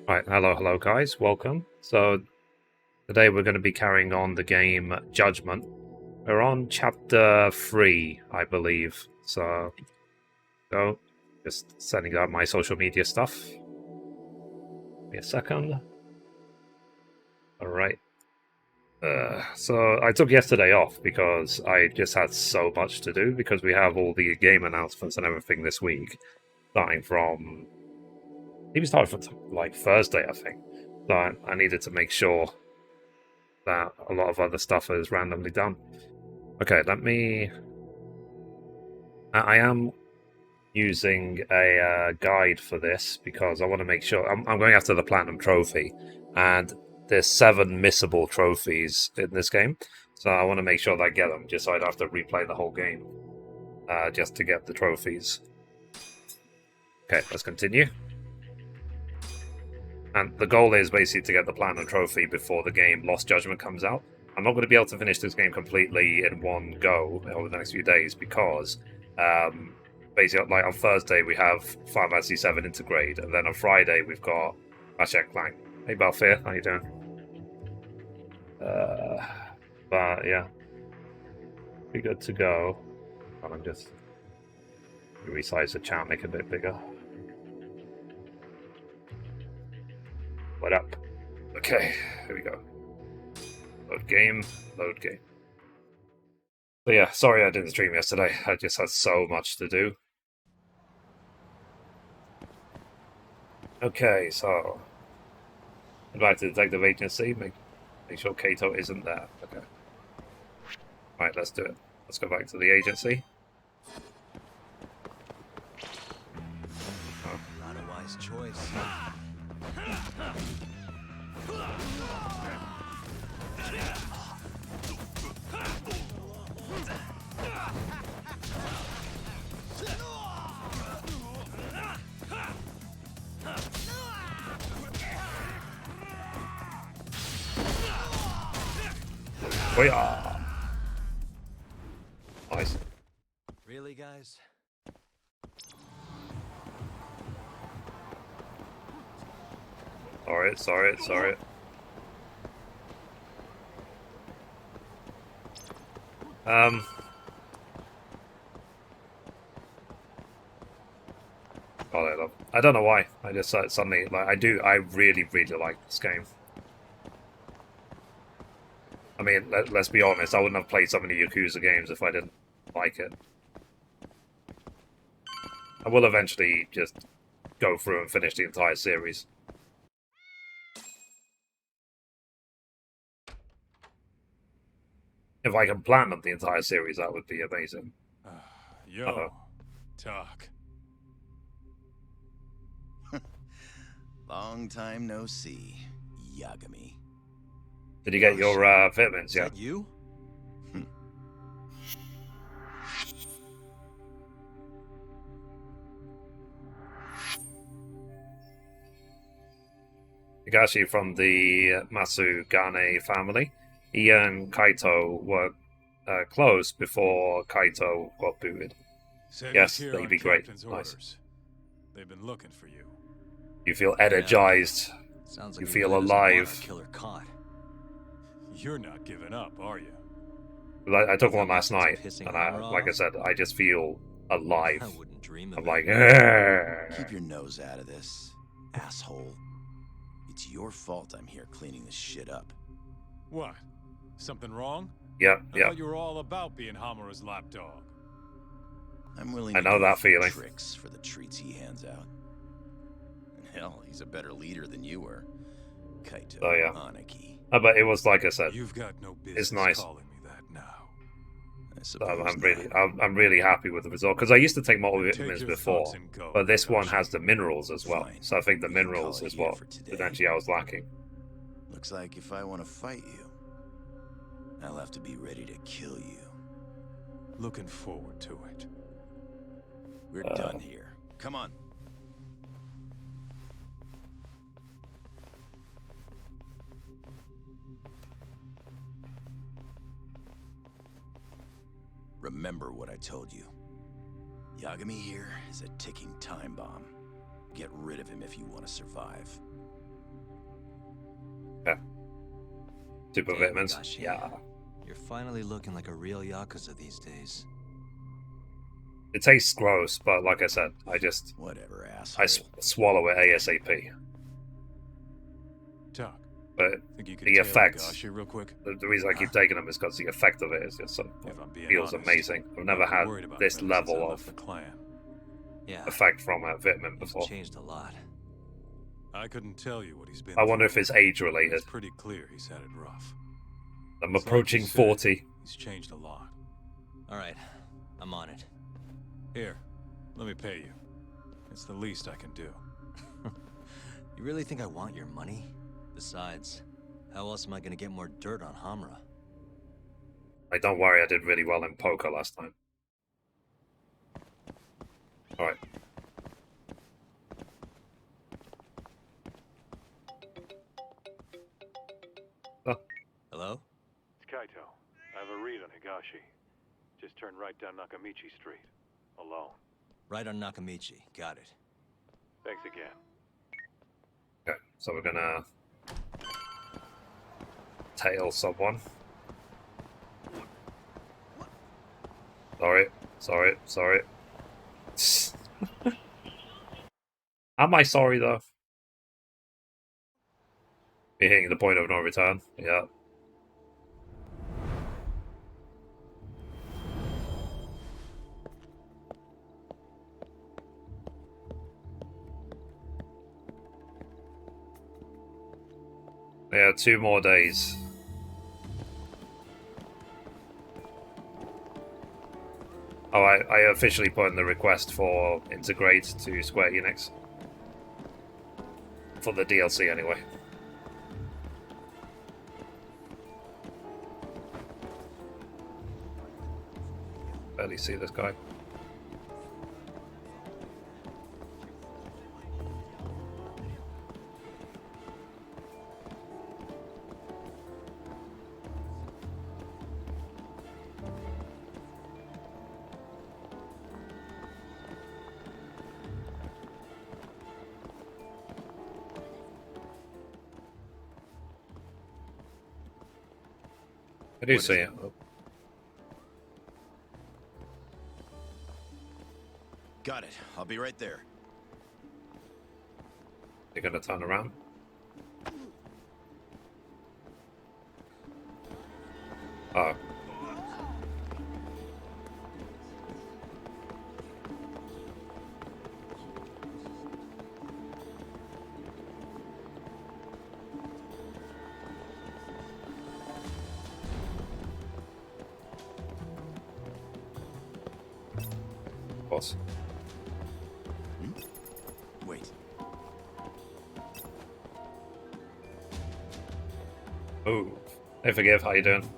Right, hello guys, welcome. So today we're going to be carrying on the game Judgment. We're on chapter 3, I believe. So just setting up my social media stuff. Give me a second. Alright. So I took yesterday off because I just had so much to do because we have all the game announcements and everything this week. Starting from... Even starting from like Thursday, I think. So I needed to make sure that a lot of other stuff is randomly done. Okay, let me... I am using a guide for this because I want to make sure... I'm going after the Platinum Trophy, and there's 7 missable trophies in this game, so I want to make sure that I get them, just so I don't have to replay the whole game just to get the trophies. Okay, let's continue. And the goal is basically to get the Platinum Trophy before the game Lost Judgment comes out. I'm not going to be able to finish this game completely in one go over the next few days because basically, like on Thursday we have Final Fantasy VII Intergrade, and then on Friday we've got Ratchet Clank. Hey Balfour, how you doing? But yeah, be good to go. I'm just resize the chat, make it a bit bigger. What up? Okay, here we go. Load game, load game. But yeah, sorry I didn't stream yesterday. I just had so much to do. Okay, so back to Detective Agency. Make sure Kato isn't there. Okay. Right, let's do it. Let's go back to the agency. Oh. Not a wise choice. We are. Nice. Really, guys? Sorry. Oh, I don't know why. I just suddenly like I really like this game. I mean, let's be honest. I wouldn't have played so many Yakuza games if I didn't like it. I will eventually just go through and finish the entire series. If I can platinum the entire series, that would be amazing. Yo, talk. Long time no see, Yagami. Did you get your vitamins yet? Is that you? Higashi from the Masugane family. He and Kaito were close before Kaito got booted. Sega's Yes, here they'd on be great. Captain's Nice. orders. They've been looking for you. You feel energized. Sounds You like feel alive. Killer caught. You're not giving up, are you? I took one last night, Pissing and Hammer like I off? said, I just feel alive. I wouldn't dream of I'm it. like, Keep your nose out of this, asshole. It's your fault I'm here cleaning this shit up. What? Something wrong? Yep. I thought you were all about being Hamura's lapdog. I'm willing I to know do a that few feeling. tricks for the treats he hands out. And hell, he's a better leader than you were, Kaito Oh, yeah. Aniki. But it was like I said. You've got no business nice. calling me that now. I suppose I'm really happy with the result because I used to take multivitamins Take your before, thoughts and go, but this one Higashi. has the minerals as well. Fine. So I think the We can minerals call it is here what for today. potentially I was lacking. Looks like if I want to fight you, I'll have to be ready to kill you. Looking forward to it. We're done here. Come on. Remember what I told you. Yagami here is a ticking time bomb. Get rid of him if you want to survive. Yeah. Super Damn, vitamins. Higashi. Yeah. You're finally looking like a real Yakuza these days. It tastes gross, but like I said, Whatever, I asshole. swallow it ASAP. Tuck, But think you could the tail effect, Higashi real quick? the reason I keep taking them is because the effect of it is just so, If I'm being feels honest, amazing. I've never I've been had worried about this him ever since I level left of the clan. Yeah, effect from a vitamin he's before. changed a lot. I couldn't tell you what he's been I wonder through, if it's age but related. it's pretty clear he's had it rough. I'm It's like approaching you said, 40. He's changed a lot. All right, I'm on it. Here, let me pay you. It's the least I can do. You really think I want your money? Besides, how else am I gonna get more dirt on Hamura? Like, don't worry, I did really well in poker last time. Alright. Oh, Hello? It's Kaito. I have a read on Higashi. Just turned right down Nakamichi Street. Alone. Right on Nakamichi. Got it. Thanks again. okay, so we're gonna tail someone. Sorry. Am I sorry though? You're hitting the point of no return. Yeah. Yeah, 2 more days. Oh, I officially put in the request for integrate to Square Enix. For the DLC anyway. Barely see this guy. I do What see is it. it? Got it. I'll be right there. You're gonna turn around. Oh. Boss. Wait. Ooh. Hey, Forgive, how you doing?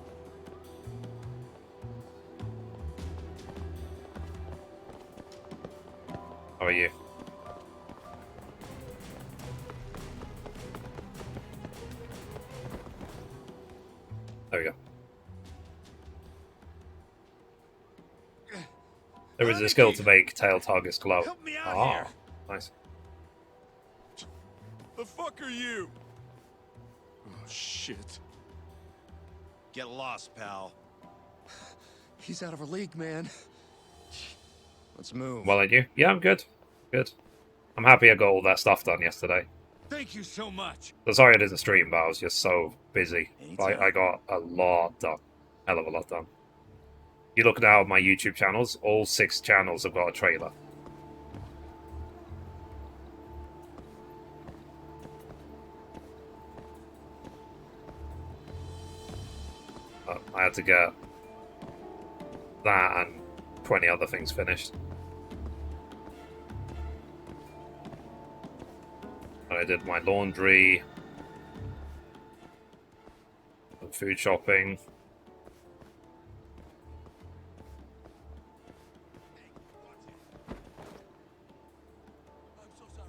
How are you? There we go. There is a skill to make tail targets glow. Help me out Ah, here. nice. The fuck are you? Oh, shit. Get lost, pal. He's out of our league, man. Let's move. Well, and you? Yeah, I'm good. Good. I'm happy I got all that stuff done yesterday. Thank you so much. So sorry I didn't stream, but I was just so busy. Anytime. I got a lot done. Hell of a lot done. You look now at my YouTube channels, all 6 channels have got a trailer. I had to get that and 20 other things finished. And I did my laundry, and food shopping. I'm so sorry.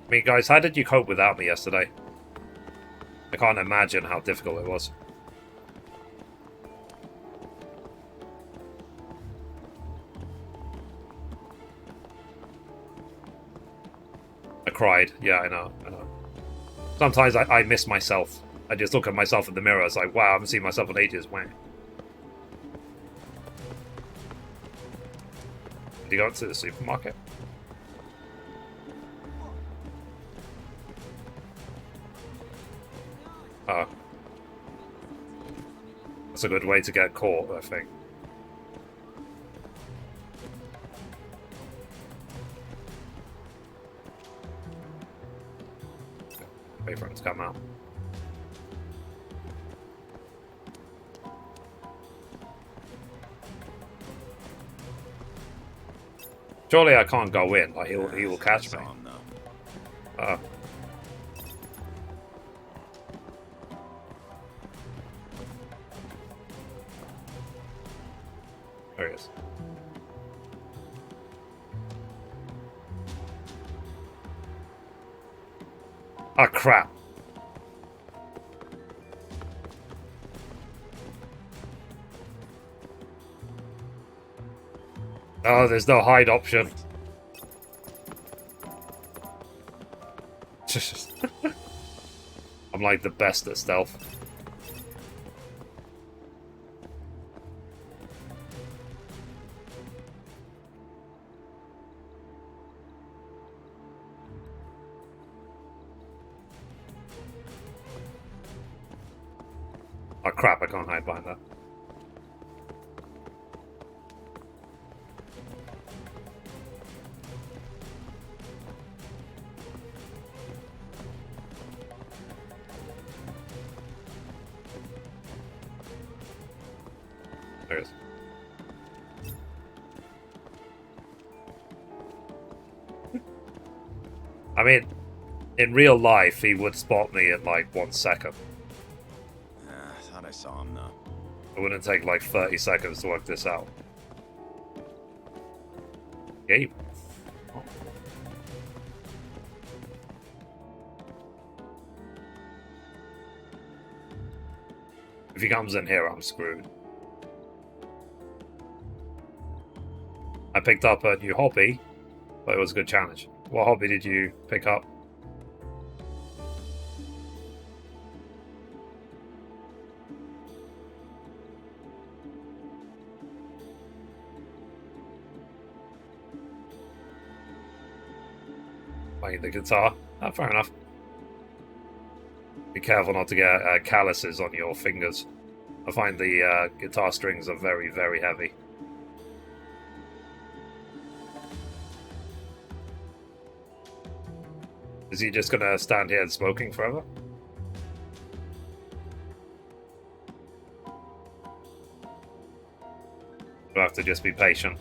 I mean, guys, how did you cope without me yesterday? I can't imagine how difficult it was. cried. Yeah, I know. Sometimes I miss myself. I just look at myself in the mirror. It's like, wow, I haven't seen myself in ages. Wow. Did you go to the supermarket? Oh. That's a good way to get caught, I think. Wait for him to come out. Surely I can't go in. Like he will catch me. There he is. Oh crap. Oh, there's no hide option. I'm like the best at stealth. Oh crap, I can't hide behind that. There it is. I mean, in real life, he would spot me in like 1 second. I thought I saw him though. It wouldn't take like 30 seconds to work this out. Gabe. Oh. If he comes in here, I'm screwed. I picked up a new hobby, but it was a good challenge. What hobby did you pick up? Playing the guitar. Oh, fair enough. Be careful not to get calluses on your fingers. I find the guitar strings are very, very heavy. Is he just gonna stand here smoking forever? We'll have to just be patient.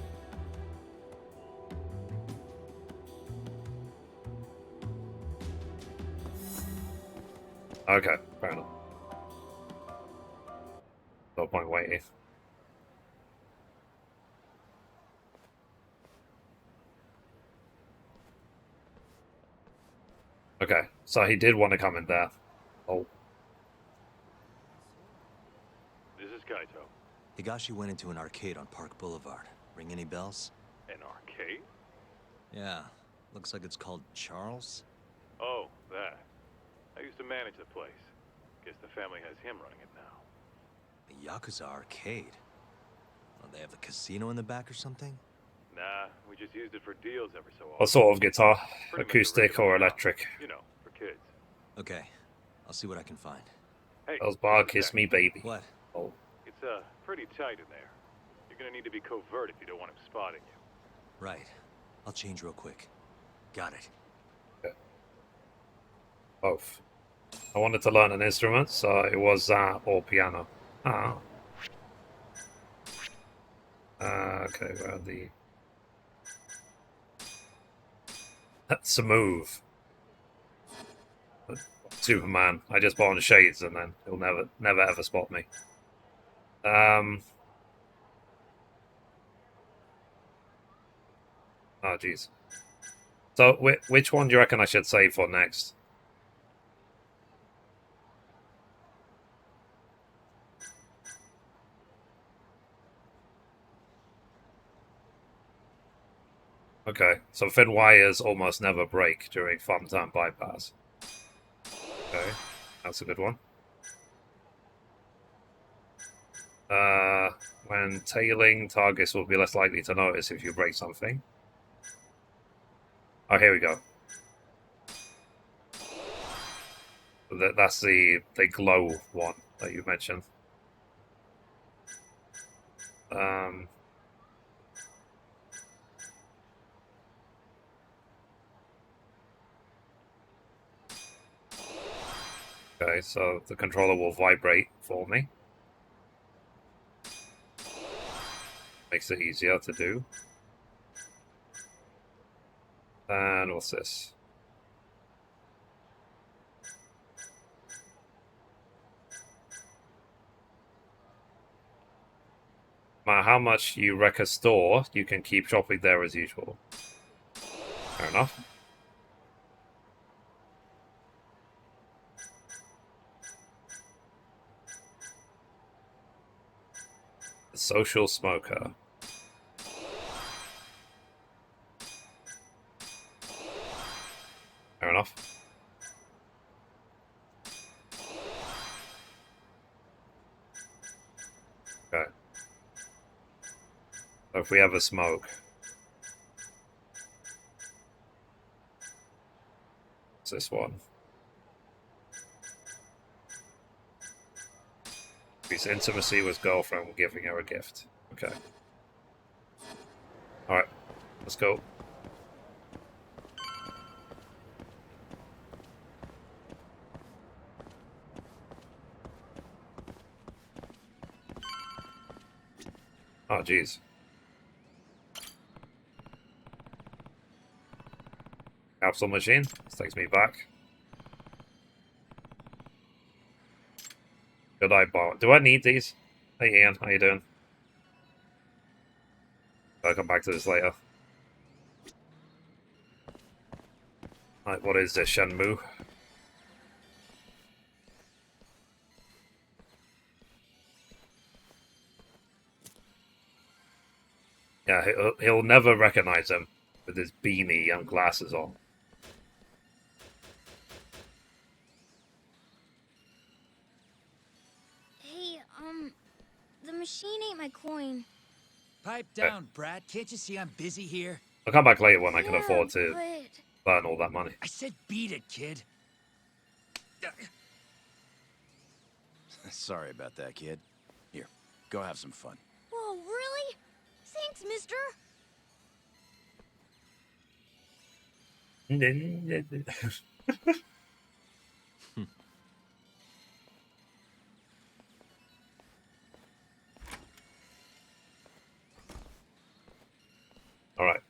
Okay, fair enough. No point waiting. Okay, so he did want to come in there. Oh. This is Kaito. Higashi went into an arcade on Park Boulevard. Ring any bells? An arcade? Yeah. Looks like it's called Charles. Oh, that. I used to manage the place. Guess the family has him running it now. The Yakuza arcade? Oh, they have the casino in the back or something? Nah, we just used it for deals every so often. What sort of guitar? Pretty much a Acoustic regular or shop. electric? You know, for kids. Okay. I'll see what I can find. Hey, Those bar just a kiss sec. me, baby. What? Oh. It's pretty tight in there. You're gonna need to be covert if you don't want him spotting you. Right. I'll change real quick. Got it. Both. I wanted to learn an instrument, so it was that or piano. Ah. Okay, where are the... That's a move. Superman. I just put on shades and then he'll never ever spot me. Oh, jeez. So, which one do you reckon I should save for next? Okay, so thin wires almost never break during thumb turn bypass. Okay, that's a good one. When tailing, targets will be less likely to notice if you break something. Oh, here we go. That's the glow one that you mentioned. Okay, so the controller will vibrate for me. Makes it easier to do. And what's this? No matter how much you wreck a store, you can keep shopping there as usual. Fair enough. The social smoker. Fair enough. Okay. So if we have a smoke, it's this one. Increase intimacy with girlfriend, giving her a gift. Okay. Alright, let's go. Oh, jeez. Capsule machine. This takes me back. Good eye bar. Do I need these? Hey Ian, how you doing? I'll come back to this later. Right, what is this, Shenmue? Yeah, he'll never recognize him with his beanie and glasses on. Hey, the machine ate my coin. Pipe down, Brad. Can't you see I'm busy here? I'll come back later when I can Yeah, afford to but... burn all that money. I said beat it, kid. Sorry about that, kid. Here, go have some fun. Whoa, really? Thanks, mister. Alright.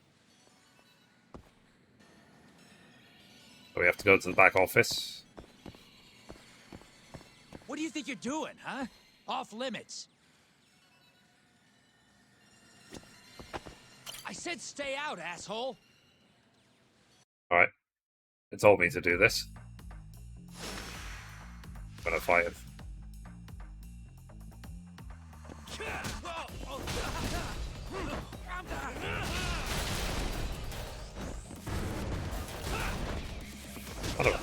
So we have to go to the back office. What do you think you're doing, huh? Off limits. I said stay out, asshole. Alright. It told me to do this. I'm gonna fight him. I don't know.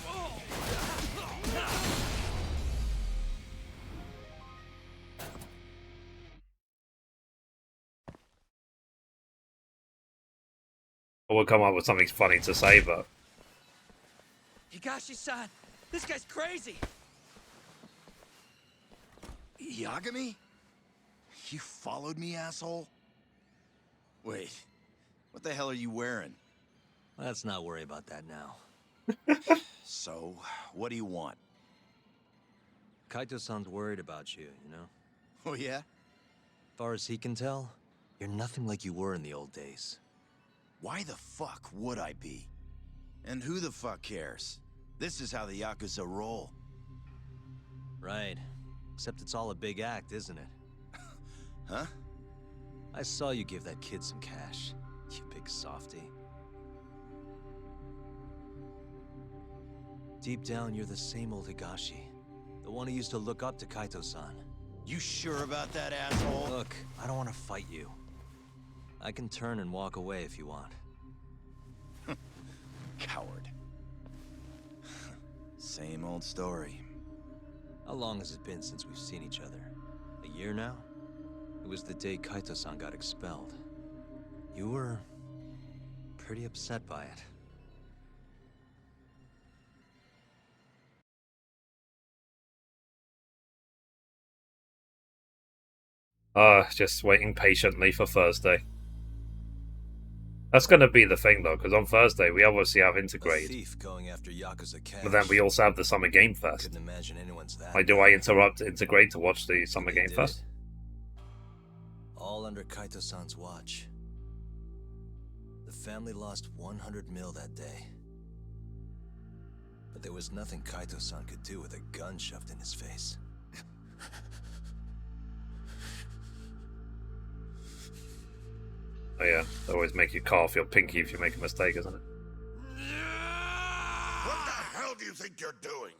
We'll come up with something funny to say, but Higashi-san, this guy's crazy. Yagami? You followed me, asshole? Wait, what the hell are you wearing? Let's not worry about that now. So, what do you want? Kaito-san's worried about you, you know? Oh, yeah? Far as he can tell, you're nothing like you were in the old days. Why the fuck would I be? And who the fuck cares? This is how the Yakuza roll. Right. Except it's all a big act, isn't it? Huh? I saw you give that kid some cash, you big softy. Deep down, you're the same old Higashi. The one who used to look up to Kaito-san. You sure about that, asshole? Look, I don't want to fight you. I can turn and walk away if you want. coward. Same old story. How long has it been since we've seen each other? A year now? It was the day Kaito-san got expelled. You were pretty upset by it. Just waiting patiently for Thursday. That's going to be the thing, though, because on Thursday we obviously have A Integrate, thief going after Yakuza cash. but then we also have the Summer Game Fest. Couldn't imagine anyone's that. Like, do I interrupt Integrate to watch the Summer They Game did Fest? it. All under Kaito-san's watch. The family lost 100 mil that day. But there was nothing Kaito-san could do with a gun shoved in his face. Oh yeah, they always make you cough your pinky if you make a mistake, isn't it? What the hell do you think you're doing?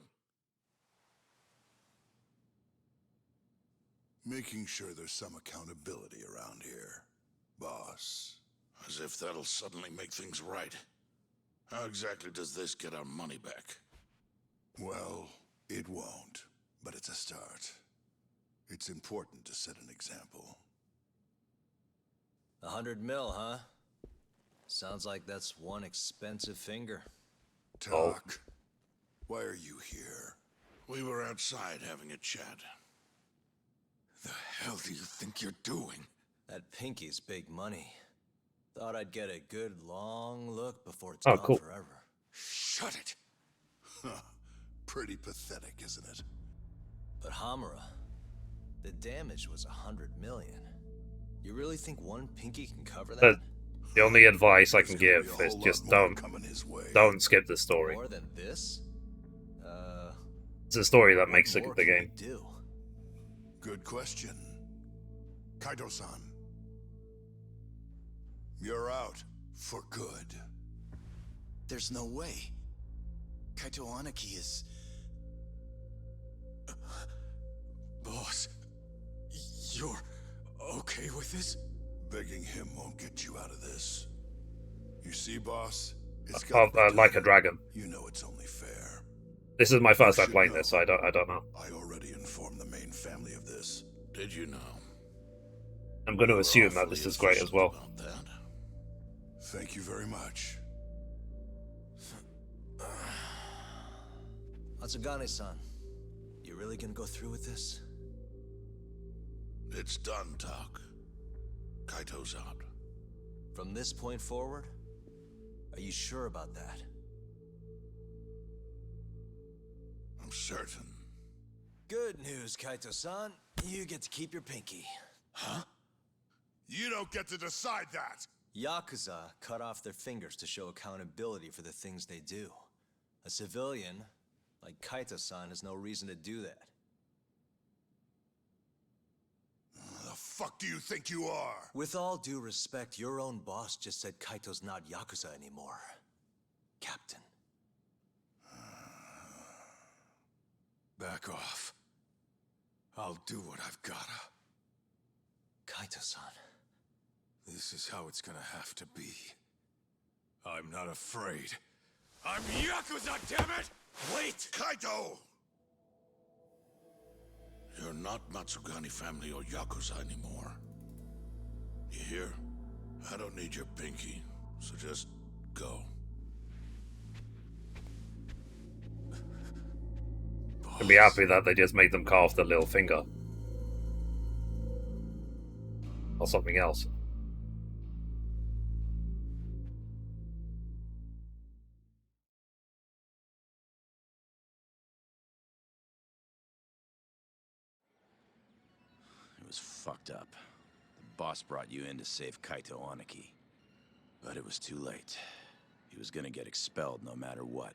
Making sure there's some accountability around here, boss. As if that'll suddenly make things right. How exactly does this get our money back? Well, it won't, but it's a start. It's important to set an example. 100 mil, huh? Sounds like that's one expensive finger. Talk. Why are you here? We were outside having a chat. The hell do you think you're doing? That pinky's big money. Thought I'd get a good long look before it's Oh, gone cool. forever. Shut it! Pretty pathetic, isn't it? But Hamura, the damage was 100 million. You really think one pinky can cover that? The only advice I can There's give gonna be a is whole just lot more don't coming his way. skip the story. More than this? It's the story that makes what more the can we game. do? Good question. Kaito-san. You're out for good. There's no way. Kaito Aniki is... Boss, you're okay with this? Begging him won't get you out of this. You see, boss? It's Oh, gotta be like a done. dragon. You know it's only fair. This is my first You time should playing know. this, so I don't know. I already informed the main family of this. Did you know? I'm going to You were assume that this awfully is great as efficient well. about that. Thank you very much. Atsugane-san, you really gonna go through with this? It's done, Tak. Kaito's out. From this point forward? Are you sure about that? I'm certain. Good news, Kaito-san. You get to keep your pinky. Huh? You don't get to decide that! Yakuza cut off their fingers to show accountability for the things they do. A civilian, like Kaito-san, has no reason to do that. The fuck do you think you are? With all due respect, your own boss just said Kaito's not Yakuza anymore. Captain. Back off. I'll do what I've gotta. Kaito-san. This is how it's gonna have to be. I'm not afraid. I'm Yakuza, damn it! Wait! Kaito! You're not Matsugane family or Yakuza anymore. You hear? I don't need your pinky, so just go. I'd be happy that they just made them cut off the little finger. Or something else. It was fucked up. The boss brought you in to save Kaito Aniki. But it was too late. He was gonna get expelled no matter what.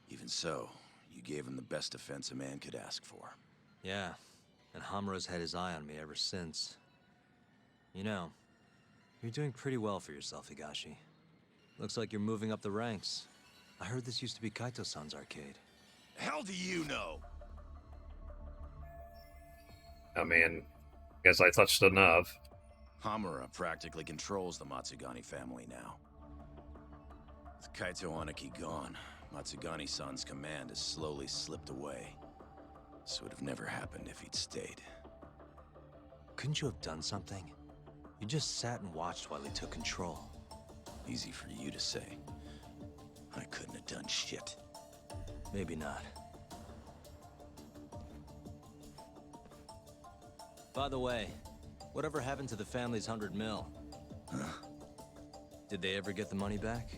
Even so, you gave him the best defense a man could ask for. Yeah, and Hamura's had his eye on me ever since. You know, you're doing pretty well for yourself, Higashi. Looks like you're moving up the ranks. I heard this used to be Kaito-san's arcade. Hell do you know? I mean, guess I touched a nerve. Hamura practically controls the Matsugane family now. With Kaito Aniki gone, Matsugani-san's command has slowly slipped away. This would have never happened if he'd stayed. Couldn't you have done something? You just sat and watched while he took control. Easy for you to say. I couldn't have done shit. Maybe not. By the way, whatever happened to the family's 100 mil? Huh? Did they ever get the money back?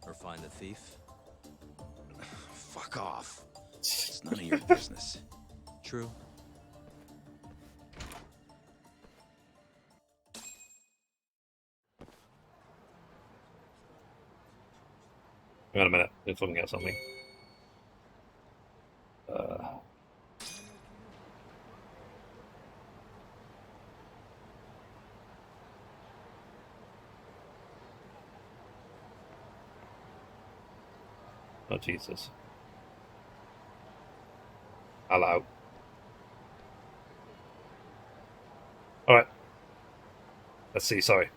Or find the thief? Fuck off. It's none of your business. True. Hang on a minute. Just looking at something. Oh, Jesus. Hello. Alright. Let's see, sorry.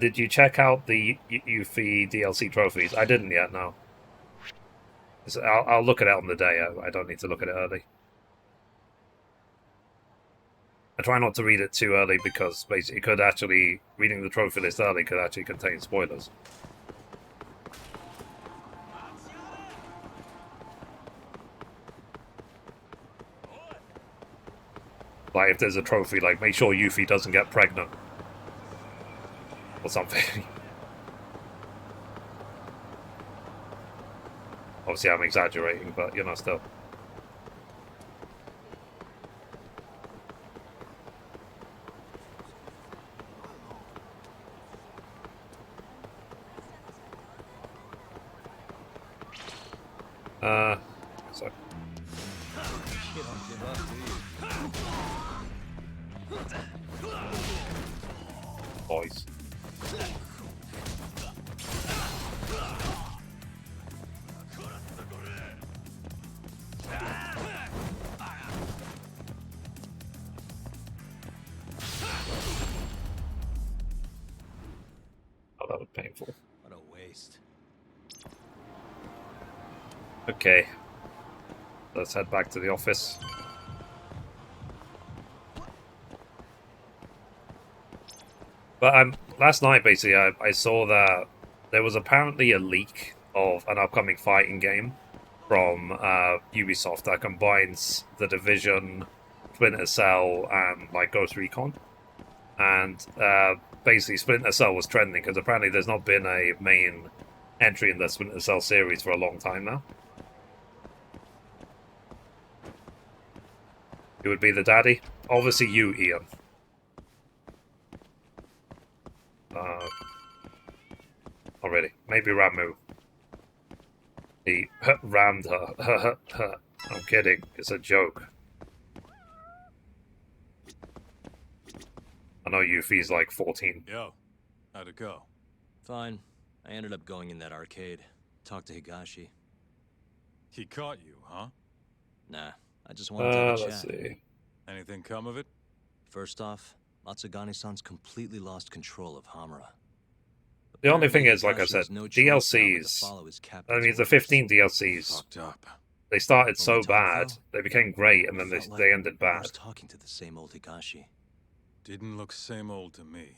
Did you check out the Yuffie DLC trophies? I didn't yet, no. I'll look at it on the day. I don't need to look at it early. I try not to read it too early because basically reading the trophy list early could actually contain spoilers. Like if there's a trophy, like make sure Yuffie doesn't get pregnant. Or something. Obviously I'm exaggerating, but you know, still. So. Boys. Oh, that was painful. What a waste. Okay. Let's head back to the office. But last night, basically, I saw that there was apparently a leak of an upcoming fighting game from Ubisoft that combines The Division, Splinter Cell, and like Ghost Recon. And basically, Splinter Cell was trending because apparently there's not been a main entry in the Splinter Cell series for a long time now. It would be the daddy. Obviously, you, Ian. Not really. Maybe Ramu. He rammed her. I'm kidding. It's a joke. I know Yuffie's like 14. Yo, how'd it go? Fine. I ended up going in that arcade. Talked to Higashi. He caught you, huh? Nah, I just wanted to have a Let's chat. see. Anything come of it? First off, Matsugani-san's completely lost control of Hamura. The only thing Apparently, is, like I Higashi said, has no choice now but to DLCs. follow his I captain's mean, the orders. 15 DLCs. Fucked up. They started When so we talked, bad, though, they became great, and then felt like they ended I bad. was talking to the same old Higashi. Didn't look same old to me.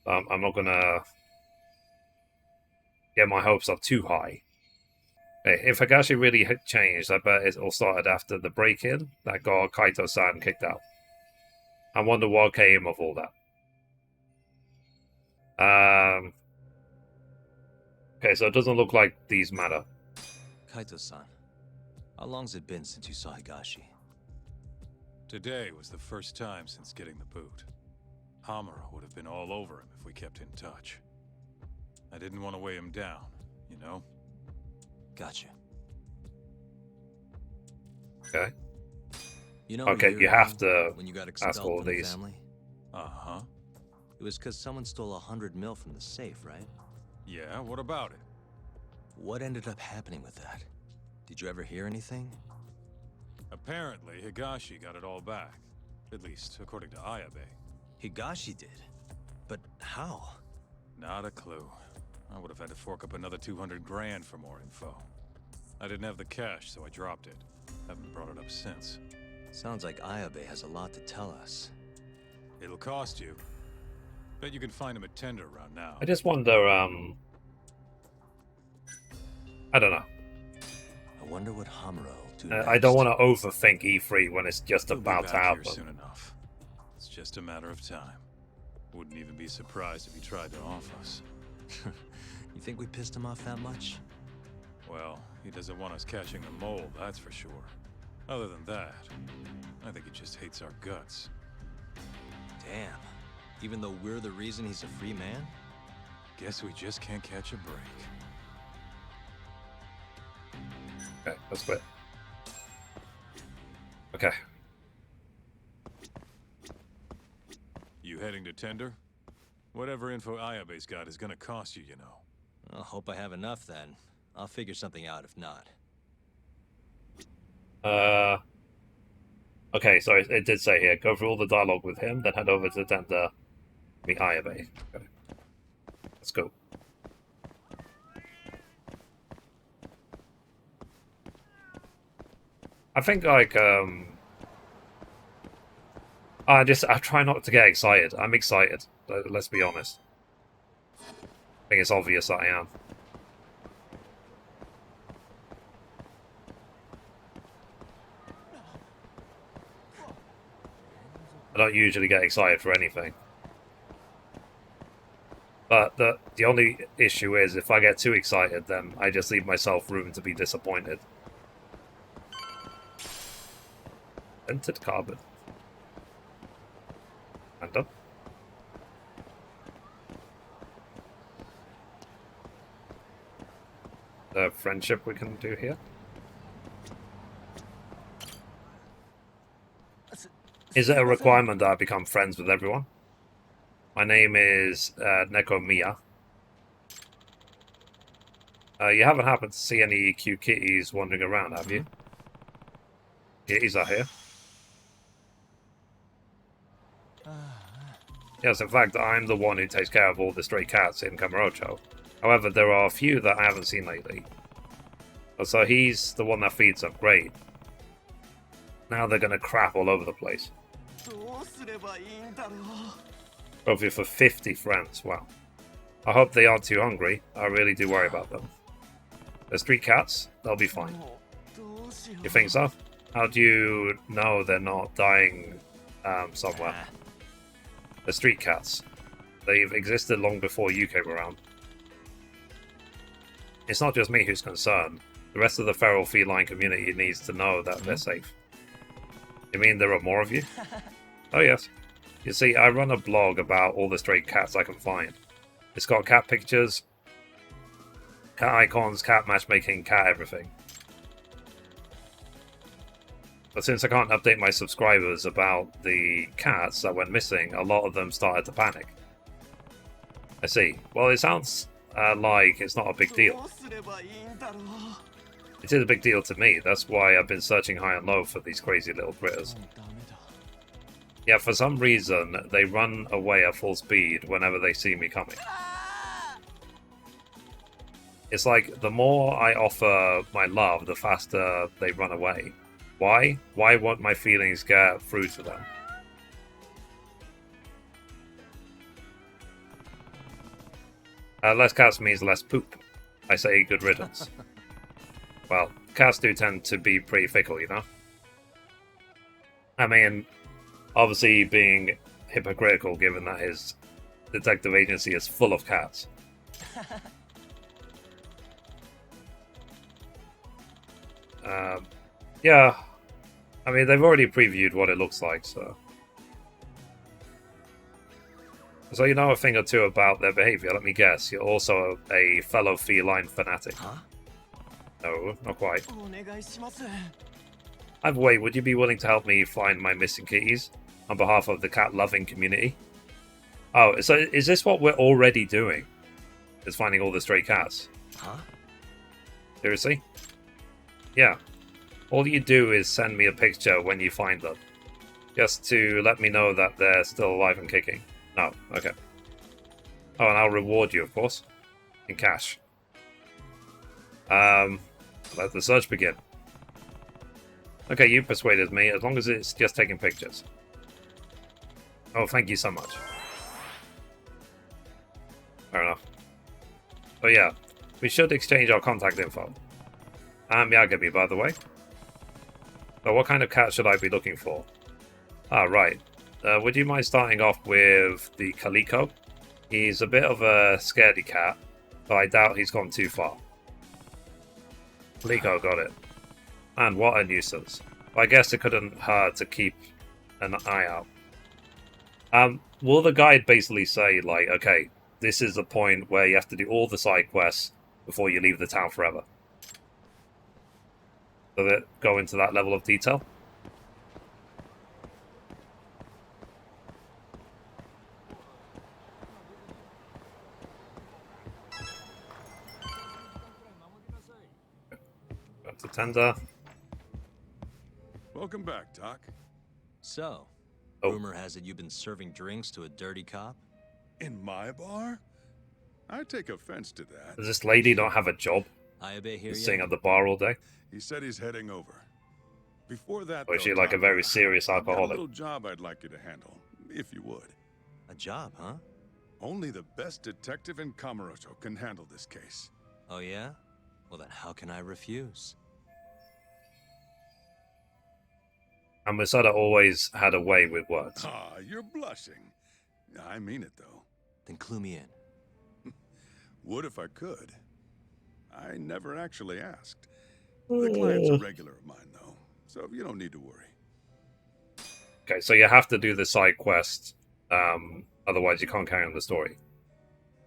I'm not gonna get my hopes up too high. Hey, if Higashi really had changed, I bet it all started after the break-in that got Kaito-san kicked out. I wonder what came of all that. Okay, so it doesn't look like these matter. Kaito-san, how long's it been since you saw Higashi? Today was the first time since getting the boot. Hamura would have been all over him if we kept in touch. I didn't want to weigh him down, you know? Gotcha. Okay. You know, Okay, a year you have ago, to when you got ask expelled all of from the these. family, Uh-huh. it was because someone stole 100 mil from the safe, right? Yeah, what about it? What ended up happening with that? Did you ever hear anything? Apparently, Higashi got it all back. At least, according to Ayabe. Higashi did. But how? Not a clue. I would have had to fork up another 200 grand for more info. I didn't have the cash, so I dropped it. Haven't brought it up since. Sounds like Ayabe has a lot to tell us. It'll cost you. Bet you can find him at tender around now. I just wonder, I don't know. I wonder what Hamura will do I don't next. want to overthink E3 when it's just He'll be about to back here happen. soon enough. It's just a matter of time. Wouldn't even be surprised if he tried to off us. You think we pissed him off that much? Well, he doesn't want us catching the mole, that's for sure. Other than that, I think he just hates our guts. Damn. Even though we're the reason he's a free man? Guess we just can't catch a break. Okay, let's quit. Okay. You heading to tender? Whatever info Ayabe's got is gonna cost you, you know. I hope I have enough then. I'll figure something out if not. Okay, so it did say here, go through all the dialogue with him, then head over to tender, meet Ayabe. Okay. Let's go. I think, like, I try not to get excited. I'm excited, let's be honest. I think it's obvious that I am. I don't usually get excited for anything. But the only issue is if I get too excited, then I just leave myself room to be disappointed. Entered carbon. And up. The friendship we can do here. Is it a requirement that I become friends with everyone? My name is Neko Miya. You haven't happened to see any cute kitties wandering around, have you? Kitties are here. Yes, in fact, I'm the one who takes care of all the stray cats in Kamurocho. However, there are a few that I haven't seen lately. So he's the one that feeds them. Great. Now they're gonna crap all over the place. Over for 50 friends. Wow. I hope they aren't too hungry. I really do worry about them. They're street cats. They'll be fine. You think so? How do you know they're not dying somewhere? They're street cats. They've existed long before you came around. It's not just me who's concerned. The rest of the feral feline community needs to know that they're safe. You mean there are more of you? Oh yes. You see, I run a blog about all the stray cats I can find. It's got cat pictures, cat icons, cat matchmaking, cat everything. But since I can't update my subscribers about the cats that went missing, a lot of them started to panic. I see. Well, it sounds like it's not a big deal. It is a big deal to me. That's why I've been searching high and low for these crazy little critters. Yeah, for some reason, they run away at full speed whenever they see me coming. It's like, the more I offer my love, the faster they run away. Why? Why won't my feelings get through to them? Less cats means less poop. I say good riddance. Well, cats do tend to be pretty fickle, you know? I mean, obviously being hypocritical given that his detective agency is full of cats. Yeah, I mean, they've already previewed what it looks like, so... So you know a thing or two about their behavior, let me guess. You're also a fellow feline fanatic. Huh? No, not quite. Either way, would you be willing to help me find my missing kitties on behalf of the cat-loving community? Oh, so is this what we're already doing? Is finding all the stray cats? Huh? Seriously? Yeah. All you do is send me a picture when you find them. Just to let me know that they're still alive and kicking. No, okay. Oh, and I'll reward you, of course, in cash. Let the search begin. Okay, you persuaded me, as long as it's just taking pictures. Oh, thank you so much. Fair enough. So yeah, we should exchange our contact info. I'm Yagami, by the way. So what kind of cat should I be looking for? Ah, right. Would you mind starting off with the Calico? He's a bit of a scaredy cat, but I doubt he's gone too far. Calico got it. Man, what a nuisance. I guess it couldn't hurt to keep an eye out. Will the guide basically say, like, okay, this is the point where you have to do all the side quests before you leave the town forever? Does it go into that level of detail? Got to tender. Welcome back, Doc. So, Oh. rumor has it you've been serving drinks to a dirty cop? In my bar? I take offense to that. Does this lady not have a job? I obey here, Just sitting yeah. at the bar all day? He said he's heading over. Before that, Or is though, she like a Doc, very serious I've got a alcoholic? little job I'd like you to handle, if you would. A job, huh? Only the best detective in Kamurocho can handle this case. Oh yeah? Well then how can I refuse? And Masada always had a way with words. Ah, you're blushing. I mean it, though. Then clue me in. Would if I could. I never actually asked. The client's a regular of mine, though, so you don't need to worry. Okay, so you have to do the side quest, otherwise you can't carry on the story.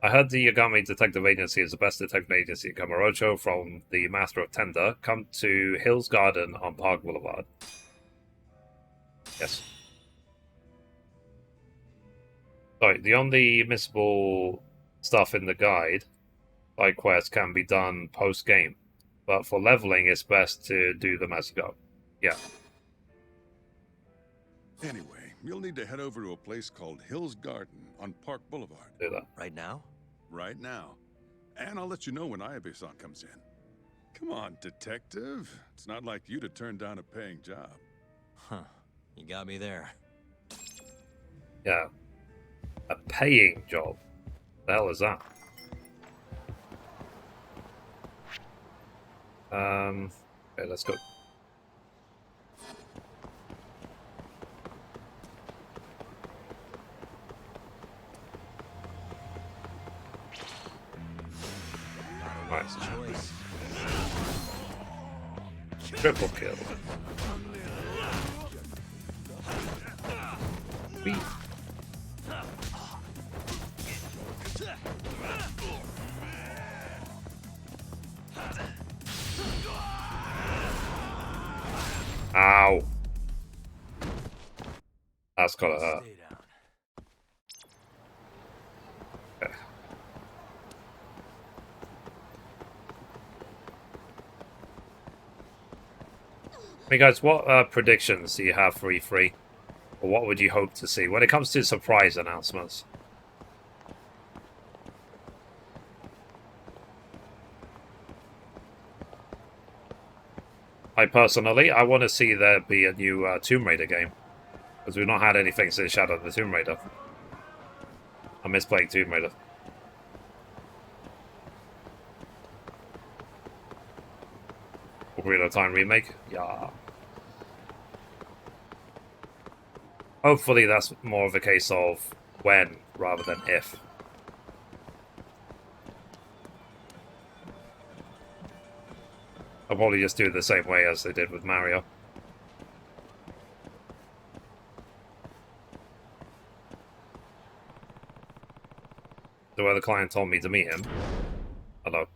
I heard the Yagami Detective Agency is the best detective agency in Kamurocho. From the Master of Tender, come to Hills Garden on Park Boulevard. Yes. Sorry, the only missable stuff in the guide, side quests, can be done post-game. But for leveling, it's best to do them as you go. Yeah. Anyway, you'll need to head over to a place called Hills Garden on Park Boulevard. Do that. Right now? Right now. And I'll let you know when Ayabe-san comes in. Come on, detective. It's not like you to turn down a paying job. Huh. You got me there. Yeah. A paying job. The hell is that? Okay, let's go. Right. Choice. Triple kill. Whee. Ow. That's gotta hurt. Stay down. Okay. Hey guys, what predictions do you have for E3? Or what would you hope to see when it comes to surprise announcements? I want to see there be a new Tomb Raider game. Because we've not had anything since Shadow of the Tomb Raider. I miss playing Tomb Raider. Ocarina of Time remake? Yeah. Hopefully that's more of a case of when rather than if. I'll probably just do it the same way as they did with Mario. So where the client told me to meet him. Hello.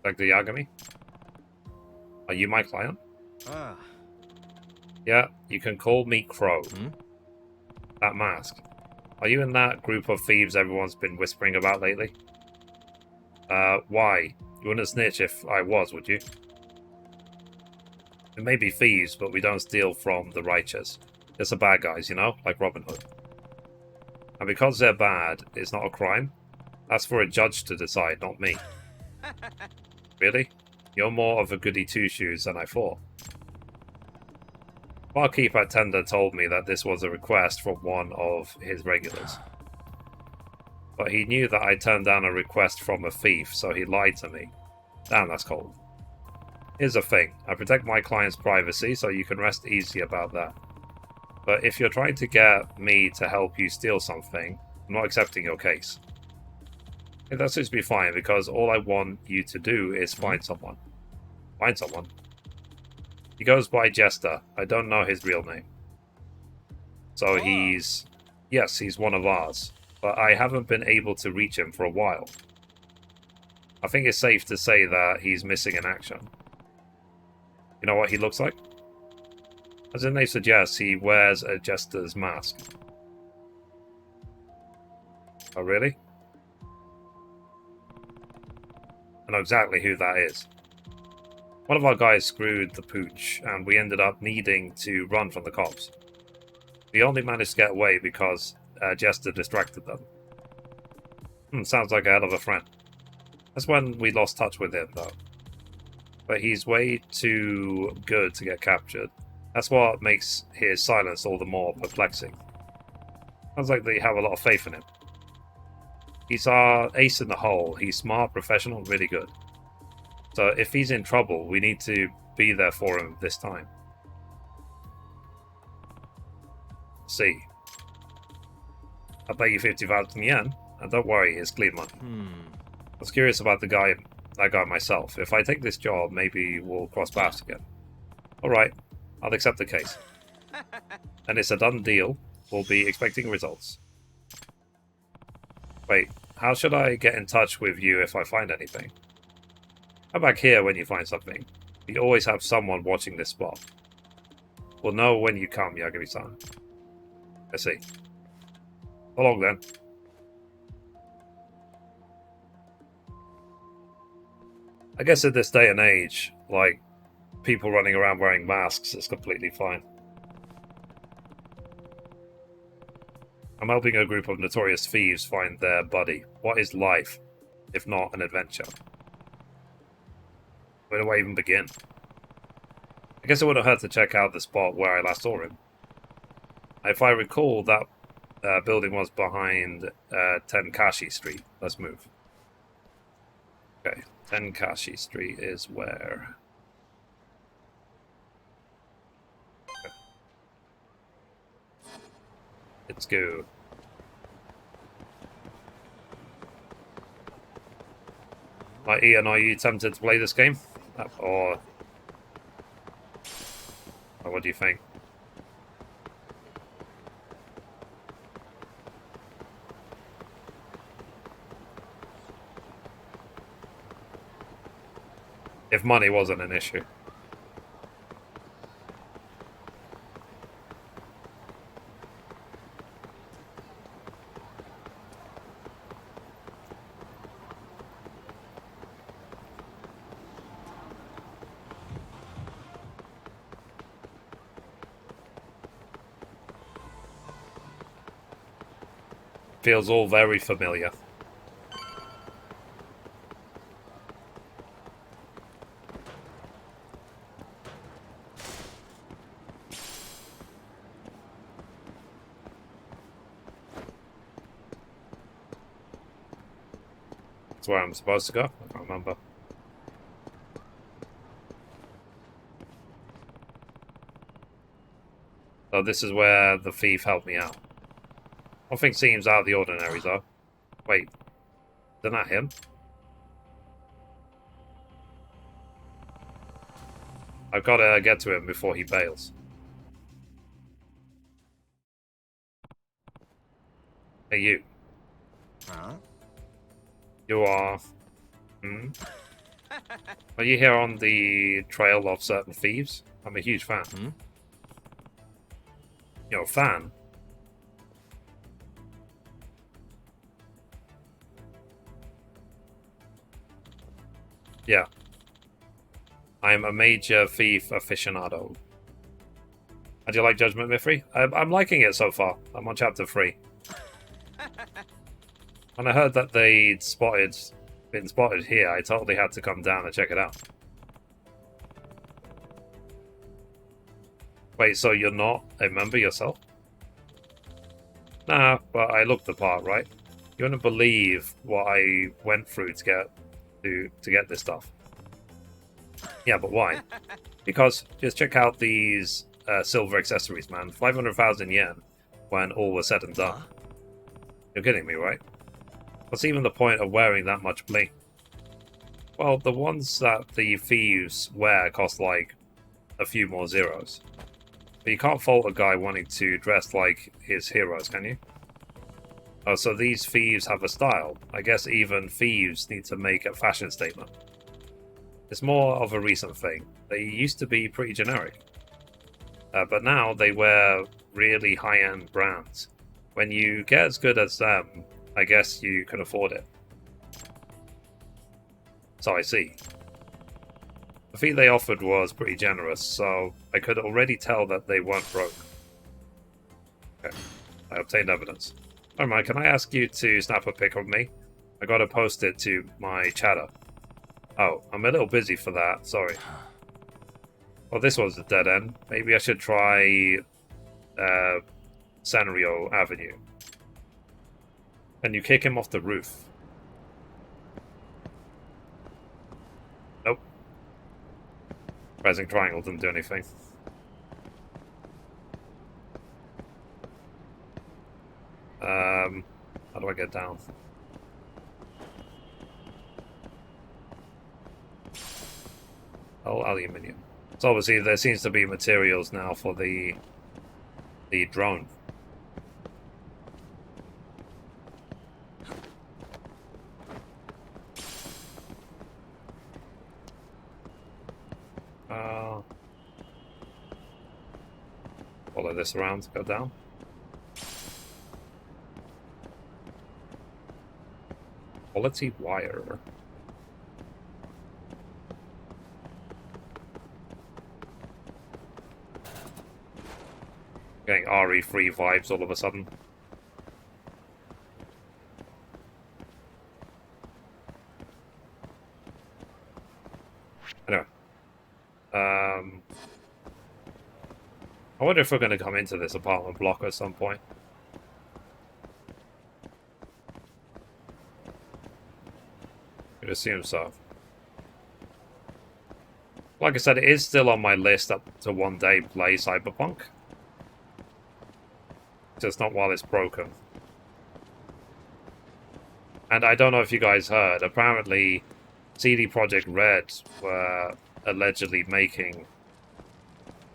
Like the Yagami? Are you my client? Ah. Yeah, you can call me Crow. Hmm? That mask. Are you in that group of thieves everyone's been whispering about lately? Why? You wouldn't snitch if I was, would you? We may be thieves, but we don't steal from the righteous. It's the bad guys, you know, like Robin Hood. And because they're bad, it's not a crime. That's for a judge to decide, not me. Really? You're more of a goody two-shoes than I thought. Barkeep at Tender told me that this was a request from one of his regulars. But he knew that I turned down a request from a thief, so he lied to me. Damn, that's cold. Here's the thing. I protect my client's privacy, so you can rest easy about that. But if you're trying to get me to help you steal something, I'm not accepting your case. That seems to be fine, because all I want you to do is find someone. Find someone? He goes by Jester. I don't know his real name. So he's... Yes, he's one of ours. But I haven't been able to reach him for a while. I think it's safe to say that he's missing in action. You know what he looks like? As the name suggests, he wears a Jester's mask. Oh, really? I know exactly who that is. One of our guys screwed the pooch, and we ended up needing to run from the cops. We only managed to get away because Jester distracted them. Sounds like a hell of a friend. That's when we lost touch with him, though. But he's way too good to get captured. That's what makes his silence all the more perplexing. Sounds like they have a lot of faith in him. He's our ace in the hole. He's smart, professional, and really good. So if he's in trouble, we need to be there for him this time. See. I'll pay you 50,000 yen, and don't worry, it's clean money. I was curious about that guy myself. If I take this job, maybe we'll cross paths again. Alright, I'll accept the case. And it's a done deal. We'll be expecting results. Wait, how should I get in touch with you if I find anything? Come back here when you find something. We always have someone watching this spot. We'll know when you come, Yagami-san. I see. So long then. I guess in this day and age, like, people running around wearing masks is completely fine. I'm helping a group of notorious thieves find their buddy. What is life, if not an adventure? Where do I even begin? I guess it would have hurt to check out the spot where I last saw him. If I recall, that building was behind Tenkashi Street. Let's move. Okay, Tenkashi Street is where... Okay. Let's go. Like, Ian, are you tempted to play this game? Or what do you think? If money wasn't an issue. Feels all very familiar. That's where I'm supposed to go? I can't remember. So this is where the thief helped me out. Nothing seems out of the ordinary, though. Wait, isn't that him? I've got to get to him before he bails. Hey, you. Huh? You are... Are you here on the trail of certain thieves? I'm a huge fan. You're a fan? Yeah. I'm a major thief aficionado. How do you like Judgment, Mithrie? I'm liking it so far. I'm on chapter 3. When I heard that they'd been spotted here, I totally had to come down and check it out. Wait, so you're not a member yourself? Nah, but I looked the part, right? You wouldn't believe what I went through to get this stuff. Yeah, but why? Because just check out these silver accessories, man. 500,000 yen when all was said and done. You're kidding me, right? What's even the point of wearing that much bling? Well, the ones that the thieves wear cost like a few more zeros. But you can't fault a guy wanting to dress like his heroes, can you? Oh, so these thieves have a style. I guess even thieves need to make a fashion statement. It's more of a recent thing. They used to be pretty generic. But now they wear really high-end brands. When you get as good as them, I guess you can afford it. So I see. The fee they offered was pretty generous, so I could already tell that they weren't broke. Okay, I obtained evidence. Oh my, can I ask you to snap a pic of me? I gotta post it to my chatter. Oh, I'm a little busy for that, sorry. Well, this was a dead end. Maybe I should try Sanrio Avenue. Can you kick him off the roof? Nope. Pressing triangle didn't do anything. How do I get down? Oh, aluminium. So obviously there seems to be materials now for the drone. Follow this around, go down. Quality wire. Getting RE3 vibes all of a sudden. Anyway. I wonder if we're going to come into this apartment block at some point. I'd assume so. Like I said, it is still on my list up to one day play Cyberpunk. Just not while it's broken. And I don't know if you guys heard, apparently CD Projekt Red were allegedly making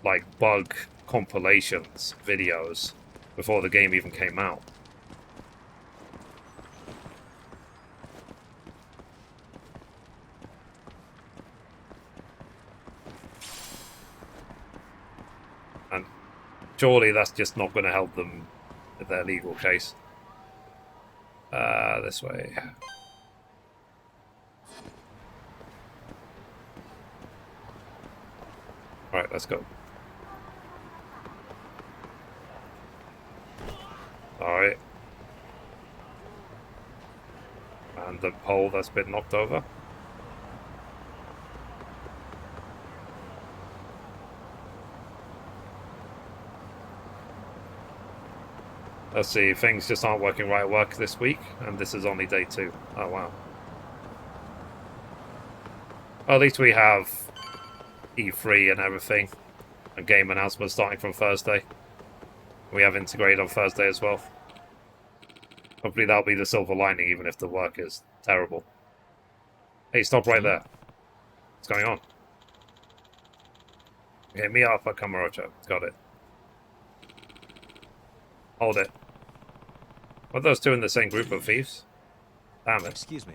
like bug compilations videos before the game even came out. And surely that's just not going to help them with their legal case. This way. Alright, let's go. Alright. And the pole that's been knocked over. Let's see, things just aren't working right at work this week, and this is only day 2. Oh, wow. Well, at least we have E3 and everything, and game announcements starting from Thursday. We have Integrate on Thursday as well. Hopefully that'll be the silver lining, even if the work is terrible. Hey, stop right there. What's going on? Okay, meet up at Kamurocho. Got it. Hold it. Were those two in the same group of thieves? Damn it. Excuse me.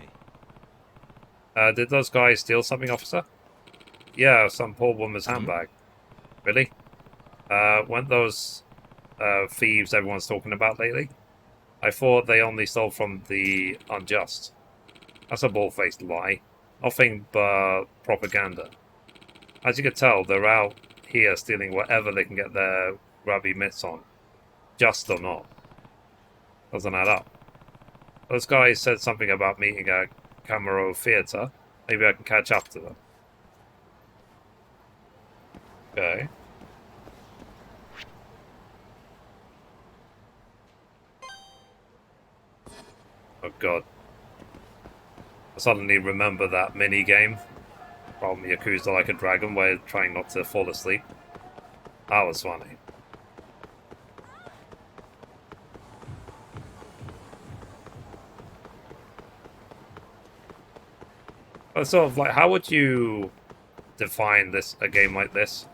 Did those guys steal something, officer? Yeah, some poor woman's handbag. Really? Weren't those thieves everyone's talking about lately? I thought they only stole from the unjust. That's a bald-faced lie. Nothing but propaganda. As you can tell, they're out here stealing whatever they can get their grubby mitts on. Just or not. Doesn't add up. Those guys said something about meeting at Kamurocho Theatre. Maybe I can catch up to them. Okay. Oh god. I suddenly remember that mini game from Yakuza Like a Dragon where you're trying not to fall asleep. That was funny. But sort of like, how would you define a game like this?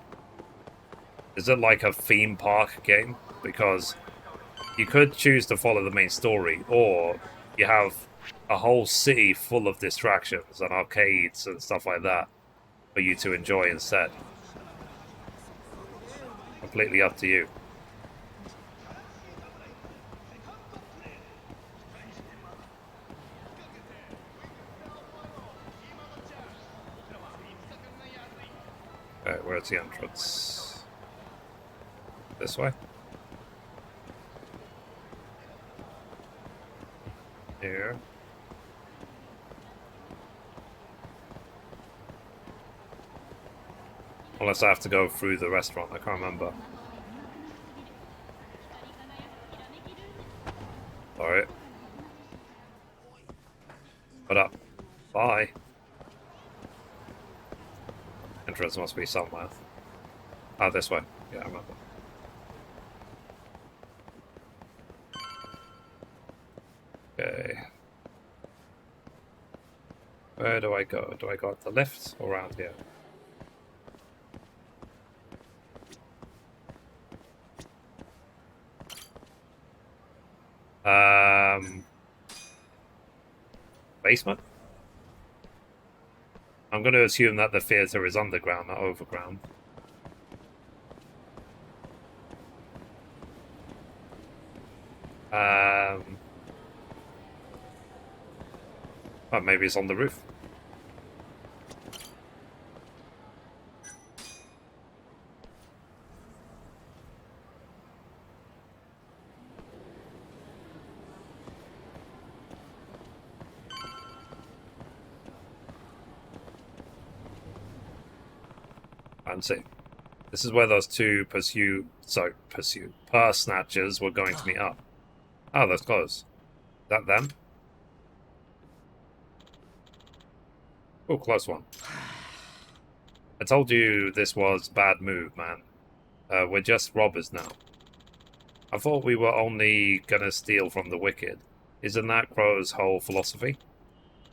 Is it like a theme park game? Because you could choose to follow the main story, or you have a whole city full of distractions and arcades and stuff like that for you to enjoy instead. Completely up to you. Okay, where's the entrance? This way? Here. Unless I have to go through the restaurant, I can't remember. Alright. What up? Bye. Entrance must be somewhere. Ah, this way. Yeah, I remember. Okay. Where do I go? Do I go up the lift or around here? Basement? I'm going to assume that the theatre is underground, not overground. Oh, maybe it's on the roof. Fancy. This is where those two purse snatchers were going to meet up. Oh, that's close. Is that them? Oh, close one. I told you this was a bad move, man. We're just robbers now. I thought we were only gonna steal from the wicked. Isn't that Crow's whole philosophy?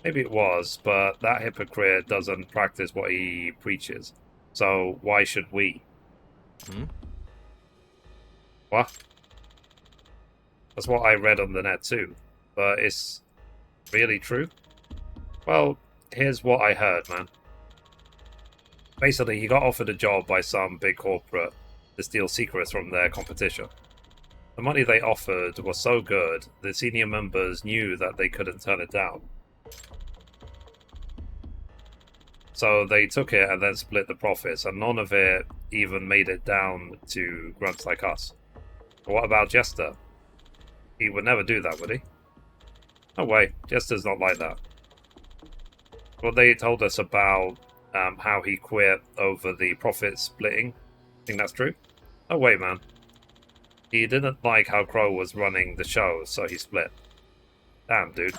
Maybe it was, but that hypocrite doesn't practice what he preaches. So why should we? What? That's what I read on the net too. But it's really true? Well, here's what I heard, man. Basically, he got offered a job by some big corporate to steal secrets from their competition. The money they offered was so good, the senior members knew that they couldn't turn it down. So they took it and then split the profits, and none of it even made it down to grunts like us. But what about Jester? He would never do that, would he? No way, Jester's not like that. What they told us about how he quit over the profit splitting, think that's true? No way, man. He didn't like how Crow was running the show, so he split. Damn, dude.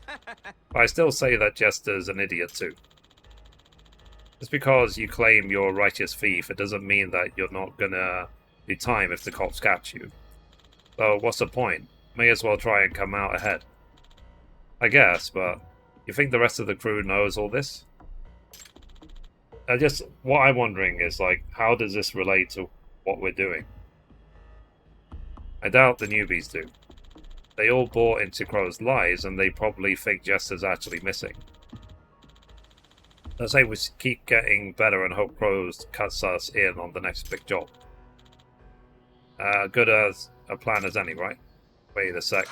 But I still say that Jester's an idiot too. Just because you claim you're a righteous thief, it doesn't mean that you're not gonna do time if the cops catch you. So what's the point? May as well try and come out ahead. I guess, but you think the rest of the crew knows all this? What I'm wondering is, like, how does this relate to what we're doing? I doubt the newbies do. They all bought into Crow's lies, and they probably think Jester's actually missing. Let's say we keep getting better and hope Crow cuts us in on the next big job. Good as a plan as any, right? Wait a sec.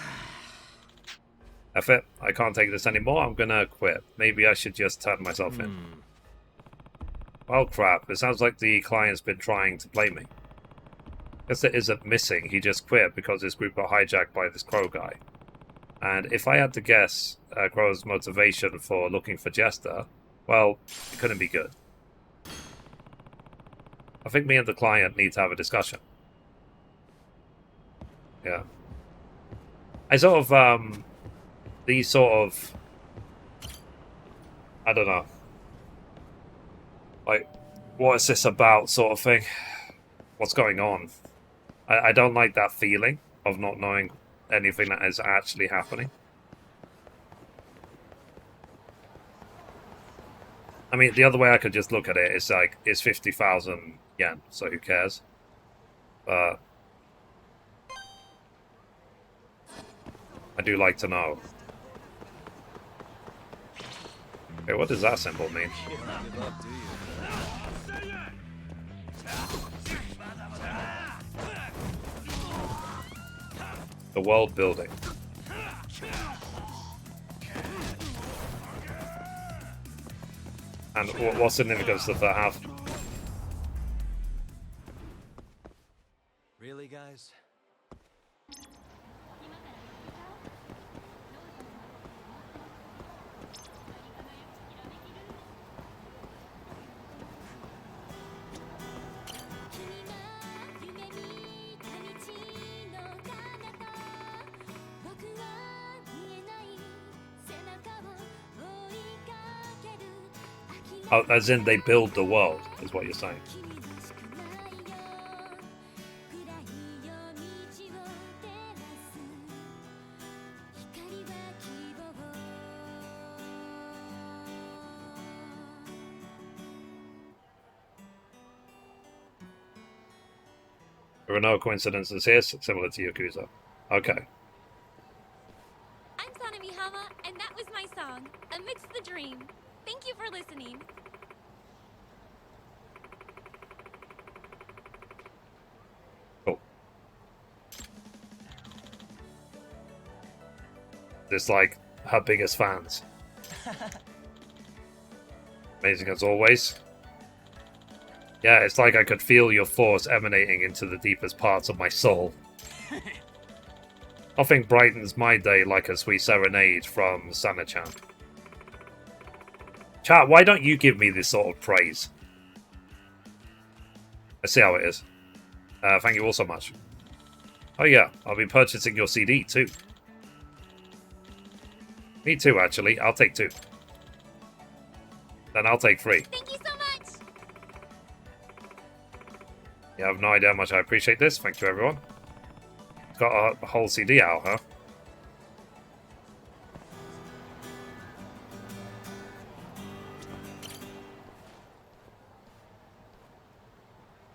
F it. I can't take this anymore. I'm gonna quit. Maybe I should just turn myself in. Oh crap, it sounds like the client's been trying to play me. Guess it isn't missing, he just quit because his group got hijacked by this Crow guy. And if I had to guess Crow's motivation for looking for Jester, well, it couldn't be good. I think me and the client need to have a discussion. Yeah. I sort of, these sort of, I don't know, like, what is this about sort of thing? What's going on? I don't like that feeling of not knowing anything that is actually happening. I mean, the other way I could just look at it is like, it's 50,000 yen, so who cares? But I do like to know. Okay, what does that symbol mean? The world building. And what significance does that have? Really, guys? Oh, as in they build the world, is what you're saying. There are no coincidences here, similar to Yakuza. Okay. I'm Sanami Hama, and that was my song, Amidst the Dream. Thank you for listening. Cool. Just like her biggest fans. Amazing as always. Yeah, it's like I could feel your force emanating into the deepest parts of my soul. Nothing brightens my day like a sweet serenade from Sana-chan. Chat, why don't you give me this sort of praise? Let's see how it is. Thank you all so much. Oh yeah, I'll be purchasing your CD too. Me too, actually. I'll take 2. Then I'll take 3. Thank you so much! You have no idea how much I appreciate this. Thank you, everyone. Got a whole CD out, huh?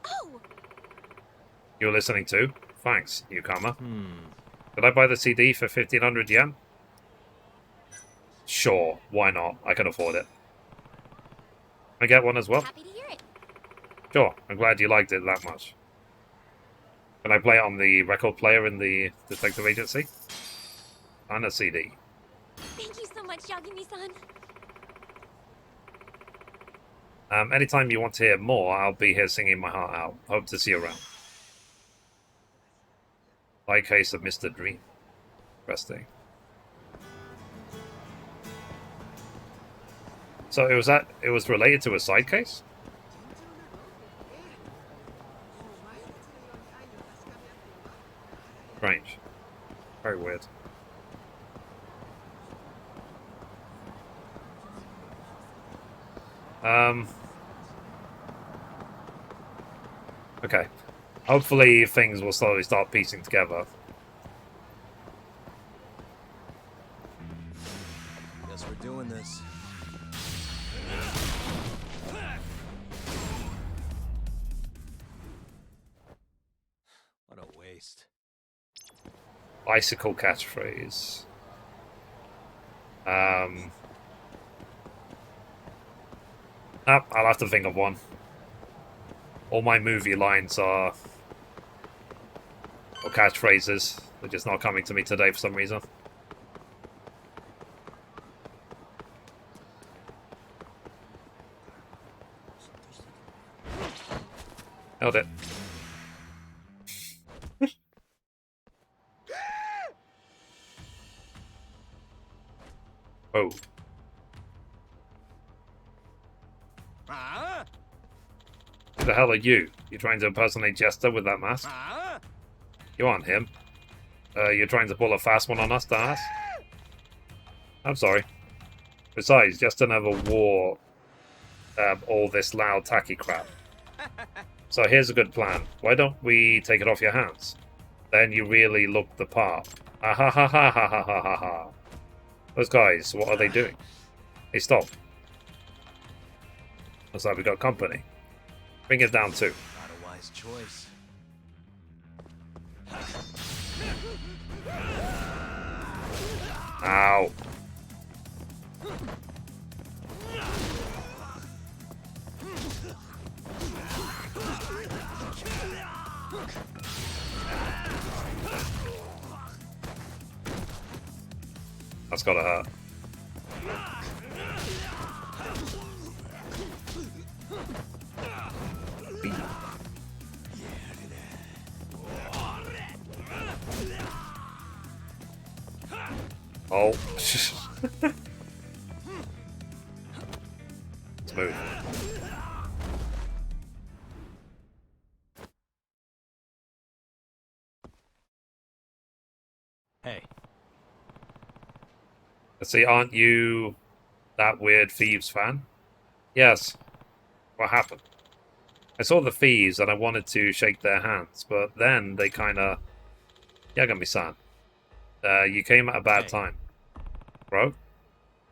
Oh! You're listening to? Thanks, newcomer. Did I buy the CD for 1,500 yen? Sure, why not? I can afford it. Can I get one as well? Happy to hear it. Sure, I'm glad you liked it that much. Can I play it on the record player in the detective agency? And a CD. Thank you so much, Yagami-san. Anytime you want to hear more, I'll be here singing my heart out. Hope to see you around. Like case of Mr. Dream. Interesting. So it was related to a side case? Strange. Very weird. Okay. Hopefully things will slowly start piecing together. Guess we're doing this. What a waste. Bicycle catchphrase. I'll have to think of one. All my movie lines are... or catchphrases. They're just not coming to me today for some reason. Held it. Oh. Who the hell are you? You trying to impersonate Jester with that mask? You aren't him. You're trying to pull a fast one on us, dumbass? I'm sorry. Besides, Jester never wore all this loud, tacky crap. So here's a good plan. Why don't we take it off your hands? Then you really look the part. Ah ha ha ha ha ha ha ha ha. Those guys, what are they doing? Hey, stop. Looks like we got company. Bring it down too. Not a wise choice. Ow. That's gotta hurt. Oh. Smooth. Hey. Let's see, aren't you that weird Thieves fan? Yes. What happened? I saw the thieves and I wanted to shake their hands, but then they kinda... Yagami-san. You came at a bad time. Bro?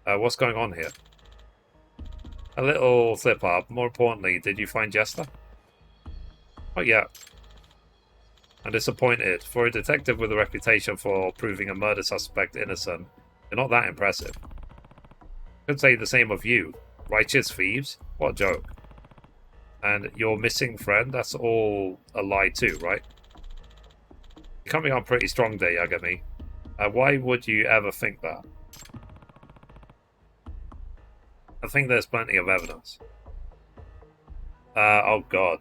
What's going on here? A little slip-up. More importantly, did you find Jester? Oh, yeah. I'm disappointed. For a detective with a reputation for proving a murder suspect innocent, you're not that impressive. Could say the same of you. Righteous thieves? What a joke. And your missing friend? That's all a lie too, right? You're coming on pretty strong there, Yagami. Why would you ever think that? I think there's plenty of evidence. Oh god.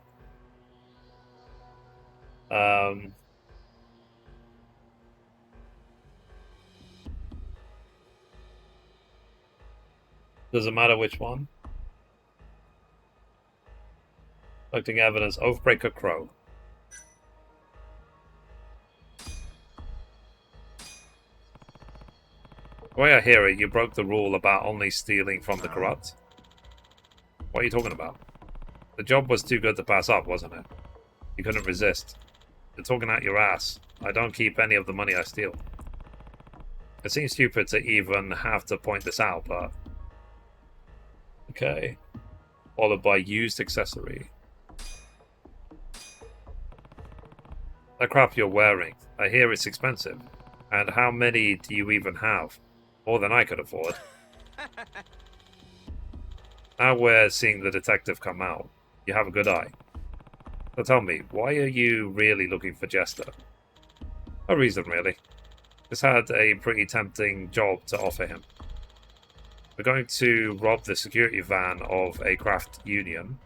Does it matter which one? Collecting evidence. Oathbreaker Crow. The way I hear it, you broke the rule about only stealing from the corrupt. What are you talking about? The job was too good to pass up, wasn't it? You couldn't resist. You're talking out your ass. I don't keep any of the money I steal. It seems stupid to even have to point this out, but... Okay. Followed by used accessory. That crap you're wearing. I hear it's expensive. And how many do you even have? More than I could afford. Now we're seeing the detective come out. You have a good eye. So tell me, why are you really looking for Jester? No reason, really. Just had a pretty tempting job to offer him. We're going to rob the security van of a craft union.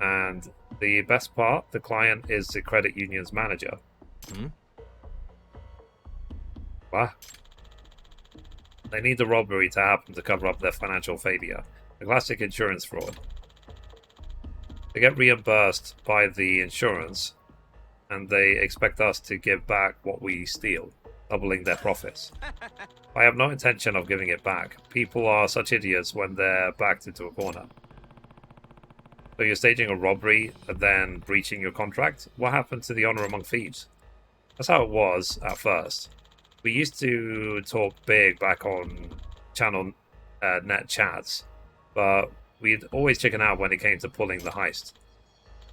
And the best part, the client is the credit union's manager. Hmm? What? They need the robbery to happen to cover up their financial failure. A classic insurance fraud. They get reimbursed by the insurance, and they expect us to give back what we steal, doubling their profits. I have no intention of giving it back. People are such idiots when they're backed into a corner. So you're staging a robbery and then breaching your contract? What happened to the honor among thieves? That's how it was at first. We used to talk big back on channel net chats, but we'd always chicken out when it came to pulling the heist.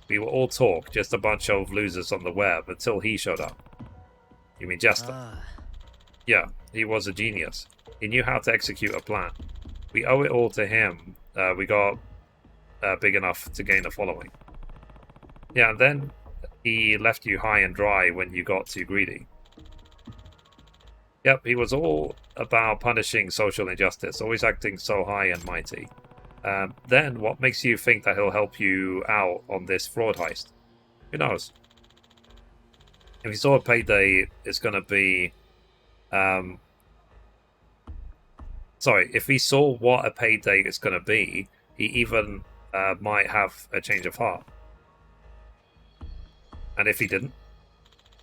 We were all talk, just a bunch of losers on the web, until he showed up. You mean Jester? Yeah, he was a genius. He knew how to execute a plan. We owe it all to him. We got big enough to gain a following. Yeah, and then he left you high and dry when you got too greedy. Yep, he was all about punishing social injustice, always acting so high and mighty. Then, what makes you think that he'll help you out on this fraud heist? Who knows? If he saw a payday, it's going to be... sorry, if he saw what a payday is going to be, he even might have a change of heart. And if he didn't,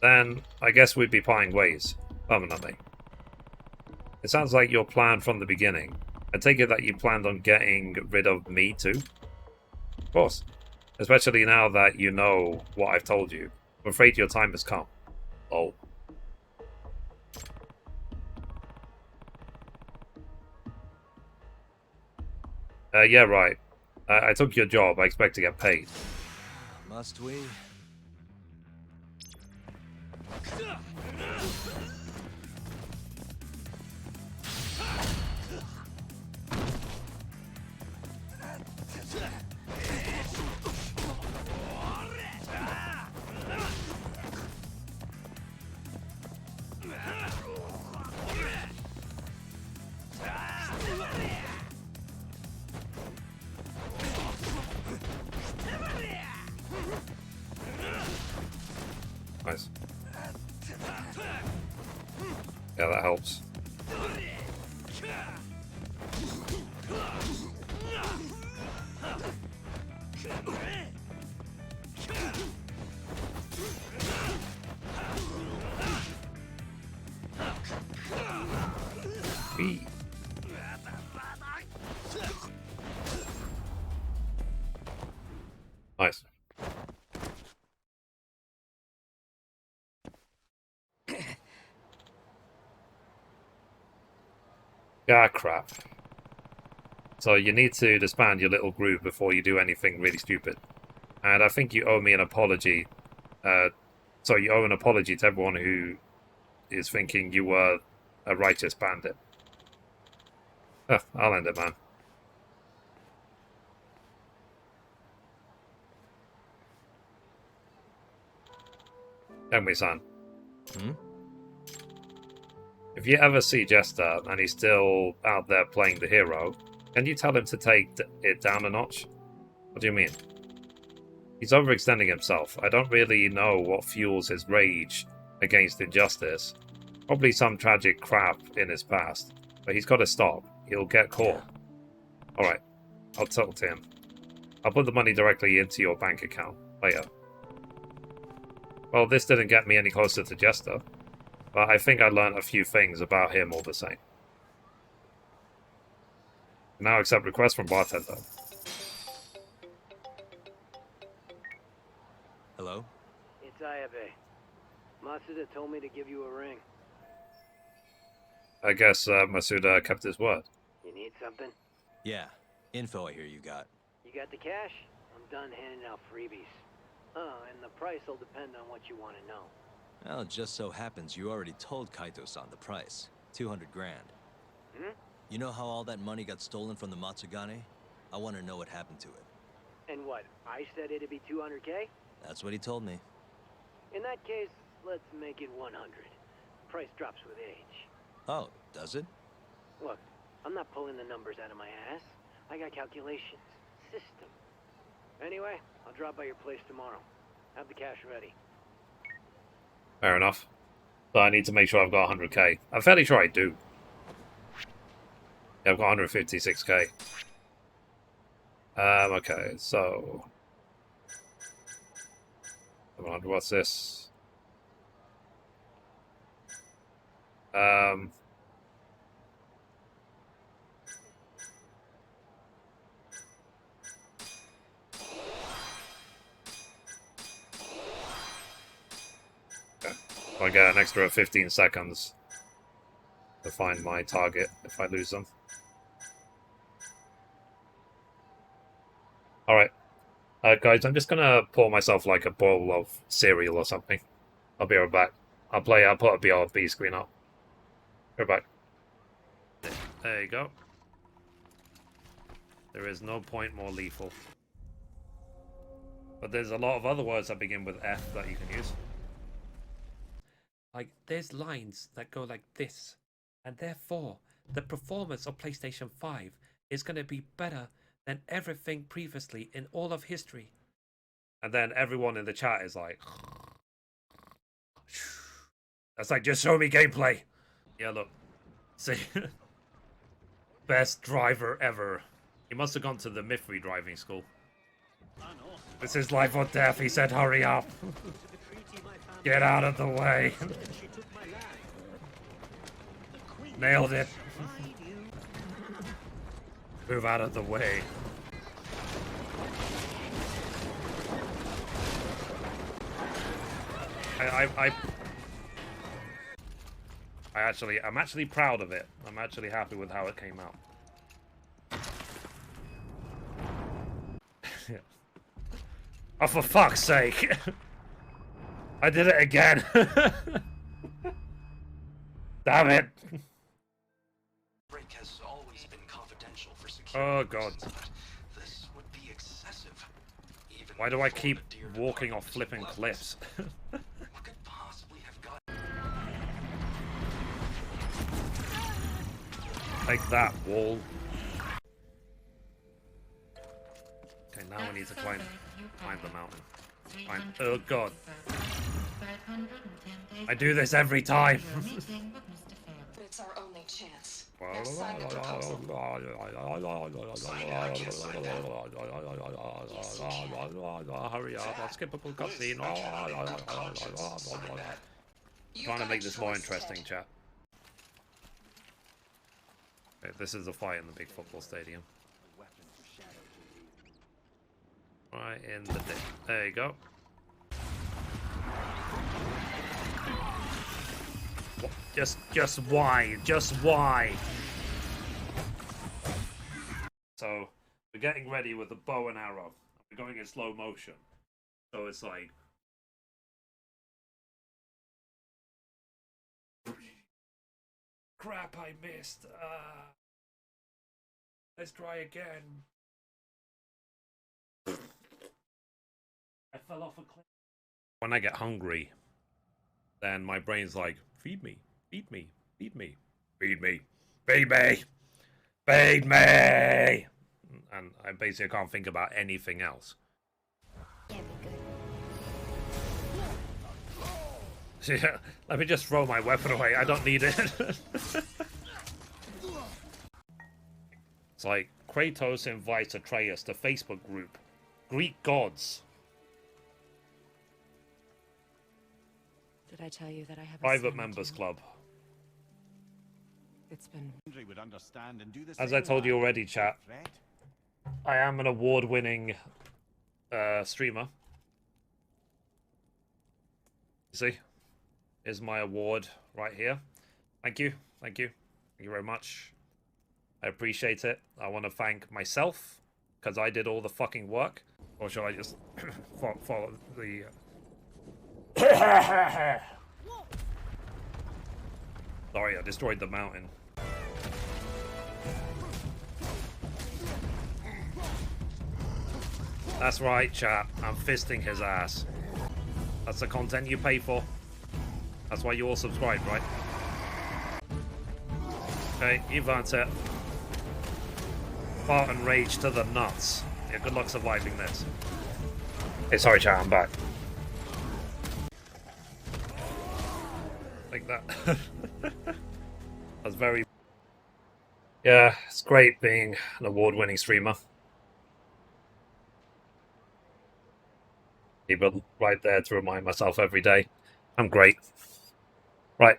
then I guess we'd be parting ways permanently. It sounds like your plan from the beginning. I take it that you planned on getting rid of me too? Of course. Especially now that you know what I've told you. I'm afraid your time has come. Oh. Yeah, right. I took your job. I expect to get paid. Must we? Nice. Yeah, that helps. Eee. Nice. Ah, crap. So you need to disband your little group before you do anything really stupid. And I think you owe me an apology. So you owe an apology to everyone who is thinking you were a righteous bandit. I'll end it, man. Henry-san. Hmm? If you ever see Jester and he's still out there playing the hero, can you tell him to take it down a notch? What do you mean? He's overextending himself. I don't really know what fuels his rage against injustice. Probably some tragic crap in his past. But he's got to stop. He'll get caught. Alright, I'll talk to him. I'll put the money directly into your bank account later. Well, this didn't get me any closer to Jester, but I think I learned a few things about him all the same. Now accept requests from bartender. Hello? It's Ayabe. Masuda told me to give you a ring. I guess Masuda kept his word. You need something? Yeah. Info I hear you got. You got the cash? I'm done handing out freebies. Oh, and the price will depend on what you want to know. Well, it just so happens you already told Kaito-san the price. 200 grand. Hmm? You know how all that money got stolen from the Matsugane? I want to know what happened to it. And what, I said it'd be 200K? That's what he told me. In that case, let's make it 100. Price drops with age. Oh, does it? Look, I'm not pulling the numbers out of my ass. I got calculations. System. Anyway, I'll drop by your place tomorrow. Have the cash ready. Fair enough. But I need to make sure I've got 100k. I'm fairly sure I do. Yeah, I've got 156k. Okay, so... What's this? I get an extra 15 seconds to find my target if I lose them. Alright. Guys, I'm just gonna pour myself like a bowl of cereal or something. I'll be right back. I'll put a BRB screen up. Be right back. There you go. There is no point more lethal. But there's a lot of other words that begin with F that you can use. Like, there's lines that go like this. And therefore, the performance of PlayStation 5 is going to be better than everything previously in all of history. And then everyone in the chat is like, that's like, just show me gameplay. Yeah, look. See? Best driver ever. He must have gone to the Mithrie driving school. This is life or death, he said, hurry up. Get out of the way. Nailed it. Move out of the way. I'm actually proud of it. I'm actually happy with how it came out. Oh, for fuck's sake! I did it again! Damn it! Break has always been confidential for security. Oh god. This would be excessive. Even Why do I keep walking off flipping cliffs? What could possibly have gotten? Take that, wall. Okay, now we need to climb the mountain. Oh god. I do this every time. It's our only chance. Hurry up, I'll skip a cool cutscene. Trying to make this more interesting, chat. Okay, this is a fight in the big football stadium. Right in the dick. There you go. What? Just why? Just why? So we're getting ready with a bow and arrow. We're going in slow motion. So it's like crap, I missed. Let's try again. I fell off a cliff. When I get hungry, then my brain's like, feed me, feed me, feed me, feed me, feed me, feed me, and I basically can't think about anything else. Yeah, let me just throw my weapon away. I don't need it. It's like Kratos invites Atreus to Facebook group. Greek gods. Did I tell you that I have a Private son members too? club. It's been. As I told you already, chat, I am an award-winning streamer. You see? Here's my award right here. Thank you. Thank you. Thank you very much. I appreciate it. I want to thank myself, because I did all the fucking work. Or shall I just follow the... Sorry, I destroyed the mountain. That's right, chat. I'm fisting his ass. That's the content you pay for. That's why you all subscribe, right? Okay, you've earned it. Spartan rage to the nuts. Yeah, good luck surviving this. Hey, sorry, chat, I'm back. Like that. That's very... Yeah, it's great being an award-winning streamer. Keep it right there to remind myself every day. I'm great. Right.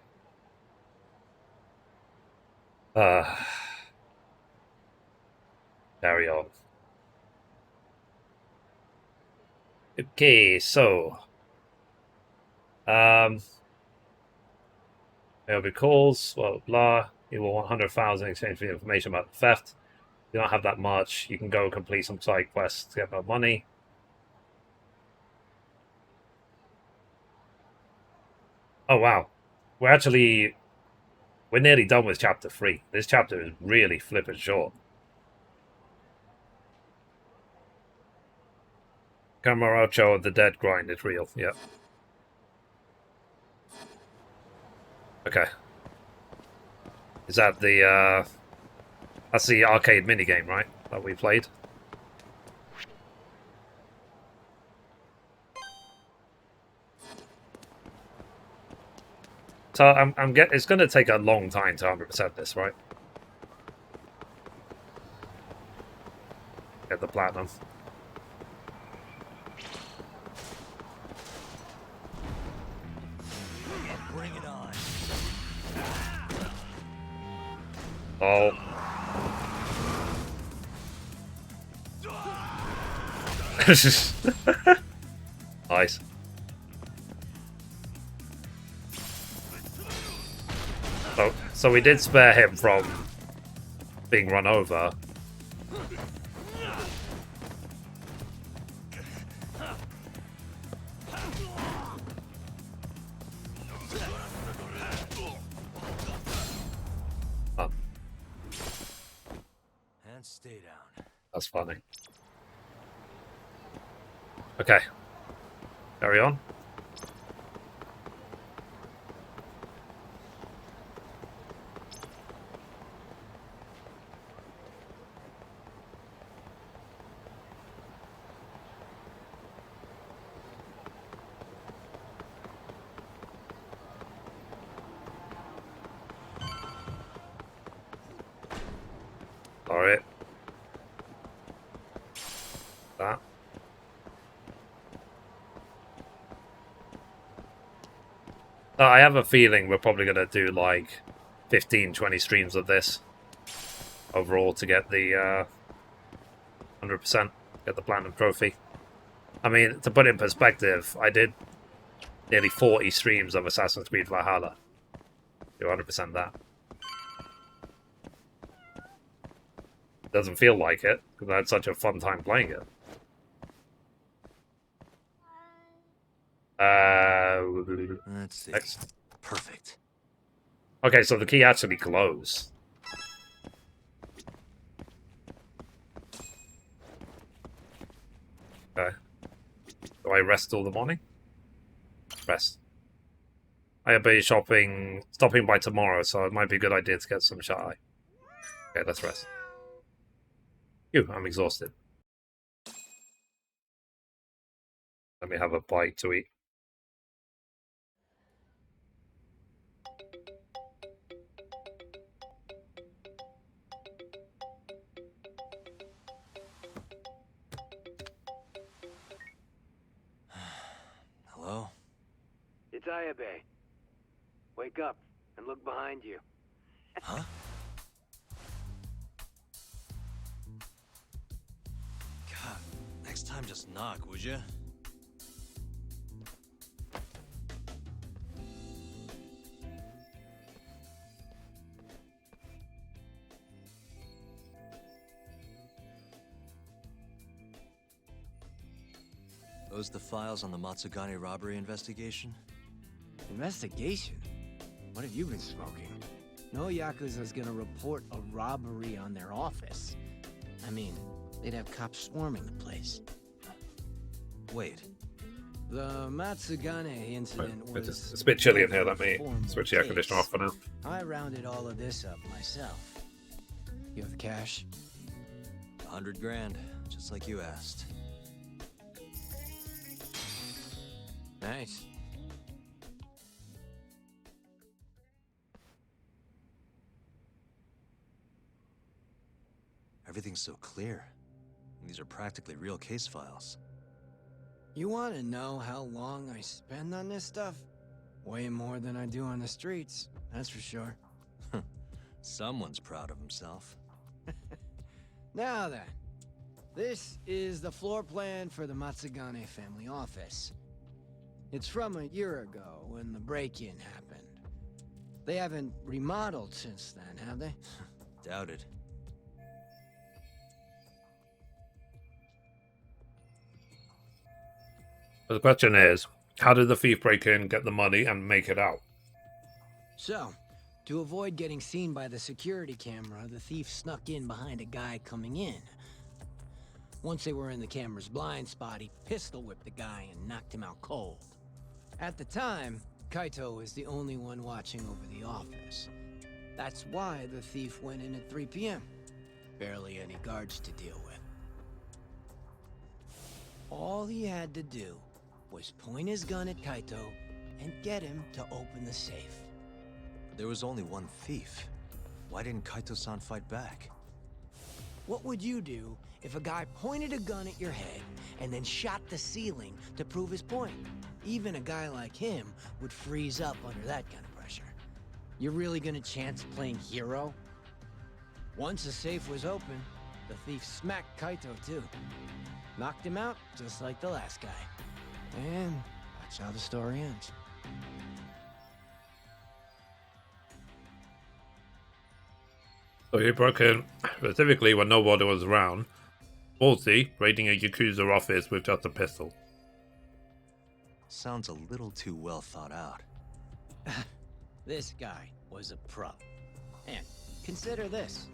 Carry on. Okay, so... There'll be calls, well, blah. You will want 100,000 in exchange for the information about the theft. You don't have that much. You can go complete some side quests to get more money. Oh, wow. We're nearly done with chapter 3. This chapter is really flipping short. Kamurocho of the Dead grind is real, yep. Okay. Is that the, that's the arcade minigame, right? That we played? So it's going to take a long time to 100% this, right? Get the platinum. Bring it on. Oh. Nice. So we did spare him from being run over. Oh, And stay down. that's funny. Okay. Carry on. Alright. That. I have a feeling we're probably going to do like 15, 20 streams of this overall to get the 100%, get the platinum trophy. I mean, to put it in perspective, I did nearly 40 streams of Assassin's Creed Valhalla. Do 100% that. Doesn't feel like it, because I had such a fun time playing it. Let's see. Next. Perfect. Okay, so the key actually glows. Okay. Do I rest all the morning? Rest. I will be stopping by tomorrow, so it might be a good idea to get some shut-eye. Okay, let's rest. Phew, I'm exhausted. Let me have a bite to eat. Hello? It's Ayabe. Wake up and look behind you. Huh? God, next time just knock, would you? Those the files on the Matsugane robbery investigation? Investigation? What have you been smoking? No Yakuza's gonna report a robbery on their office. I mean, they'd have cops swarming the place. Wait. The Matsugane incident Right. was... It's a bit chilly in here, let me switch the air conditioner off for now. I rounded all of this up myself. You have the cash? 100 grand, just like you asked. Nice. Everything's so clear. These are practically real case files. You want to know how long I spend on this stuff? Way more than I do on the streets, that's for sure. Someone's proud of himself. Now then, this is the floor plan for the Matsugane family office. It's from a year ago when the break-in happened. They haven't remodeled since then, have they? Doubted. But the question is, how did the thief break in, get the money, and make it out? So, to avoid getting seen by the security camera, the thief snuck in behind a guy coming in. Once they were in the camera's blind spot, he pistol whipped the guy and knocked him out cold. At the time, Kaito was the only one watching over the office. That's why the thief went in at 3 p.m. Barely any guards to deal with. All he had to do was point his gun at Kaito and get him to open the safe. There was only one thief. Why didn't Kaito-san fight back? What would you do if a guy pointed a gun at your head and then shot the ceiling to prove his point? Even a guy like him would freeze up under that kind of pressure. You're really gonna chance playing hero? Once the safe was open, the thief smacked Kaito too. Knocked him out just like the last guy. And that's how the story ends. So he broke in specifically when nobody was around. 40, raiding a Yakuza office with just a pistol. Sounds a little too well thought out. This guy was a pro. And consider this.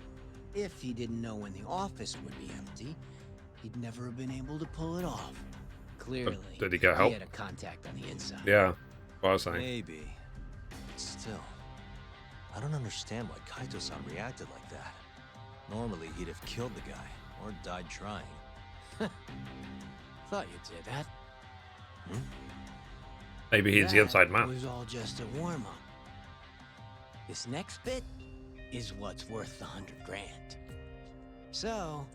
If he didn't know when the office would be empty, he'd never have been able to pull it off. Clearly, did he get help? He had a contact on the inside. Yeah, what I was saying. Maybe. But still, I don't understand why Kaito-san reacted like that. Normally, he'd have killed the guy, or died trying. Thought you'd say that. Maybe he's the inside man. It was all just a warm-up. This next bit is what's worth the 100 grand. So,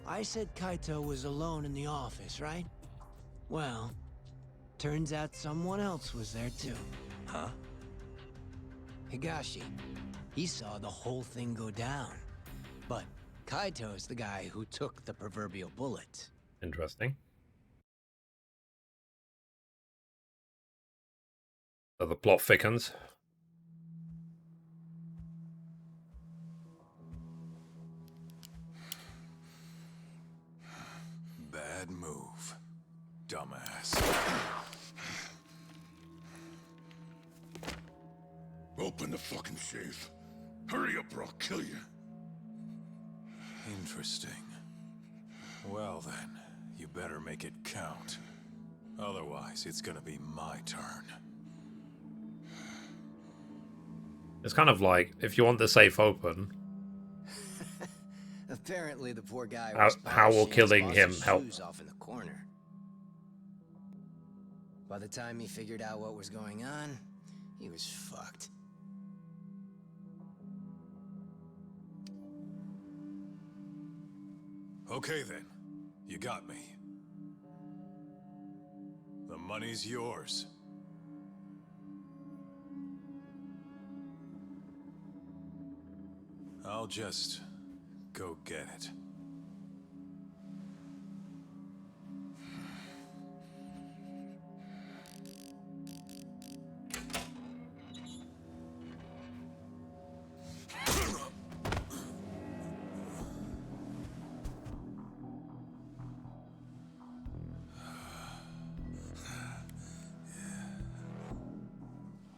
I said Kaito was alone in the office, right? Well, turns out someone else was there too. Huh? Higashi. He saw the whole thing go down. But Kaito's the guy who took the proverbial bullet. Interesting. So the plot thickens. Bad move, dumbass. Open the fucking safe. Hurry up or I'll kill you. Interesting. Well then, you better make it count. Otherwise, it's gonna be my turn. It's kind of like, if you want the safe open, Apparently the poor guy how will killing him help? Off in the corner. By the time he figured out what was going on, he was fucked. Okay then, you got me. The money's yours. I'll just go get it.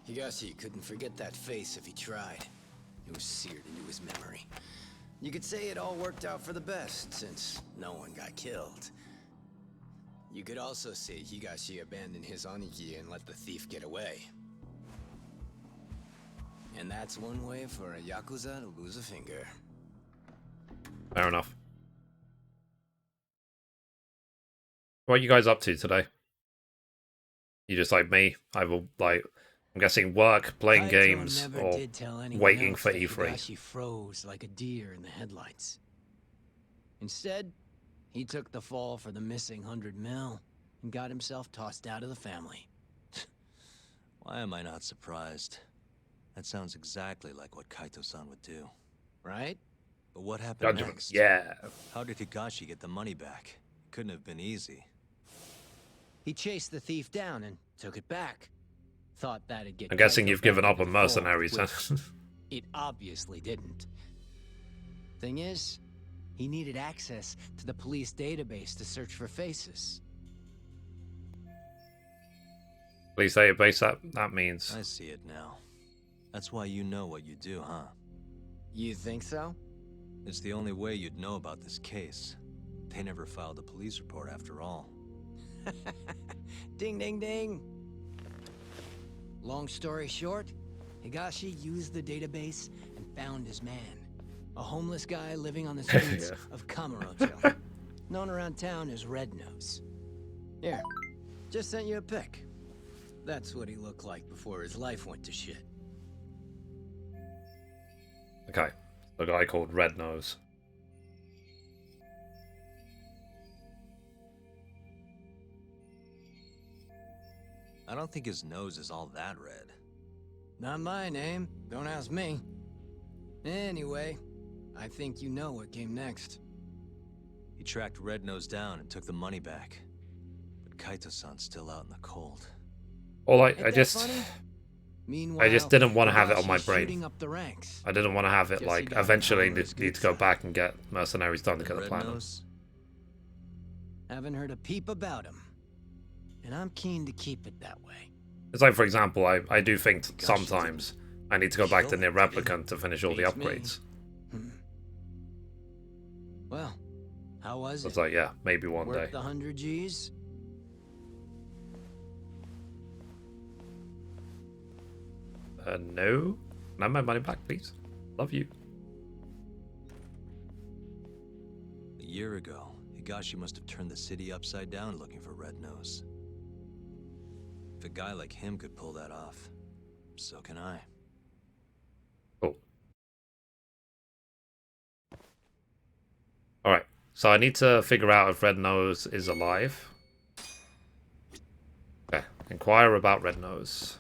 Higashi couldn't forget that face if he tried. It was seared into his memory. You could say it all worked out for the best, since no one got killed. You could also say Higashi abandoned his Aniki and let the thief get away. And that's one way for a Yakuza to lose a finger. Fair enough. What are you guys up to today? You just like me? I'm guessing work, playing games, or waiting for E3. Higashi froze like a deer in the headlights. Instead, he took the fall for the missing 100 mil and got himself tossed out of the family. Why am I not surprised? That sounds exactly like what Kaito-san would do. Right? But what happened next? Yeah. How did Higashi get the money back? Couldn't have been easy. He chased the thief down and took it back. Thought that'd get. I'm guessing Kaito you've given back up on in the fold, mercenaries, huh? which it obviously didn't. Thing is, he needed access to the police database to search for faces. Police database, that means. I see it now. That's why you know what you do, huh? You think so? It's the only way you'd know about this case. They never filed a police report after all. Ding, ding, ding. Long story short, Higashi used the database and found his man. A homeless guy living on the streets of Kamurocho. Known around town as Red Nose. Here, just sent you a pic. That's what he looked like before his life went to shit. Okay. The guy called Red Nose. I don't think his nose is all that red. Not my name. Don't ask me. Anyway, I think you know what came next. He tracked Red Nose down and took the money back. But Kaito-san's still out in the cold. Well, I Ain't that just... funny? I Meanwhile, just didn't want to have it on my Higashi's brain. shooting up the ranks. I didn't want to have it, Guess he like, got eventually Hamura's need good to go side. back and get mercenaries done to get the Red platinum. Nose? Haven't heard a peep about him. And I'm keen to keep it that way. It's like, for example, I do think sometimes I need to go back to Near Replicant to finish all the Beats me. upgrades. Well, how was It's it? like, yeah, maybe one Worth day. the 100 G's? No. Can I have my money back, please? Love you. A year ago, Higashi must have turned the city upside down looking for Red Nose. If a guy like him could pull that off, so can I. Cool. Alright, so I need to figure out if Red Nose is alive. Okay, inquire about Red Nose.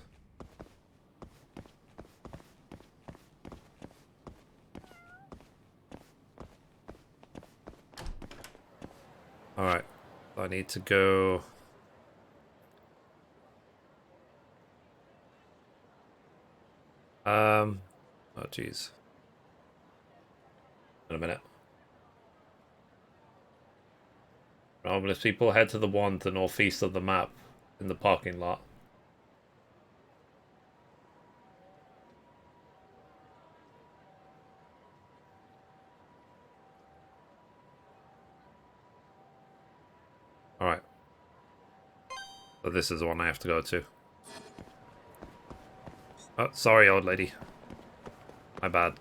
Alright, I need to go... Oh jeez. In a minute. Homeless people head to the one to the northeast of the map in the parking lot. Alright. So this is the one I have to go to. Oh, sorry, old lady. My bad.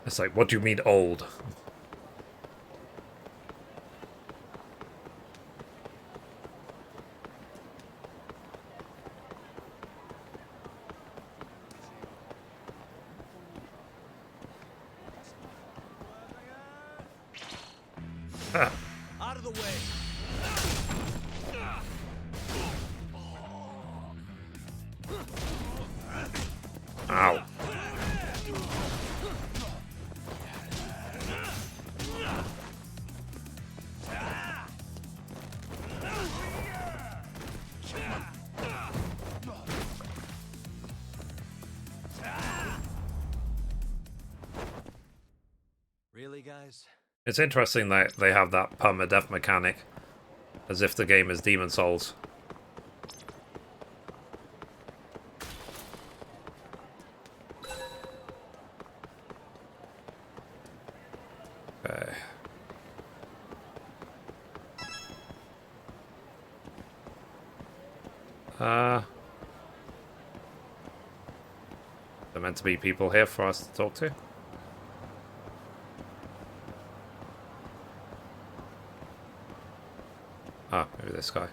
It's like, what do you mean old? Out of the way. Ow. Really, guys? It's interesting that they have that permadeath mechanic, as if the game is Demon Souls. Okay. There meant to be people here for us to talk to. Ah, maybe this guy.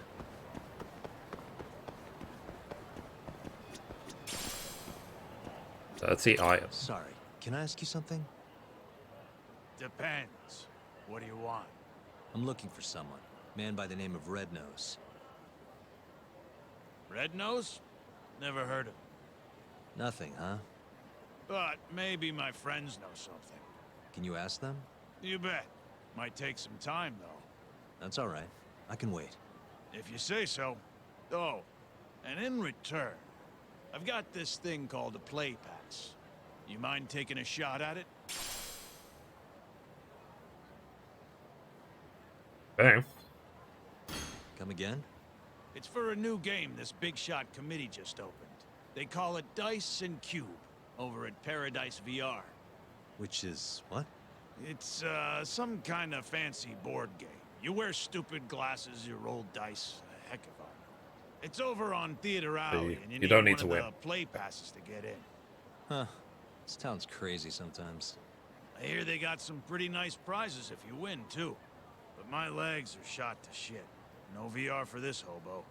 Dirty items. Sorry, can I ask you something? Depends. What do you want? I'm looking for someone. Man by the name of Red Nose. Red Nose? Never heard of him. Nothing, huh? But maybe my friends know something. Can you ask them? You bet. Might take some time, though. That's all right. I can wait. If you say so. Oh, and in return, I've got this thing called a play pass. You mind taking a shot at it? Okay. Come again? It's for a new game this big shot committee just opened. They call it Dice and Cube, over at Paradise VR. Which is what? It's, some kind of fancy board game. You wear stupid glasses, you roll dice. Heck if I know. It's over on Theater Alley, and you don't need need to one win. of the play passes to get in. Huh. This town's crazy sometimes. I hear they got some pretty nice prizes if you win, too. But my legs are shot to shit. No VR for this hobo.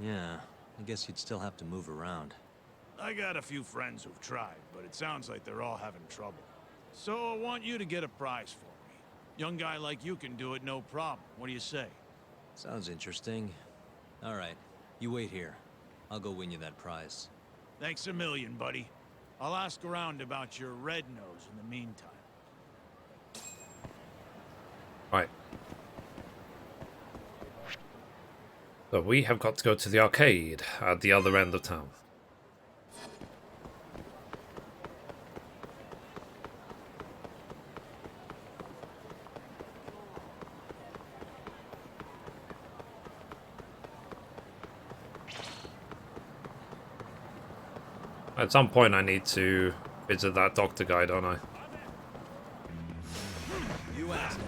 Yeah, I guess you'd still have to move around. I got a few friends who've tried, but it sounds like they're all having trouble. So I want you to get a prize for me. Young guy like you can do it, no problem. What do you say? Sounds interesting. All right, you wait here. I'll go win you that prize. Thanks a million, buddy. I'll ask around about your red nose in the meantime. Right. So we have got to go to the arcade at the other end of town. At some point I need to visit that doctor guy, don't I? You asked.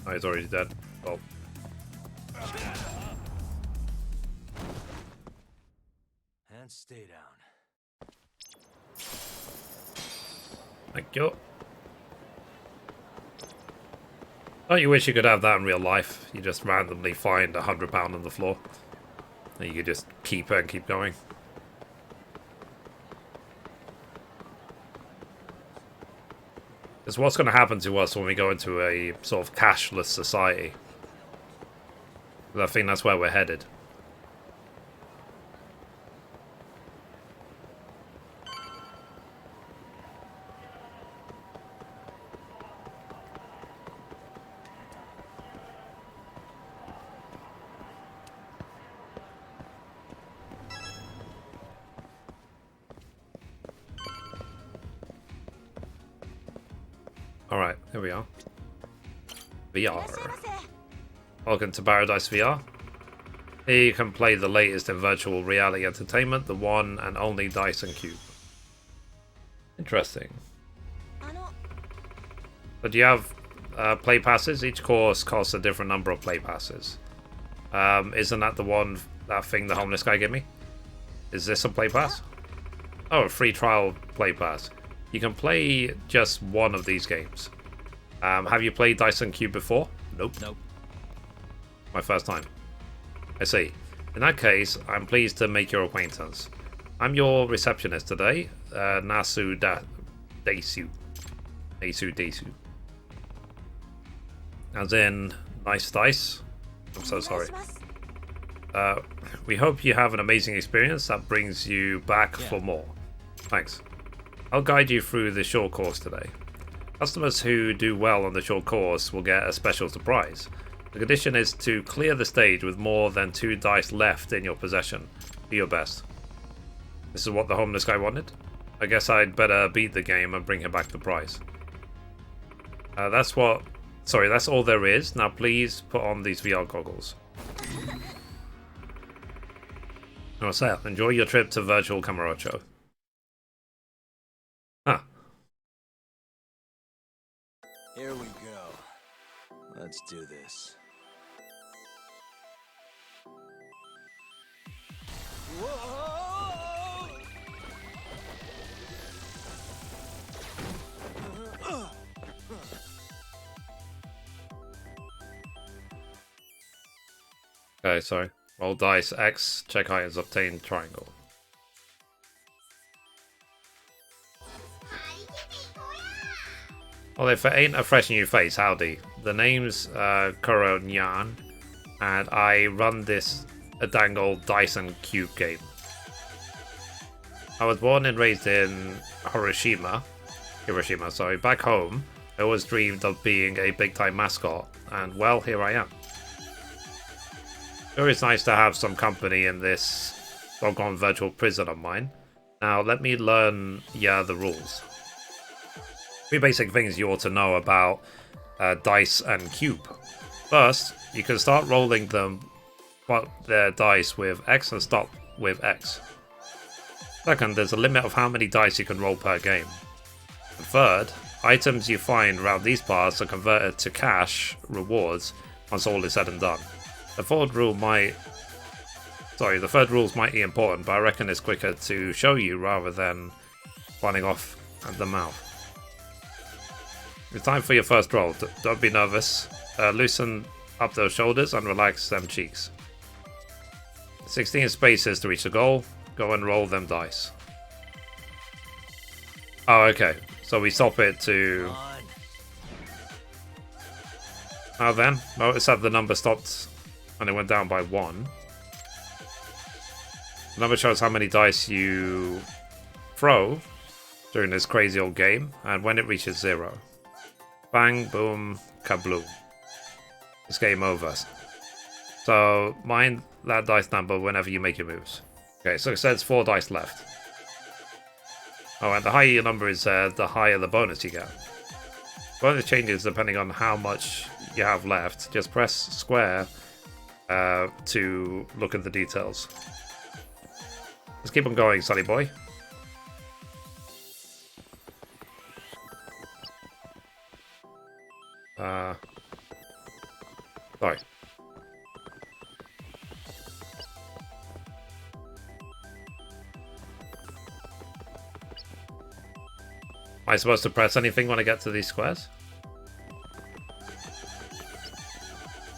Oh, he's already dead. Well. And stay down. Thank you. Don't you wish you could have that in real life? You just randomly find £100 on the floor. And you could just keep it and keep going. It's what's going to happen to us when we go into a sort of cashless society. I think that's where we're headed. Alright, here we are. VR. Welcome to Paradise VR. Here you can play the latest in virtual reality entertainment, the one and only Dyson Cube. Interesting. But do you have play passes? Each course costs a different number of play passes. Isn't that that thing the homeless guy gave me? Is this a play pass? Oh, a free trial play pass. You can play just one of these games. Have you played Dyson Cube before? Nope. Nope. My first time. I see. In that case, I'm pleased to make your acquaintance. I'm your receptionist today, Nasu Desu. Desu. As in, nice dice. I'm so sorry. We hope you have an amazing experience that brings you back for more. Thanks. I'll guide you through the short course today. Customers who do well on the short course will get a special surprise. The condition is to clear the stage with more than 2 dice left in your possession. Do your best. This is what the homeless guy wanted? I guess I'd better beat the game and bring him back the prize. That's all there is. Now please put on these VR goggles. Now what's that? Enjoy your trip to virtual Kamurocho. Huh. Here we go. Let's do this. Whoa! Okay, sorry. Roll dice X, check items, obtain triangle. Well, if it ain't a fresh new face, howdy. The name's Kuro Nyan, and I run this dangle Dyson Cube game. I was born and raised in Hiroshima, back home. I always dreamed of being a big-time mascot, and well, here I am. Sure, it's nice to have some company in this doggone virtual prison of mine. Now, let me learn the rules. 3 basic things you ought to know about dice and cube. First, you can start rolling their dice with X and stop with X. Second, there's a limit of how many dice you can roll per game. And third, items you find around these parts are converted to cash rewards once all is said and done. The third rule is mighty important, but I reckon it's quicker to show you rather than running off at the mouth. It's time for your first roll. Don't be nervous. Loosen up those shoulders and relax them cheeks. 16 spaces to reach the goal. Go and roll them dice. Oh, okay. So we stop it to... Oh, then. Notice that the number stopped and it went down by 1. The number shows how many dice you throw during this crazy old game, and when it reaches 0. Bang, boom, kabloom. It's game over. So, mind that dice number whenever you make your moves. Okay, so it says 4 dice left. Oh, and the higher your number is, the higher the bonus you get. Bonus changes depending on how much you have left. Just press square to look at the details. Let's keep on going, Sonny boy. Sorry. Am I supposed to press anything when I get to these squares?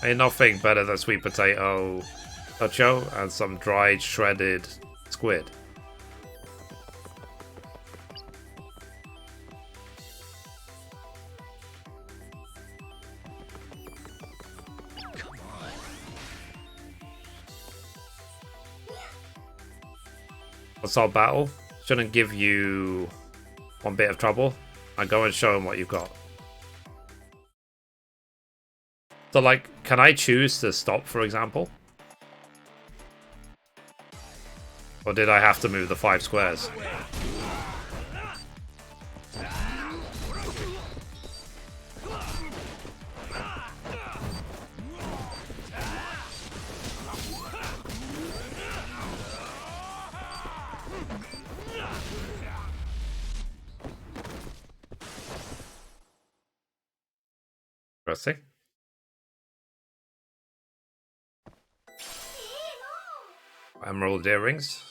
Ain't nothing better than sweet potato nacho and some dried shredded squid. Come on. Assault battle shouldn't give you one bit of trouble. I go and show him what you've got. So, like, can I choose to stop, for example? Or did I have to move the 5 squares? Interesting. Emerald earrings.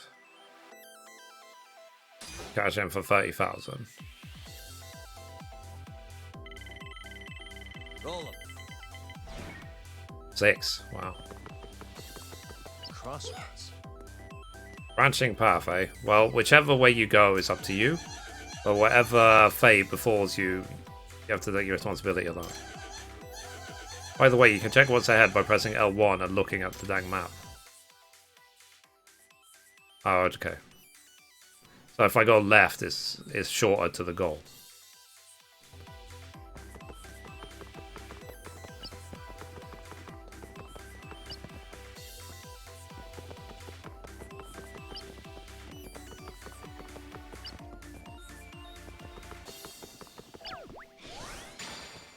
Cash in for 30,000. Roll 'em. 6. Wow. Crossroads. Branching path, eh? Well, whichever way you go is up to you. But whatever fate befalls you, you have to take your responsibility of that. By the way, you can check what's ahead by pressing L1 and looking at the dang map. Oh, okay. So if I go left, it's shorter to the goal.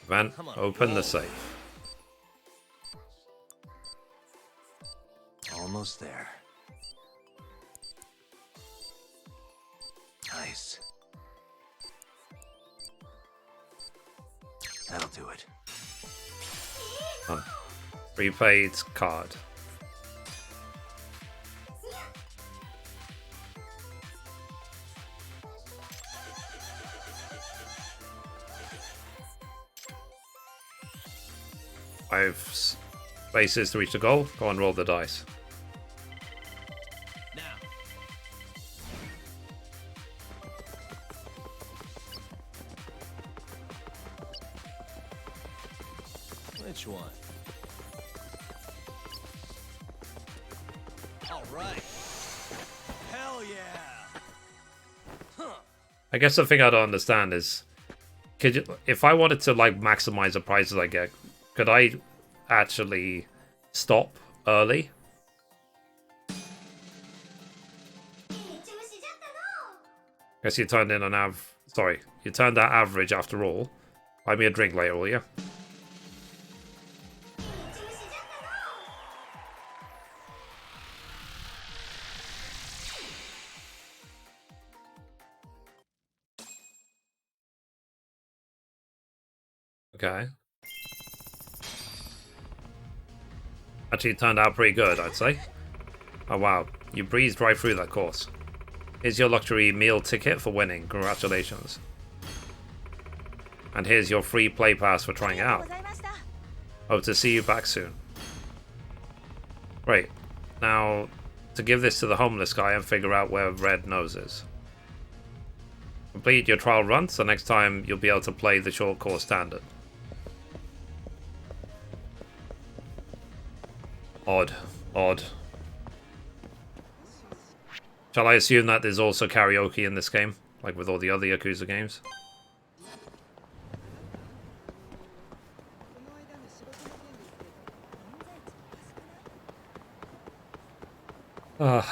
Then open the safe. Almost there. Nice. That'll do it. Prepaid card. Five spaces to reach the goal. Go and roll the dice. Which one? All right. Hell yeah. Huh. I guess the thing I don't understand is, if I wanted to like maximize the prizes I get, could I actually stop early? Guess you turned in an you turned that average after all. Buy me a drink later, will you? Okay. Actually turned out pretty good, I'd say. Oh wow, you breezed right through that course. Here's your luxury meal ticket for winning. Congratulations. And here's your free play pass for trying it out. Hope to see you back soon. Great. Now, to give this to the homeless guy and figure out where Red Nose is. Complete your trial run, so next time you'll be able to play the short course standard. Odd. Odd. Shall I assume that there's also karaoke in this game? Like with all the other Yakuza games? I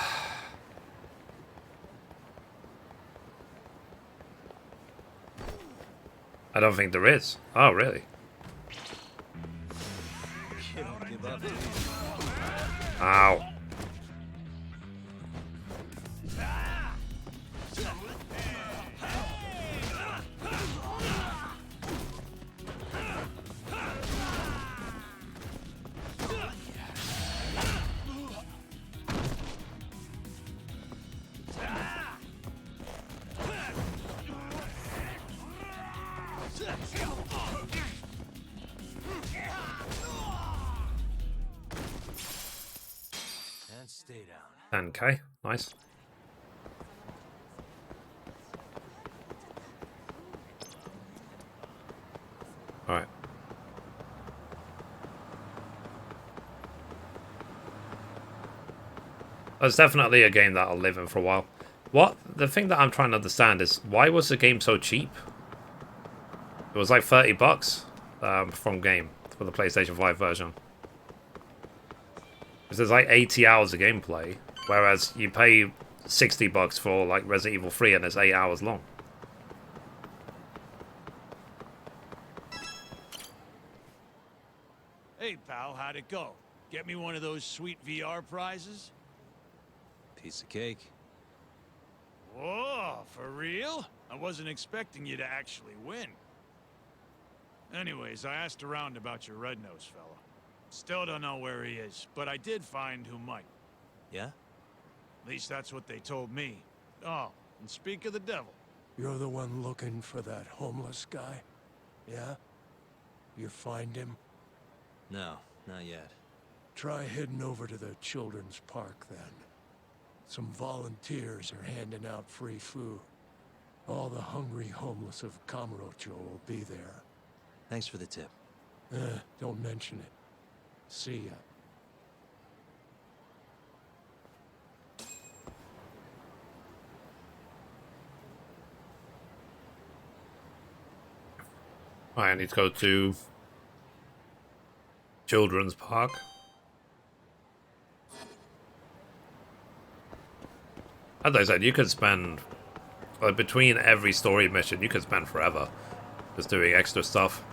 don't think there is. Oh, really? Ow. And stay down. 10k. Nice. Alright. It's definitely a game that I'll live in for a while. The thing that I'm trying to understand is, why was the game so cheap? It was like $30 from game for the PlayStation 5 version. Because there's like 80 hours of gameplay, whereas you pay $60 for like Resident Evil 3 and it's 8 hours long. Hey, pal, how'd it go? Get me one of those sweet VR prizes? Piece of cake. Whoa, for real? I wasn't expecting you to actually win. Anyways, I asked around about your red-nosed fella. Still don't know where he is, but I did find who might. Yeah? At least that's what they told me. Oh, and speak of the devil. You're the one looking for that homeless guy? Yeah? You find him? No, not yet. Try heading over to the children's park then. Some volunteers are handing out free food. All the hungry homeless of Kamurocho will be there. Thanks for the tip. Don't mention it. See ya. I need to go to Children's Park. As I said, you could spend, between every story mission, you could spend forever just doing extra stuff.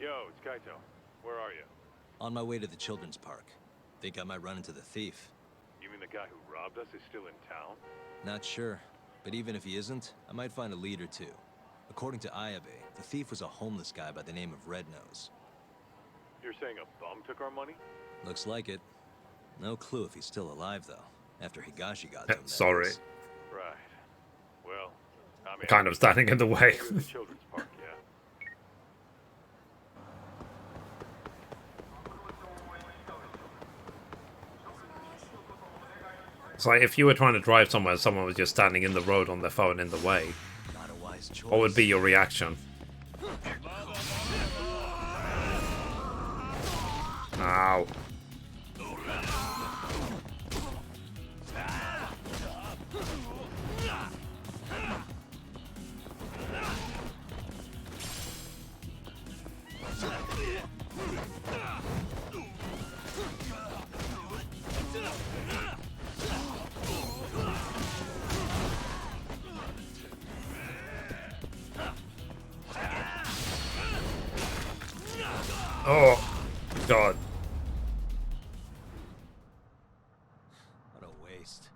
Yo, it's Kaito. Where are you? On my way to the children's park. Think I might run into the thief. You mean the guy who robbed us is still in town? Not sure, but even if he isn't, I might find a lead or two. According to Ayabe, the thief was a homeless guy by the name of Red Nose. You're saying a bum took our money? Looks like it. No clue if he's still alive, though, after Higashi got to him. Sorry. Right. Well, I mean, Kind of standing in the way. the children's park, yeah. It's like if you were trying to drive somewhere and someone was just standing in the road on their phone in the way, Not a wise choice. what would be your reaction? Ow. Oh, God. What a waste.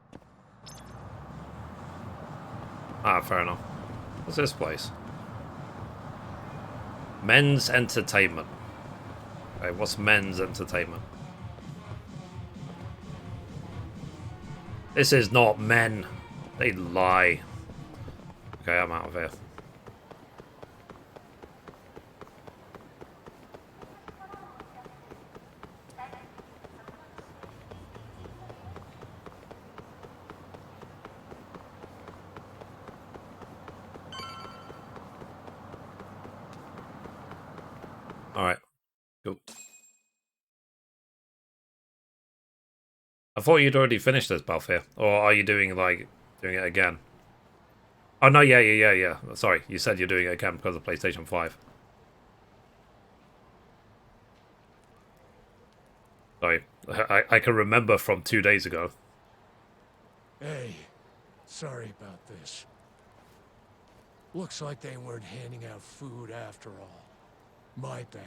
Ah, fair enough. What's this place? Men's entertainment. Okay, what's men's entertainment? This is not men. They lie. Okay, I'm out of here. Alright. Cool. I thought you'd already finished this, Balfour. Or are you doing it again? Oh, no, yeah. Sorry, you said you're doing it again because of PlayStation 5. Sorry, I can remember from 2 days ago. Hey, sorry about this. Looks like they weren't handing out food after all. My bad.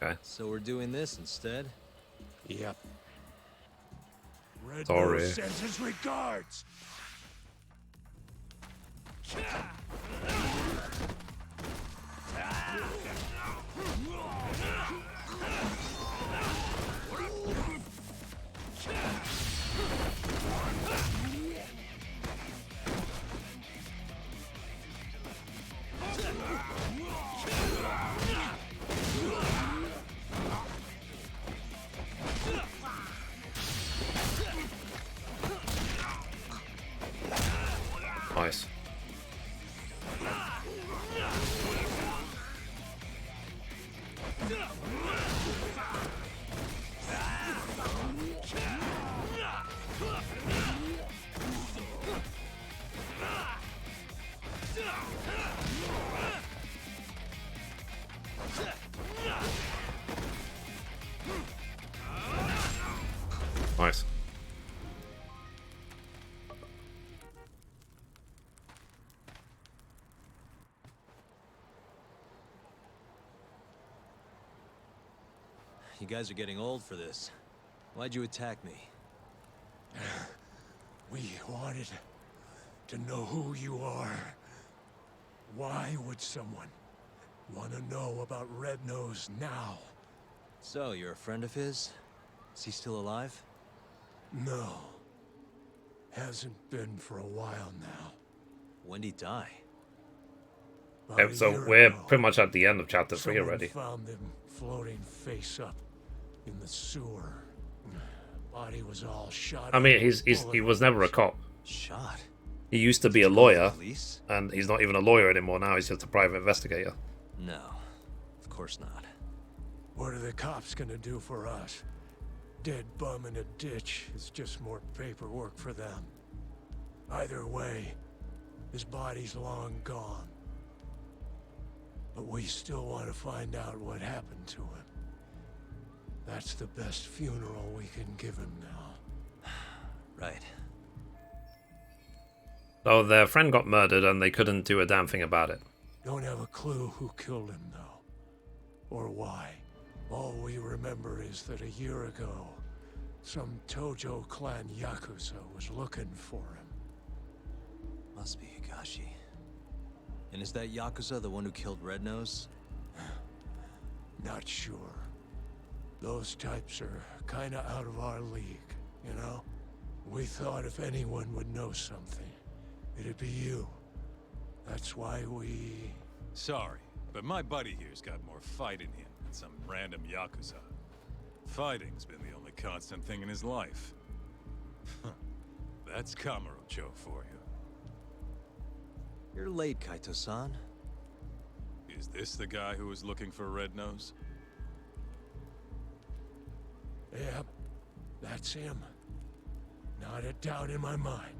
Okay. So we're doing this instead? Yep. Red Sorry. Nose sends his regards. Nice. Nice. You guys are getting old for this. Why'd you attack me? We wanted to know who you are. Why would someone want to know about Red Nose now? So, you're a friend of his? Is he still alive? No. Hasn't been for a while now. When'd he die? About a So year we're ago, pretty much at the end of chapter 3 someone already. found them floating face up in the sewer. Body was all shot. I mean, up, he was never a cop. Shot? He used to be a lawyer, Police? and he's not even a lawyer anymore now. He's just a private investigator. No, of course not. What are the cops gonna do for us? Dead bum in a ditch is just more paperwork for them. Either way, his body's long gone. But we still want to find out what happened to him. That's the best funeral we can give him now. Right. So their friend got murdered, and they couldn't do a damn thing about it. Don't have a clue who killed him, though. Or why. All we remember is that a year ago, some Tojo clan Yakuza was looking for him. Must be Higashi. And is that Yakuza the one who killed Red Nose? Not sure. Those types are kinda out of our league, you know? We thought if anyone would know something, it'd be you. That's why we... Sorry, but my buddy here's got more fight in him than some random Yakuza. Fighting's been the only constant thing in his life. That's Kamurocho for you. You're late, Kaito-san. Is this the guy who was looking for Red Nose? Yep, that's him. Not a doubt in my mind.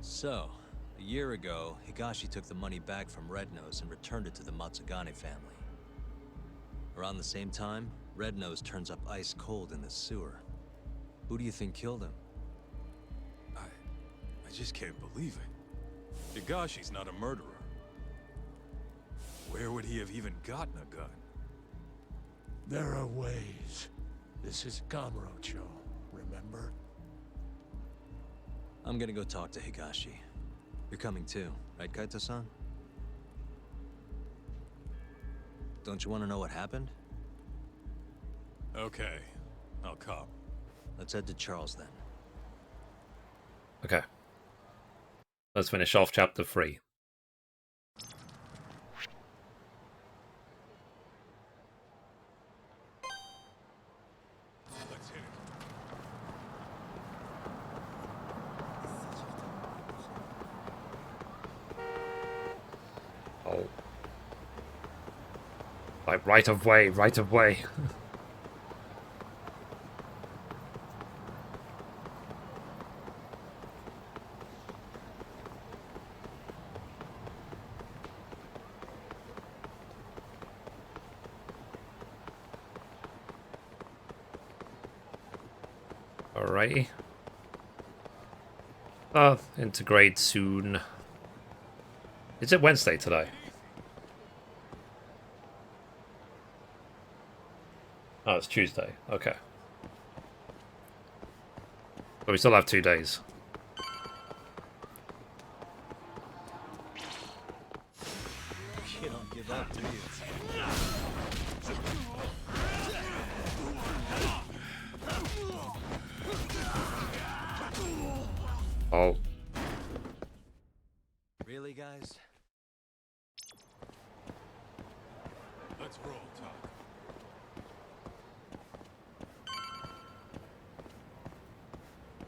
So, a year ago, Higashi took the money back from Red Nose and returned it to the Matsugane family. Around the same time, Red Nose turns up ice cold in the sewer. Who do you think killed him? I just can't believe it. Higashi's not a murderer. Where would he have even gotten a gun? There are ways. This is Kamurocho, remember? I'm gonna go talk to Higashi. You're coming too, right, Kaito-san? Don't you want to know what happened? Okay, I'll come. Let's head to Charles then. Okay. Let's finish off chapter 3. Let's hit it. Oh. Like, right of way, right of way. Alrighty. Integrate soon. Is it Wednesday today? Oh, it's Tuesday. Okay. But we still have 2 days. You don't give up, do you? Oh. Really, guys? Let's roll, Talk.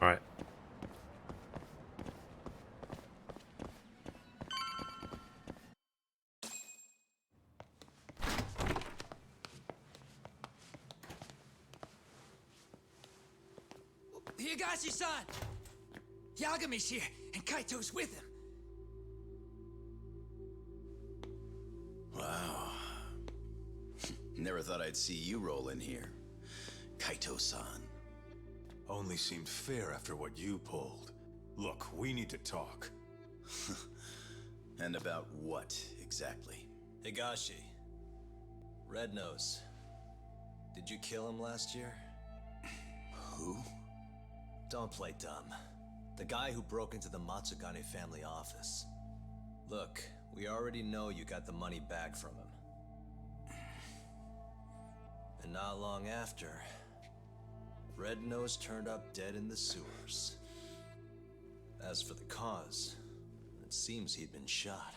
Alright. Higashi-san! Yagami's here, and Kaito's with him. Wow. Never thought I'd see you roll in here. Kaito-san. Only seemed fair after what you pulled. Look, we need to talk. And about what, exactly? Higashi. Red Nose. Did you kill him last year? Who? Don't play dumb. The guy who broke into the Matsugane family office. Look, we already know you got the money back from him. And not long after, Red Nose turned up dead in the sewers. As for the cause, it seems he'd been shot.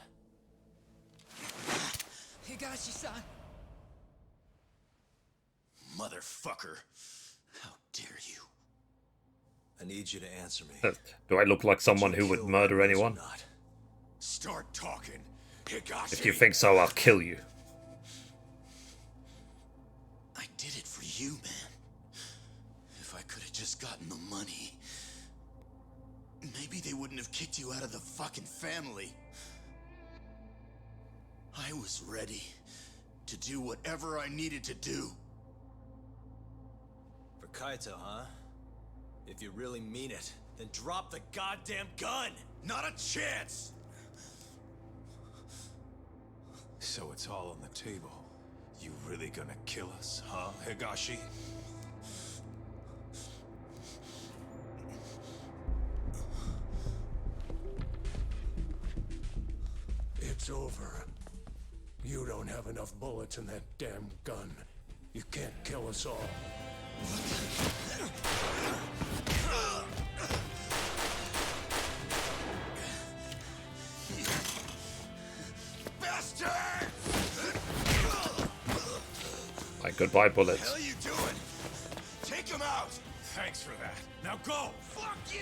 Higashi-san! Motherfucker. How dare you? I need you to answer me. Do I look like someone who would murder anyone? Start talking, Higashi. If you think so, I'll kill you. I did it for you, man. If I could have just gotten the money, maybe they wouldn't have kicked you out of the fucking family. I was ready to do whatever I needed to do. For Kaito, huh? If you really mean it, then drop the goddamn gun! Not a chance! So it's all on the table. You really gonna kill us, huh, Higashi? It's over. You don't have enough bullets in that damn gun. You can't kill us all. Bastard! Like, goodbye, What the bullets. hell are you doing? Take him out! Thanks for that. Now go! Fuck you!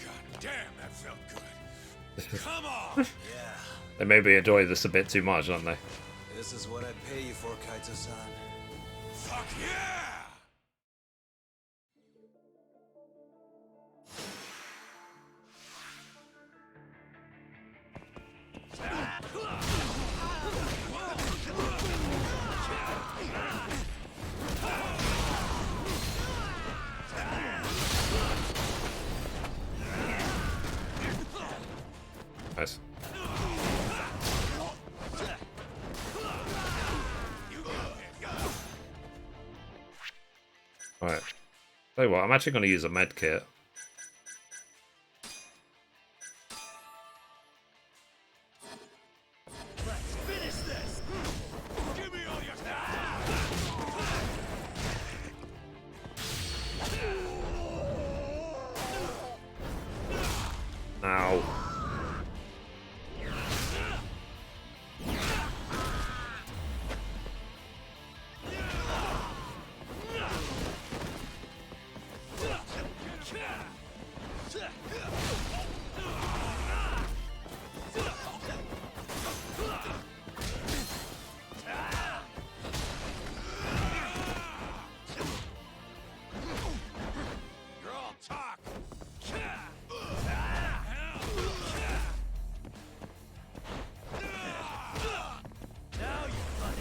God damn, that felt good. Come on! Yeah, They maybe enjoy this a bit too much, don't they? this is what I pay you for, Kaito-san. Fuck yeah! Nice. Alright. Tell you what, I'm actually going to use a med kit. Let's finish this. Give me all your Now. You're all talk. Now you run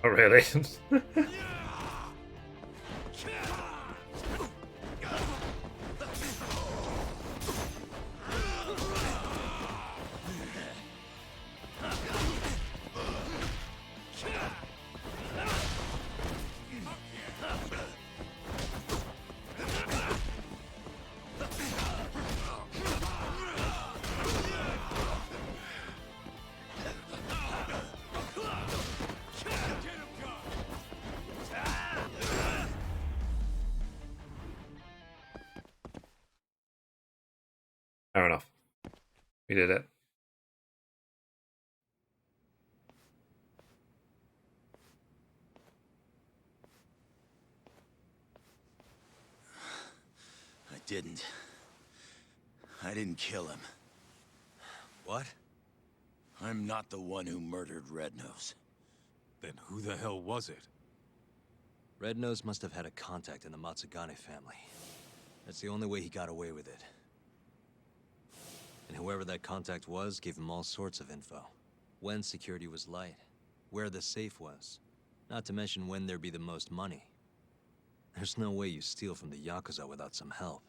Oh, really? Fair enough. We did it. I didn't kill him. What? I'm not the one who murdered Red Nose. Then who the hell was it? Red Nose must have had a contact in the Matsugane family. That's the only way he got away with it. And whoever that contact was gave him all sorts of info. When security was light, where the safe was, not to mention when there'd be the most money. There's no way you steal from the Yakuza without some help.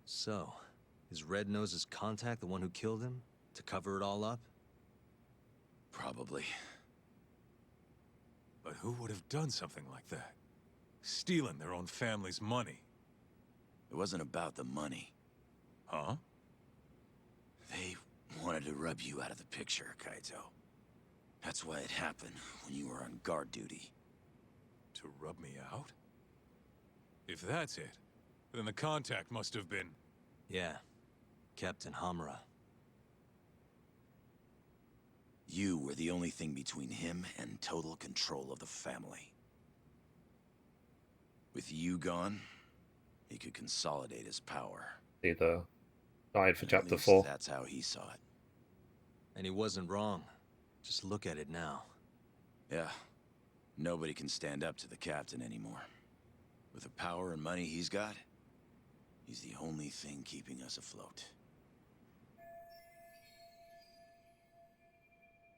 So, is Red Nose's contact the one who killed him? To cover it all up? Probably. But who would have done something like that? Stealing their own family's money. It wasn't about the money. Huh? They wanted to rub you out of the picture, Kaito. That's why it happened when you were on guard duty. To rub me out? If that's it, then the contact must have been... Yeah. Captain Hamura. You were the only thing between him and total control of the family. With you gone, he could consolidate his power. Either died for At chapter least 4. That's how he saw it. And he wasn't wrong. Just look at it now. Yeah. Nobody can stand up to the captain anymore. With the power and money he's got, he's the only thing keeping us afloat.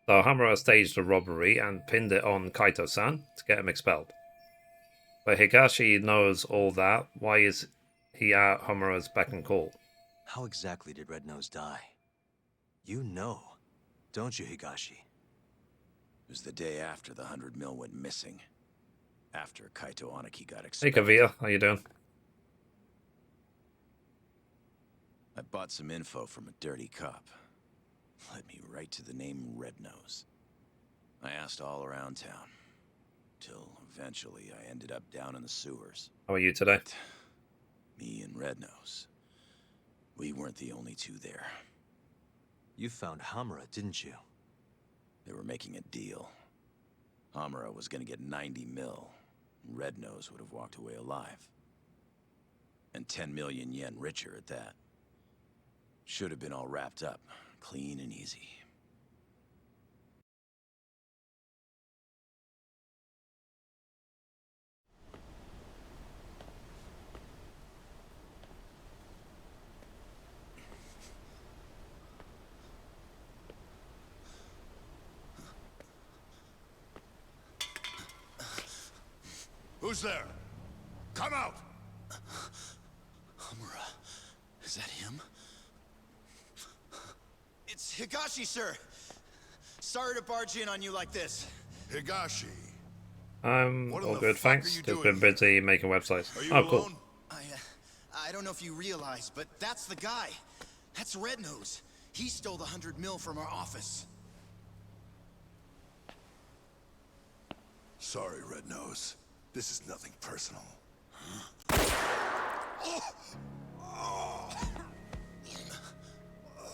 So Hamura staged a robbery and pinned it on Kaito-san to get him expelled. But Higashi knows all that. Why is he at Hamura's beck and call? How exactly did Red Nose die? You know, don't you, Higashi? It was the day after the 100 mil went missing. After Kaito Aniki got Hey expelled. Kavia, how you doing? I bought some info from a dirty cop. Led me right to the name Red Nose. I asked all around town. Till eventually I ended up down in the sewers. How are you today? Me and Red Nose. We weren't the only two there. You found Hamura, didn't you? They were making a deal. Hamura was gonna get 90 mil. Red Nose would have walked away alive. And 10 million yen richer at that. Should have been all wrapped up, clean and easy. Who's there? Come out! Hamura. Is that him? It's Higashi, sir! Sorry to barge in on you like this. Higashi. I'm What in all the good, fuck thanks. are you Just doing been busy making websites. Are you Oh, cool. alone? I don't know if you realize, but that's the guy. That's Red Nose. He stole the 100 mil from our office. Sorry, Red Nose. This is nothing personal.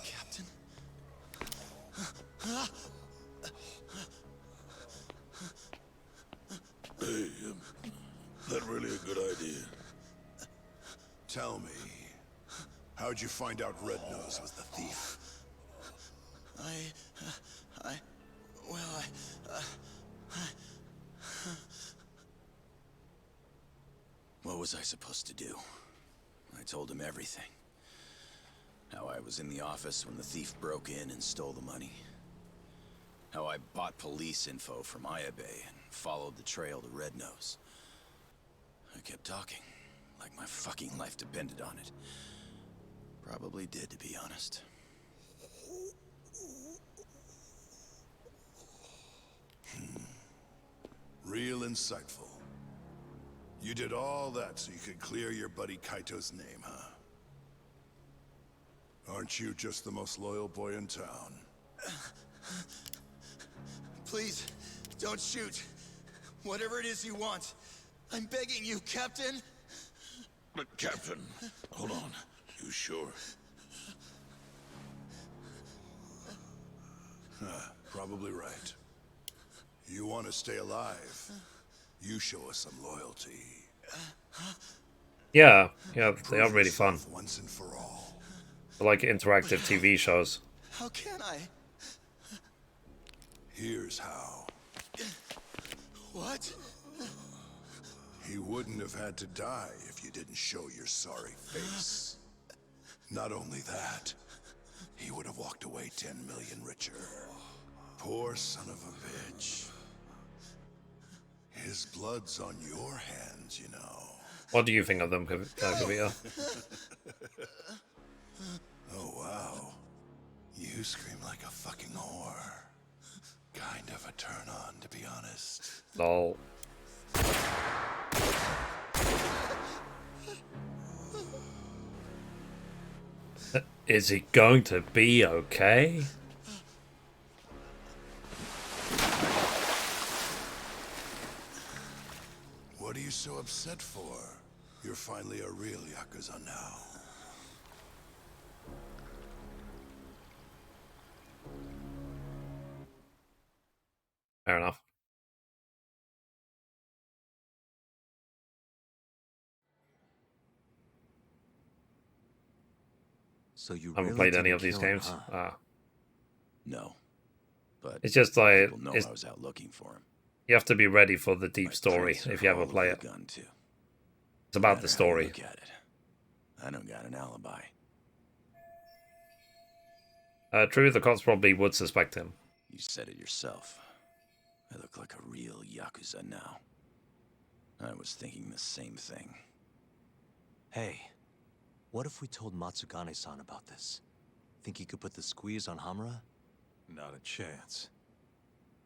Captain? Hey, that really a good idea? Tell me, how'd you find out Red Nose was the thief? What was I supposed to do? I told him everything. How I was in the office when the thief broke in and stole the money. How I bought police info from Ayabe and followed the trail to Red Nose. I kept talking, like my fucking life depended on it. Probably did, to be honest. Real insightful. You did all that so you could clear your buddy Kaito's name, huh? Aren't you just the most loyal boy in town? Please, don't shoot. Whatever it is you want. I'm begging you, Captain. But Captain, hold on. You sure? Probably right. You want to stay alive, you show us some loyalty. Yeah, they are really fun. Once and for all. I like interactive TV shows. How can I? Here's how. What? He wouldn't have had to die if you didn't show your sorry face. Not only that, he would have walked away 10 million richer. Poor son of a bitch. His blood's on your hands, you know. What do you think of them, Kavita? Oh, wow. You scream like a fucking whore. Kind of a turn on, to be honest. Lol. Is he going to be okay? What are you so upset for? You're finally a real Yakuza now. Fair enough. So you haven't really played any didn't of these kill him, games. huh? No. But It's just like people know I was out looking for him. you have to be ready for the deep My story prints are if you ever all play over it. the gun, too. It's about No the matter how you story. Look at it. I don't got an alibi. True, the cops probably would suspect him. You said it yourself. I look like a real Yakuza now. I was thinking the same thing. Hey, what if we told Matsugane-san about this? Think he could put the squeeze on Hamura? Not a chance.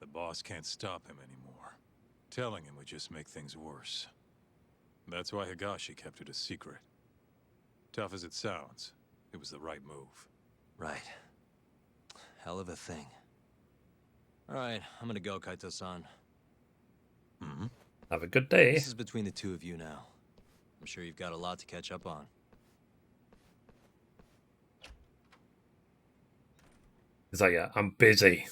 The boss can't stop him anymore. Telling him would just make things worse. That's why Higashi kept it a secret. Tough as it sounds, it was the right move. Right. Hell of a thing. Alright, I'm gonna go, Kaito-san. Have a good day. This is between the two of you now. I'm sure you've got a lot to catch up on. He's like, yeah, I'm busy.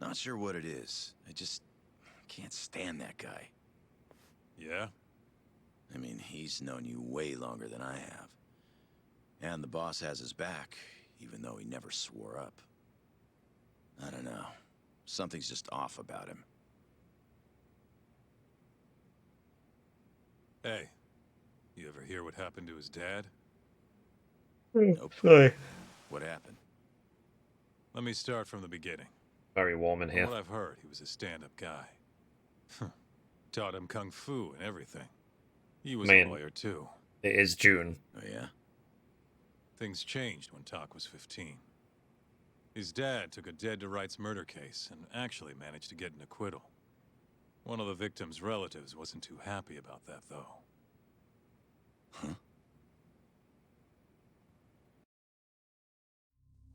Not sure what it is. I just can't stand that guy. Yeah? I mean, he's known you way longer than I have. And the boss has his back, even though he never swore up. I don't know. Something's just off about him. Hey, you ever hear what happened to his dad? Nope. Sorry. What happened? Let me start from the beginning. Very warm in From here. what I've heard, he was a stand-up guy. Taught him kung fu and everything. He was a lawyer too. It is June. Oh yeah? Things changed when Tak was 15. His dad took a dead-to-rights murder case and actually managed to get an acquittal. One of the victim's relatives wasn't too happy about that, though. Huh?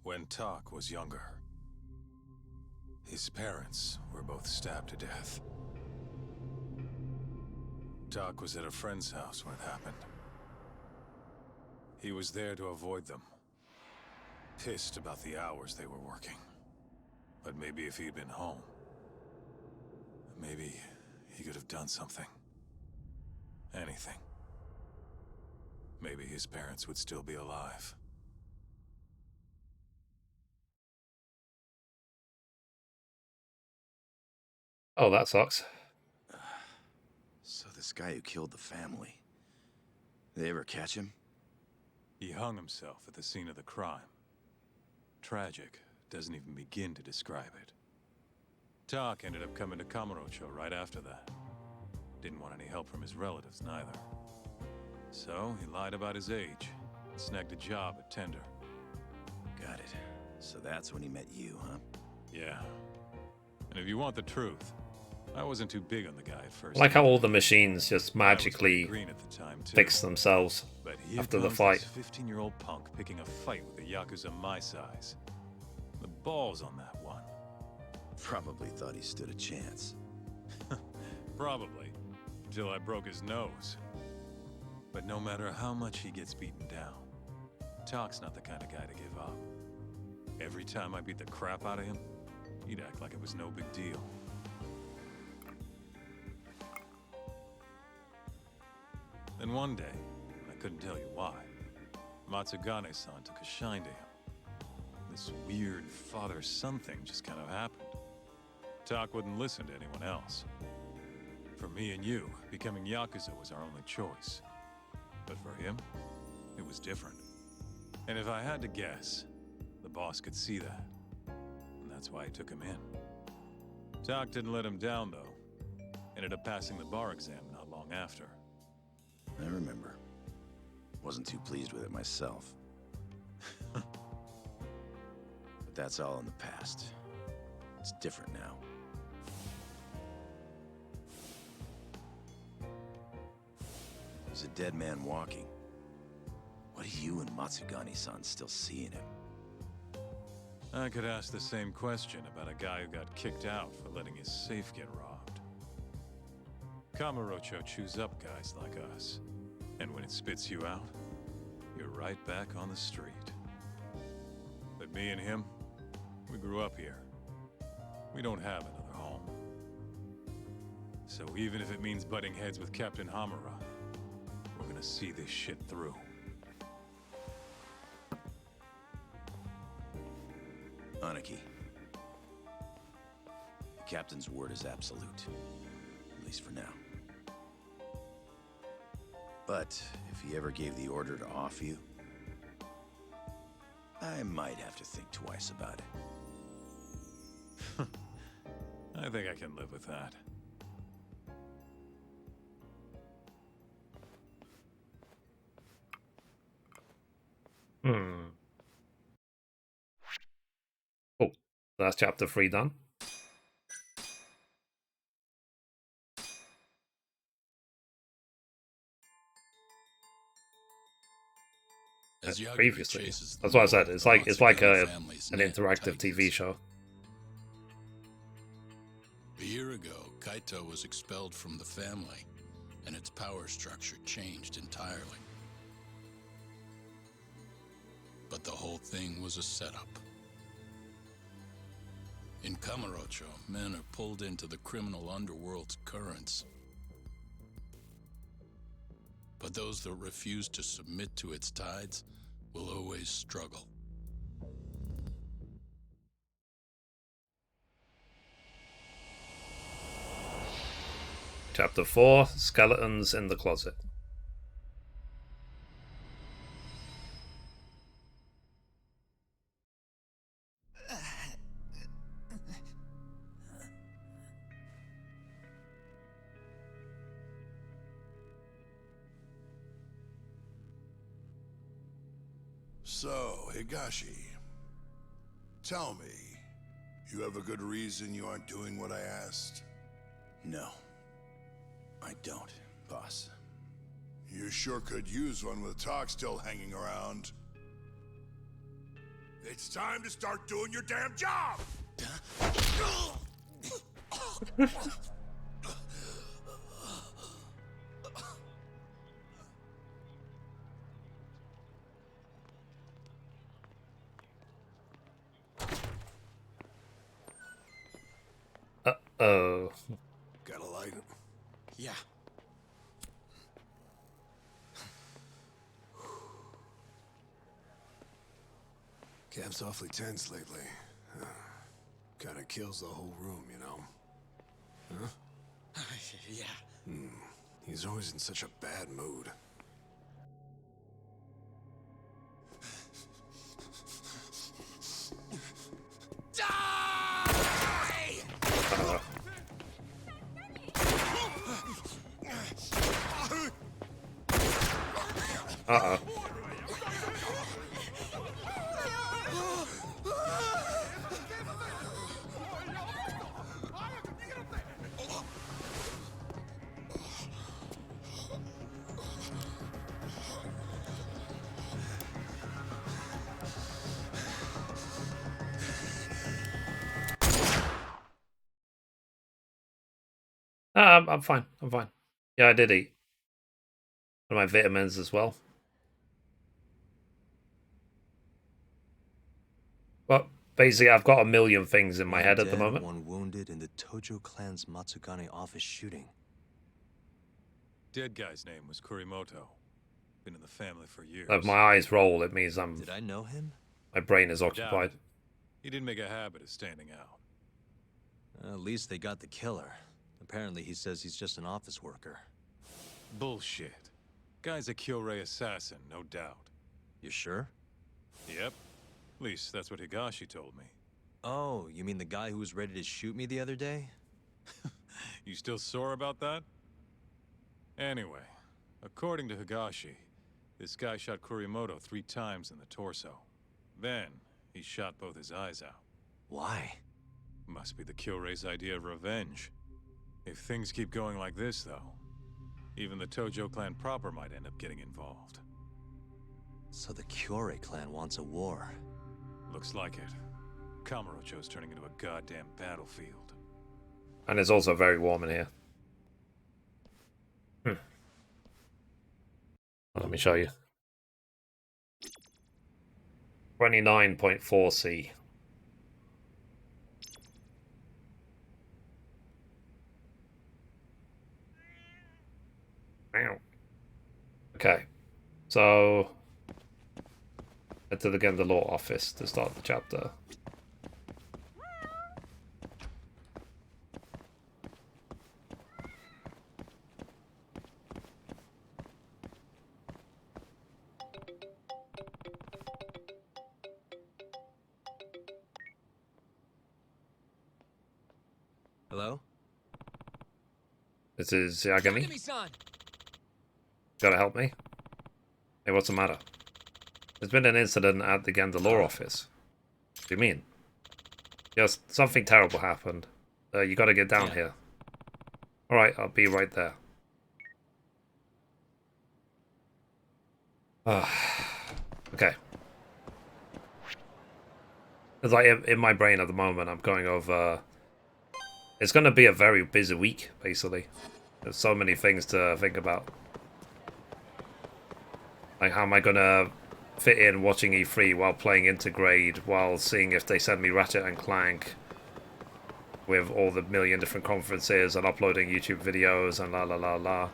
When Tak was younger, his parents were both stabbed to death. Tak was at a friend's house when it happened. He was there to avoid them. Pissed about the hours they were working. But maybe if he'd been home, maybe he could have done something. Anything. Maybe his parents would still be alive. Oh, that sucks. So this guy who killed the family, they ever catch him? He hung himself at the scene of the crime. Tragic doesn't even begin to describe it. Tak ended up coming to Kamurocho right after that. Didn't want any help from his relatives, neither. So he lied about his age and snagged a job at Tender. Got it. So that's when he met you, huh? Yeah. And if you want the truth, I wasn't too big on the guy at first. I like how all the machines just magically green at the time, too. fix themselves But here after the comes fight. this 15-year-old punk picking a fight with a Yakuza my size. The balls on that one. Probably thought he stood a chance. Probably. Until I broke his nose. But no matter how much he gets beaten down, Tak's not the kind of guy to give up. Every time I beat the crap out of him, he'd act like it was no big deal. Then one day, I couldn't tell you why, Matsugane-san took a shine to him. This weird father-son thing just kind of happened. Tak wouldn't listen to anyone else. For me and you, becoming Yakuza was our only choice. But for him, it was different. And if I had to guess, the boss could see that. And that's why he took him in. Tak didn't let him down, though. Ended up passing the bar exam not long after. I remember. Wasn't too pleased with it myself. But that's all in the past. It's different now. There's a dead man walking. What are you and Matsugane-san still see in him? I could ask the same question about a guy who got kicked out for letting his safe get robbed. Kamurocho chews up guys like us. And when it spits you out, you're right back on the street. But me and him, we grew up here. We don't have another home. So even if it means butting heads with Captain Hamura, we're gonna see this shit through. Aniki. The captain's word is absolute. At least for now. But if he ever gave the order to off you, I might have to think twice about it. I think I can live with that. Oh, that's chapter 3 done. As Yagami Previously, chases the that's what I said. lord It's of like the an family's interactive tightens. TV show. A year ago, Kaito was expelled from the family, and its power structure changed entirely. But the whole thing was a setup. In Kamurocho, men are pulled into the criminal underworld's currents. But those that refuse to submit to its tides will always struggle. Chapter 4, Skeletons in the Closet. So, Higashi, tell me, you have a good reason you aren't doing what I asked? No. I don't, boss. You sure could use one with talk still hanging around. It's time to start doing your damn job! Uh-oh. Got a light? Yeah. Camp's awfully tense lately. Kinda kills the whole room, you know? Huh? Yeah. He's always in such a bad mood. Uh-oh. I'm fine. I'm fine. Yeah, I did eat. One of my vitamins as well. But basically, I've got a million things in my head at the moment. One wounded in the Tojo clan's Matsugane office shooting. Dead guy's name was Kurimoto. Been in the family for years. If my eyes roll, it means Did I know him? my brain is occupied. He didn't make a habit of standing out. At least they got the killer. Apparently he says he's just an office worker. Bullshit. Guy's a Kyorei assassin, no doubt. You sure? Yep. At least that's what Higashi told me. Oh, you mean the guy who was ready to shoot me the other day? You still sore about that? Anyway, according to Higashi, this guy shot Kurimoto 3 times in the torso. Then, he shot both his eyes out. Why? Must be the Kyorei's idea of revenge. If things keep going like this, though, even the Tojo clan proper might end up getting involved. So the Kyorei clan wants a war. Looks like it. Kamurocho's turning into a goddamn battlefield. And it's also very warm in here. Let me show you. 29.4 C. Ow. Okay, so head to the law office to start the chapter. Hello? This is Yagami. Gotta help me? Hey, what's the matter? There's been an incident at the law office. What do you mean? Yes, something terrible happened. You gotta get down here. Alright, I'll be right there. Okay. It's like in my brain at the moment, I'm going over... It's gonna be a very busy week, basically. There's so many things to think about. Like, how am I gonna fit in watching E3 while playing Intergrade, while seeing if they send me Ratchet and Clank with all the million different conferences and uploading YouTube videos and la la la la.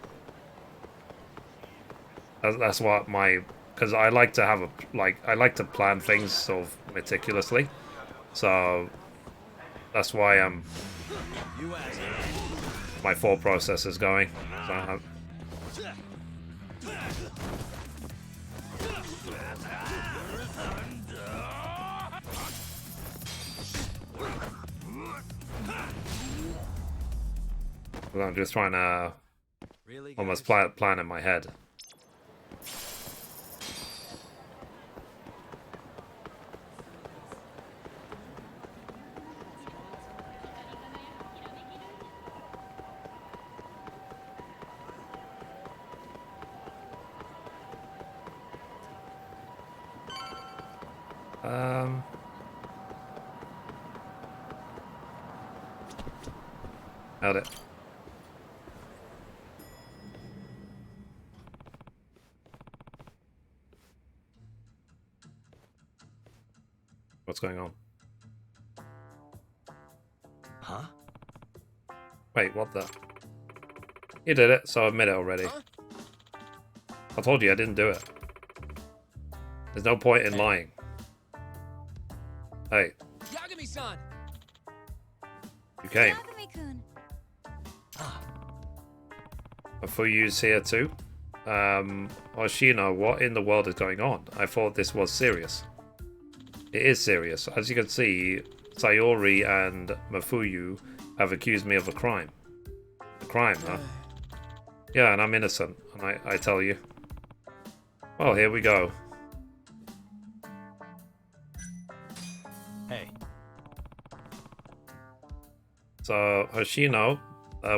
That's what my... Because I like to have I like to plan things sort of meticulously. So that's why my thought process is going. So I'm just trying to almost plan in my head. Held it. What's going on? Huh? Wait, what the? You did it, so admit it already. Huh? I told you I didn't do it. There's no point in lying. Hey. Yagami-san! You came. Yagami-kun. Fuyu's here too. Hoshino, what in the world is going on? I thought this was serious. It is serious. As you can see, Sayori and Mafuyu have accused me of a crime. A crime, huh? Yeah, and I'm innocent, and I tell you. Well, here we go. Hey. So, Hoshino,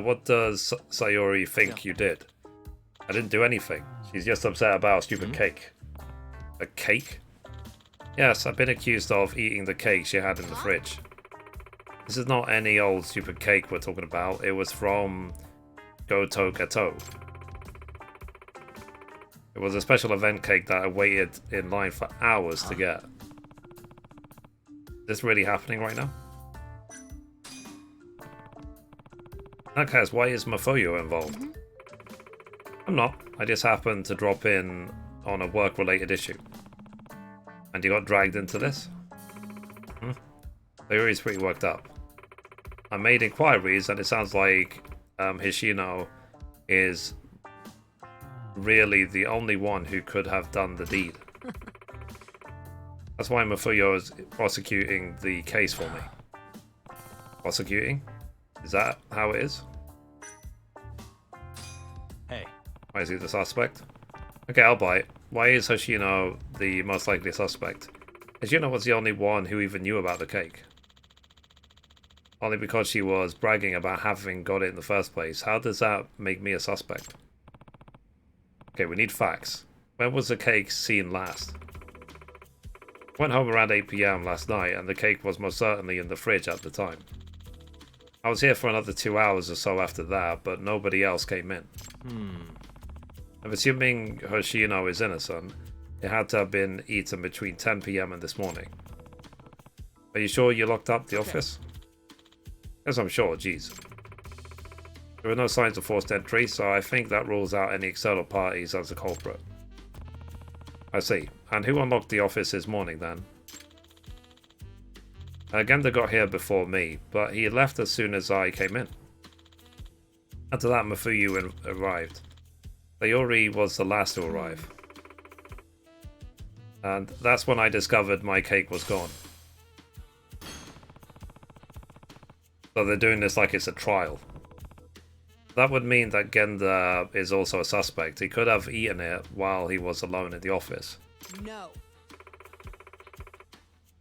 what does Sayori think you did? I didn't do anything. She's just upset about a stupid cake. A cake? Yes, I've been accused of eating the cake she had in the fridge. This is not any old stupid cake we're talking about. It was from Goto Gato. It was a special event cake that I waited in line for hours to get. Is this really happening right now? In that case, why is Mafuyu involved? I'm not. I just happened to drop in on a work-related issue. And you got dragged into this? Sayori's pretty worked up. I made inquiries and it sounds like Hoshino is really the only one who could have done the deed. That's why Mafuyu is prosecuting the case for me. Prosecuting? Is that how it is? Hey. Why is he the suspect? Okay, I'll buy it. Why is Hoshino the most likely suspect? Hoshino was the only one who even knew about the cake. Only because she was bragging about having got it in the first place. How does that make me a suspect? Okay, we need facts. When was the cake seen last? I went home around 8 PM last night and the cake was most certainly in the fridge at the time. I was here for another 2 hours or so after that, but nobody else came in. I'm assuming Hoshino is innocent. It had to have been eaten between 10 PM and this morning. Are you sure you locked up the office? Yes, I'm sure, jeez. There were no signs of forced entry, so I think that rules out any external parties as a culprit. I see. And who unlocked the office this morning then? Genda got here before me, but he left as soon as I came in. After that, Mafuyu arrived. Sayori was the last to arrive. And that's when I discovered my cake was gone. So they're doing this like it's a trial. That would mean that Genda is also a suspect. He could have eaten it while he was alone in the office. No.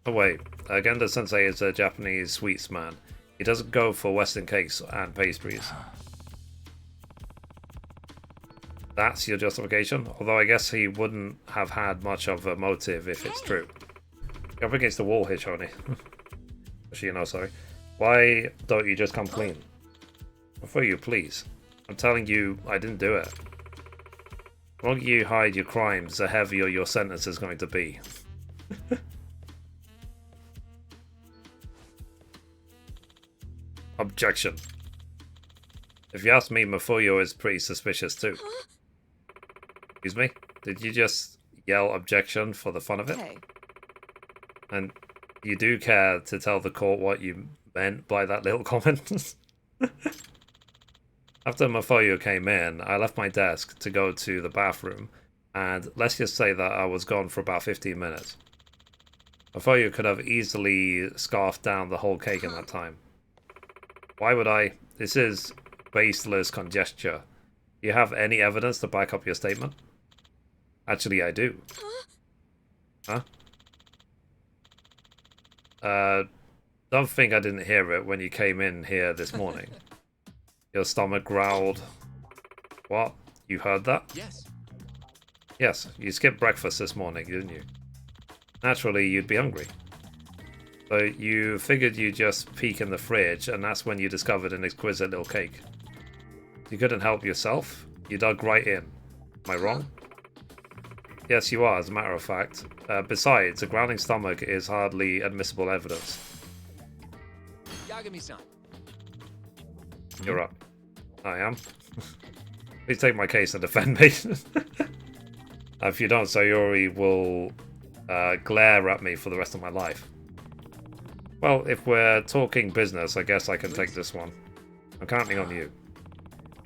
Oh wait, Genda Sensei is a Japanese sweets man. He doesn't go for Western cakes and pastries. That's your justification? Although I guess he wouldn't have had much of a motive if it's true. You're up against the wall here, Shoni. Hoshino, sorry. Why don't you just come clean? For you, please. I'm telling you, I didn't do it. The longer you hide your crimes, the heavier your sentence is going to be. Objection. If you ask me, Mafuyu is pretty suspicious too. Excuse me? Did you just yell objection for the fun of it? Hey. And you do care to tell the court what you meant by that little comment? After Mafuyu came in, I left my desk to go to the bathroom, and let's just say that I was gone for about 15 minutes. Mafuyu could have easily scarfed down the whole cake in that time. Why would I? This is baseless conjecture. Do you have any evidence to back up your statement? Actually, I do. Huh? Don't think I didn't hear it when you came in here this morning. Your stomach growled. What? You heard that? Yes. Yes, you skipped breakfast this morning, didn't you? naturally you'd be hungry. So you figured you'd just peek in the fridge, and that's when you discovered an exquisite little cake. You couldn't help yourself. You dug right in. Am I wrong? Yes, you are, as a matter of fact. Besides, a growling stomach is hardly admissible evidence. Yagami-san. You're up. I am. Please take my case and defend me. If you don't, Sayori will glare at me for the rest of my life. Well, if we're talking business, I guess I can take this one. I'm counting on you.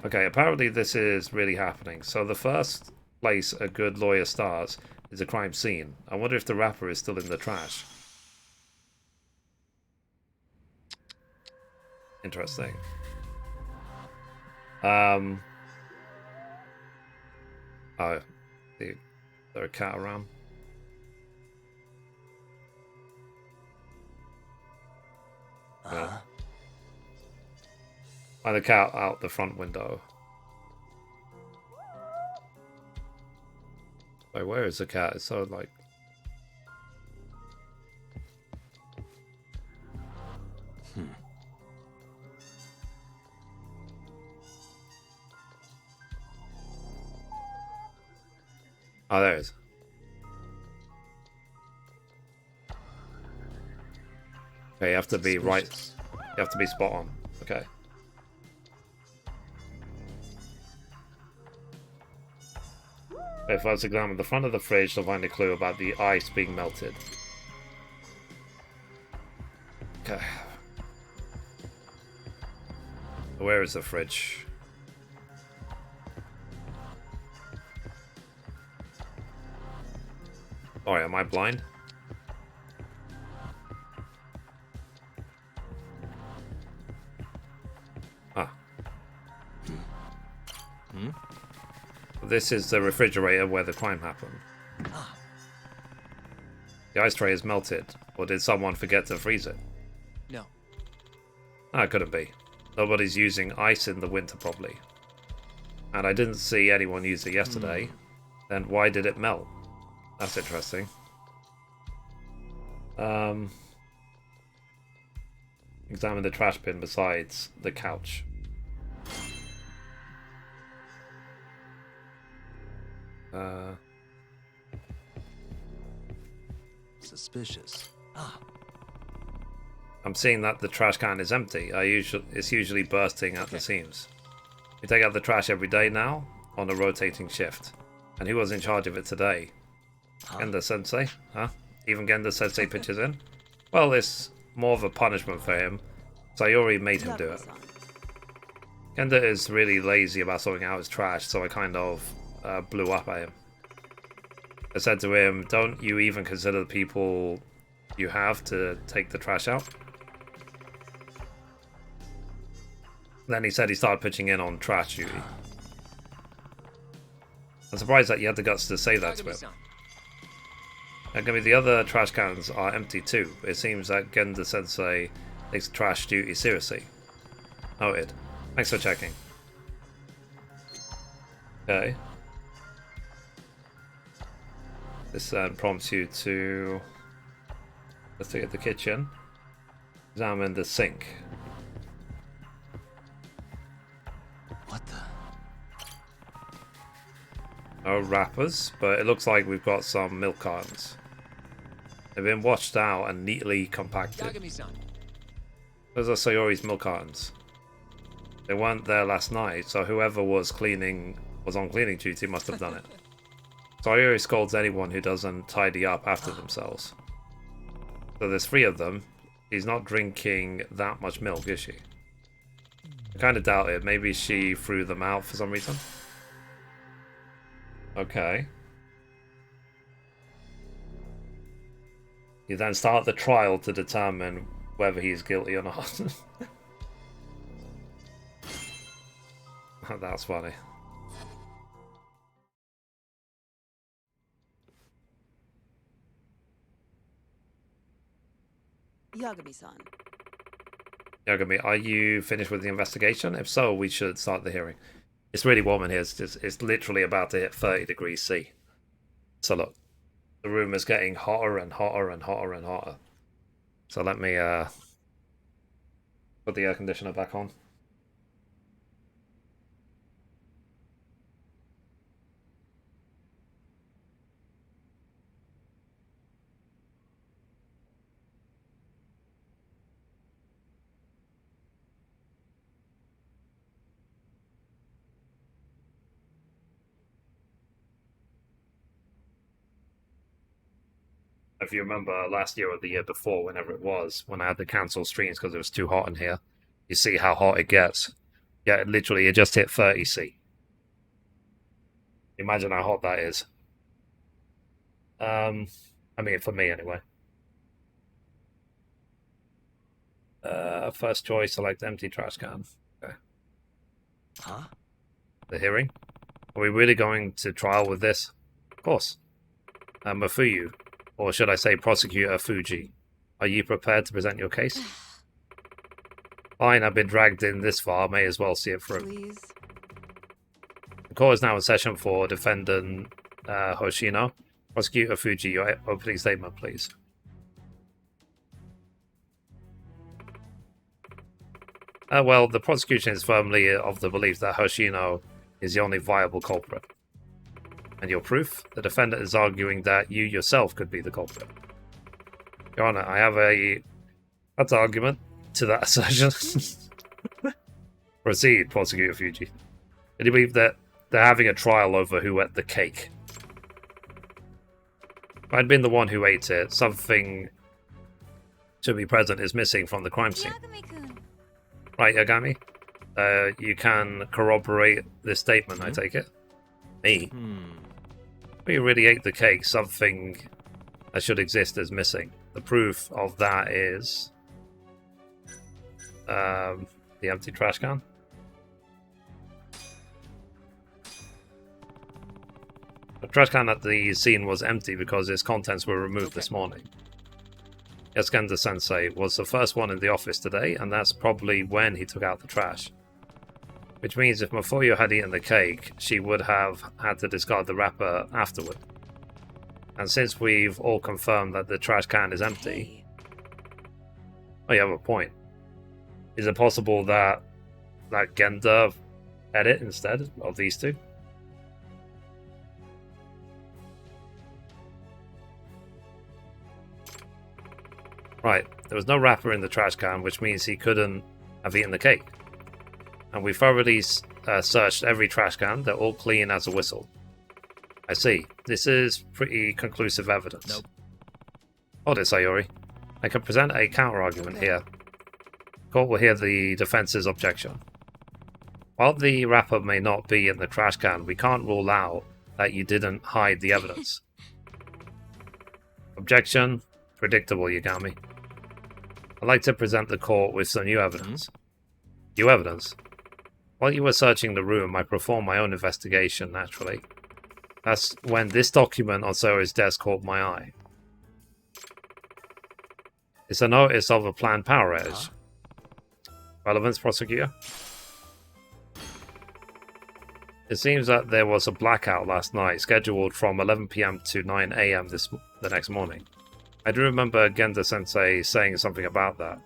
Okay, apparently this is really happening. So the first place a good lawyer starts is a crime scene. I wonder if the wrapper is still in the trash. Interesting. Oh, is there a cat around? Find the cat out the front window. Wait, where is the cat? It's so like... Oh, there it is. Okay, you have to be right. You have to be spot on. Okay. Okay, first examine the front of the fridge to find a clue about the ice being melted. Okay. Where is the fridge? Sorry, am I blind? Ah. This is the refrigerator where the crime happened. The ice tray is melted, or did someone forget to freeze it? No. No, it couldn't be. Nobody's using ice in the winter, probably. And I didn't see anyone use it yesterday. Then why did it melt? That's interesting. Examine the trash bin besides the couch. Suspicious. I'm seeing that the trash can is empty. It's usually bursting at the seams. We take out the trash every day now, on a rotating shift. And who was in charge of it today? Genda Sensei? Huh? Even Genda Sensei pitches in? Well, it's more of a punishment for him. Sayori made him do it. Genda is really lazy about sorting out his trash, so I kind of blew up at him. I said to him, don't you even consider the people you have to take the trash out? Then he said he started pitching in on trash duty. I'm surprised that you had the guts to say that to him. The other trash cans are empty too. It seems that Genda Sensei takes trash duty seriously. Noted. Thanks for checking. Okay. This then prompts you to investigate the kitchen. Examine the sink. What the? No wrappers, but it looks like we've got some milk cartons. They've been washed out and neatly compacted. Those are Sayori's milk cartons. They weren't there last night, so whoever was on cleaning duty must have done it. Sayori scolds anyone who doesn't tidy up after themselves. So there's 3 of them. She's not drinking that much milk, is she? I kind of doubt it. Maybe she threw them out for some reason. Okay. You then start the trial to determine whether he's guilty or not. That's funny. Yagami-san. Yagami, are you finished with the investigation? If so, we should start the hearing. It's really warm in here. It's literally about to hit 30 degrees C. So look, The room is getting hotter and hotter and hotter and hotter. So let me put the air conditioner back on. If you remember last year or the year before, whenever it was, when I had to cancel streams because it was too hot in here, you see how hot it gets. Yeah, literally, it just hit 30°C. Imagine how hot that is. I mean, for me anyway. First choice, select empty trash can. Okay. Huh? The hearing? Are we really going to trial with this? Of course. Mafuyu, or should I say Prosecutor Fuji, are you prepared to present your case? Fine, I've been dragged in this far, may as well see it through. Please. The court is now in session for defendant Hoshino. Prosecutor Fuji, your opening statement, please. Well, the prosecution is firmly of the belief that Hoshino is the only viable culprit. And your proof? The defendant is arguing that you yourself could be the culprit. Your Honor, I have that's argument to that assertion. Proceed, Prosecutor Fuji. Do you believe that they're having a trial over who ate the cake? If I'd been the one who ate it, something to be present is missing from the crime scene. Right, Yagami? You can corroborate this statement, I take it? Me? We really ate the cake, something that should exist is missing. The proof of that is the empty trash can. The trash can at the scene was empty because its contents were removed this morning. Yes, Genda-sensei was the first one in the office today, and that's probably when he took out the trash. Which means if Mafuyu had eaten the cake, she would have had to discard the wrapper afterward. And since we've all confirmed that the trash can is empty... Oh, you have a point. Is it possible that Genda ate it instead of these two? Right, there was no wrapper in the trash can, which means he couldn't have eaten the cake. And we thoroughly searched every trash can. They're all clean as a whistle. I see. This is pretty conclusive evidence. Nope. Hold it, Sayori. I can present a counter-argument here. Court will hear the defense's objection. While the wrapper may not be in the trash can, we can't rule out that you didn't hide the evidence. Objection. Predictable, Yagami. I'd like to present the court with some new evidence. New evidence? While you were searching the room, I performed my own investigation, naturally. That's when this document on Sayori's desk caught my eye. It's a notice of a planned power outage. Relevance, Prosecutor? It seems that there was a blackout last night, scheduled from 11 PM to 9 AM the next morning. I do remember Genda-sensei saying something about that.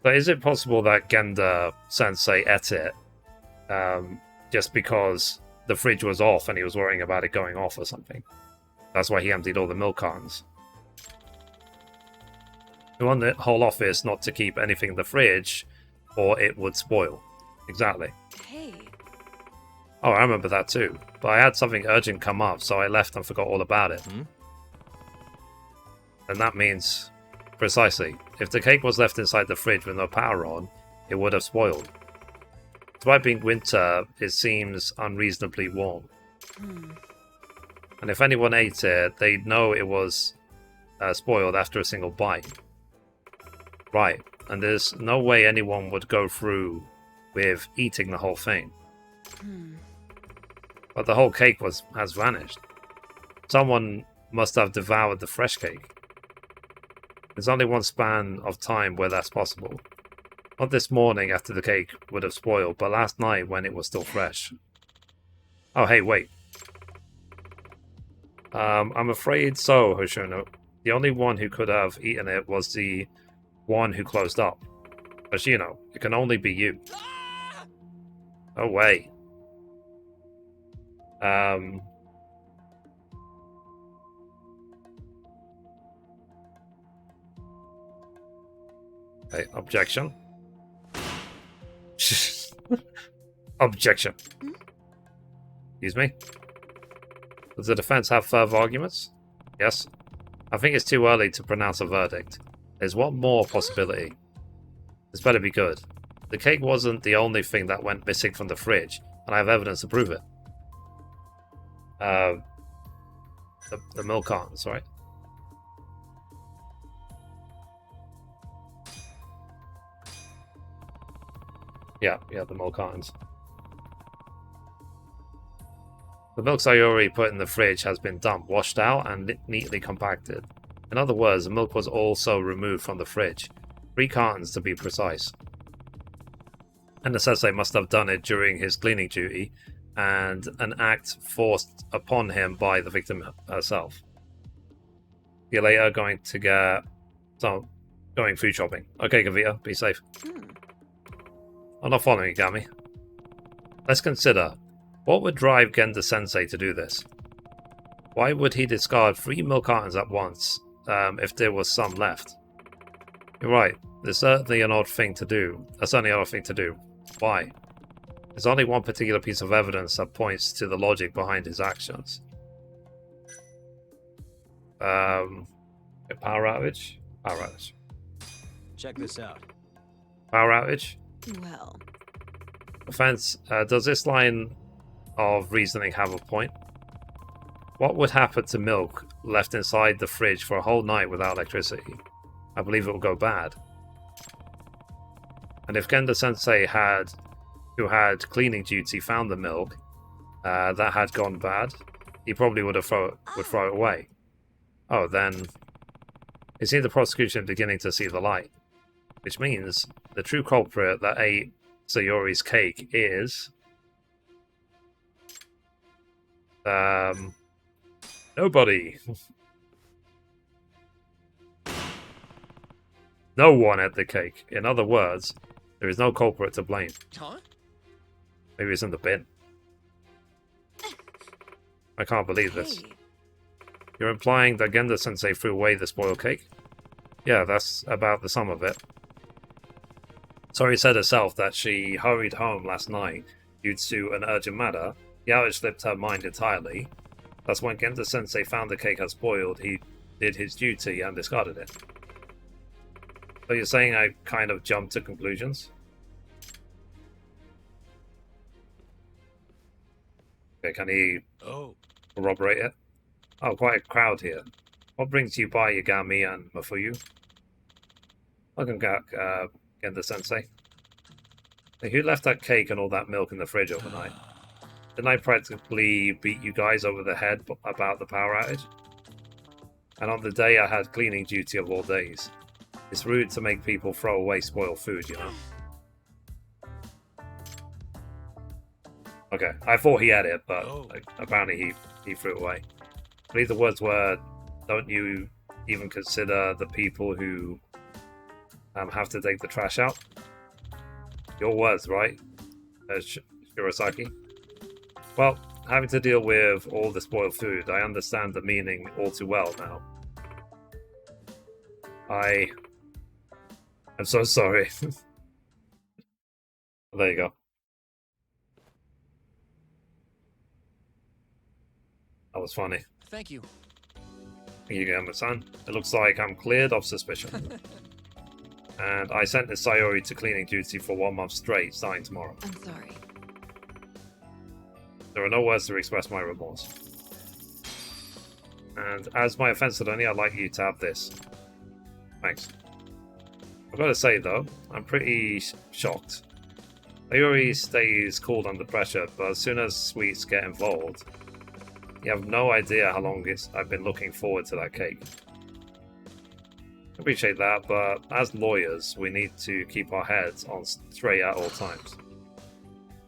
So is it possible that Genda-sensei ate it just because the fridge was off and he was worrying about it going off or something? That's why he emptied all the milk cartons. We want the whole office not to keep anything in the fridge or it would spoil. Exactly. Hey. Oh, I remember that too. But I had something urgent come up, so I left and forgot all about it. And that means... Precisely. If the cake was left inside the fridge with no power on, it would have spoiled. Despite being winter, it seems unreasonably warm. And if anyone ate it, they'd know it was spoiled after a single bite. Right. And there's no way anyone would go through with eating the whole thing. But the whole cake has vanished. Someone must have devoured the fresh cake. There's only one span of time where that's possible. Not this morning after the cake would have spoiled, but last night when it was still fresh. Oh, hey, wait. I'm afraid so, Hoshino. The only one who could have eaten it was the one who closed up. As you know, it can only be you. No way. Okay, objection. Objection. Excuse me. Does the defense have further arguments? Yes. I think it's too early to pronounce a verdict. There's one more possibility. This better be good. The cake wasn't the only thing that went missing from the fridge, and I have evidence to prove it. The milk cartons, right? Yeah, the milk cartons. The milk Sayori put in the fridge has been dumped, washed out, and neatly compacted. In other words, the milk was also removed from the fridge. 3 cartons to be precise. And the sensei must have done it during his cleaning duty, and an act forced upon him by the victim herself. See you later, going food shopping. Okay, Kavita, be safe. I'm not following you, Gami. Let's consider, what would drive Genda Sensei to do this? Why would he discard 3 milk cartons at once, if there was some left? You're right, there's certainly an odd thing to do. Why? There's only one particular piece of evidence that points to the logic behind his actions. A power outage? Power outage. Check this out. Power outage? Well. Offense, does this line of reasoning have a point? What would happen to milk left inside the fridge for a whole night without electricity? I believe it will go bad. And if Genda Sensei who had cleaning duty, found the milk that had gone bad, he probably would throw it away. Oh, then it seems the prosecution is beginning to see the light, which means the true culprit that ate Sayori's cake is nobody. No one ate the cake. In other words, there is no culprit to blame. Huh? Maybe it's in the bin. I can't believe this. You're implying that Genda Sensei threw away the spoiled cake? Yeah, that's about the sum of it. Sori said herself that she hurried home last night due to an urgent matter. The outage slipped her mind entirely. That's when Genda Sensei found the cake had spoiled, he did his duty and discarded it. So you're saying I kind of jumped to conclusions? Okay, can he corroborate it? Oh, quite a crowd here. What brings you by, Yagami and Mafuyu? Welcome back, Genda Sensei. Hey, who left that cake and all that milk in the fridge overnight? Didn't I practically beat you guys over the head about the power outage? And on the day I had cleaning duty of all days. It's rude to make people throw away spoiled food, you know? Okay, I thought he had it, but apparently he threw it away. I believe the words were, don't you even consider the people who have to take the trash out? Your words, right, Shirosaki? Well, having to deal with all the spoiled food, I understand the meaning all too well now. I'm so sorry. There you go. That was funny. Thank you. Thank you, Gamma-san. It looks like I'm cleared of suspicion. And I sent the Sayori to cleaning duty for 1 month straight, starting tomorrow. I'm sorry. There are no words to express my remorse. And as my offense attorney, I'd like you to have this. Thanks. I've got to say, though, I'm pretty shocked. Sayori stays cool under pressure, but as soon as sweets get involved, you have no idea how long I've been looking forward to that cake. I appreciate that, but as lawyers, we need to keep our heads on straight at all times.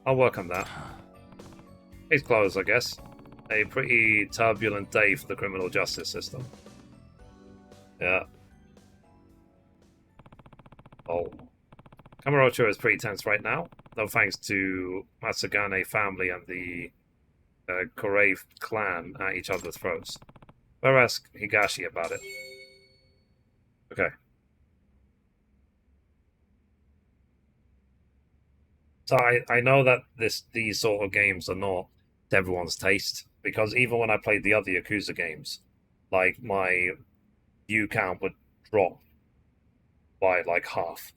I'll work on that. Case closed, I guess. a pretty turbulent day for the criminal justice system. Yeah. Oh. Kamurocho is pretty tense right now. No thanks to Masagane family and the Korei clan at each other's throats. Better ask Higashi about it. Okay. So I know that these sort of games are not to everyone's taste, because even when I played the other Yakuza games, like my view count would drop by like half.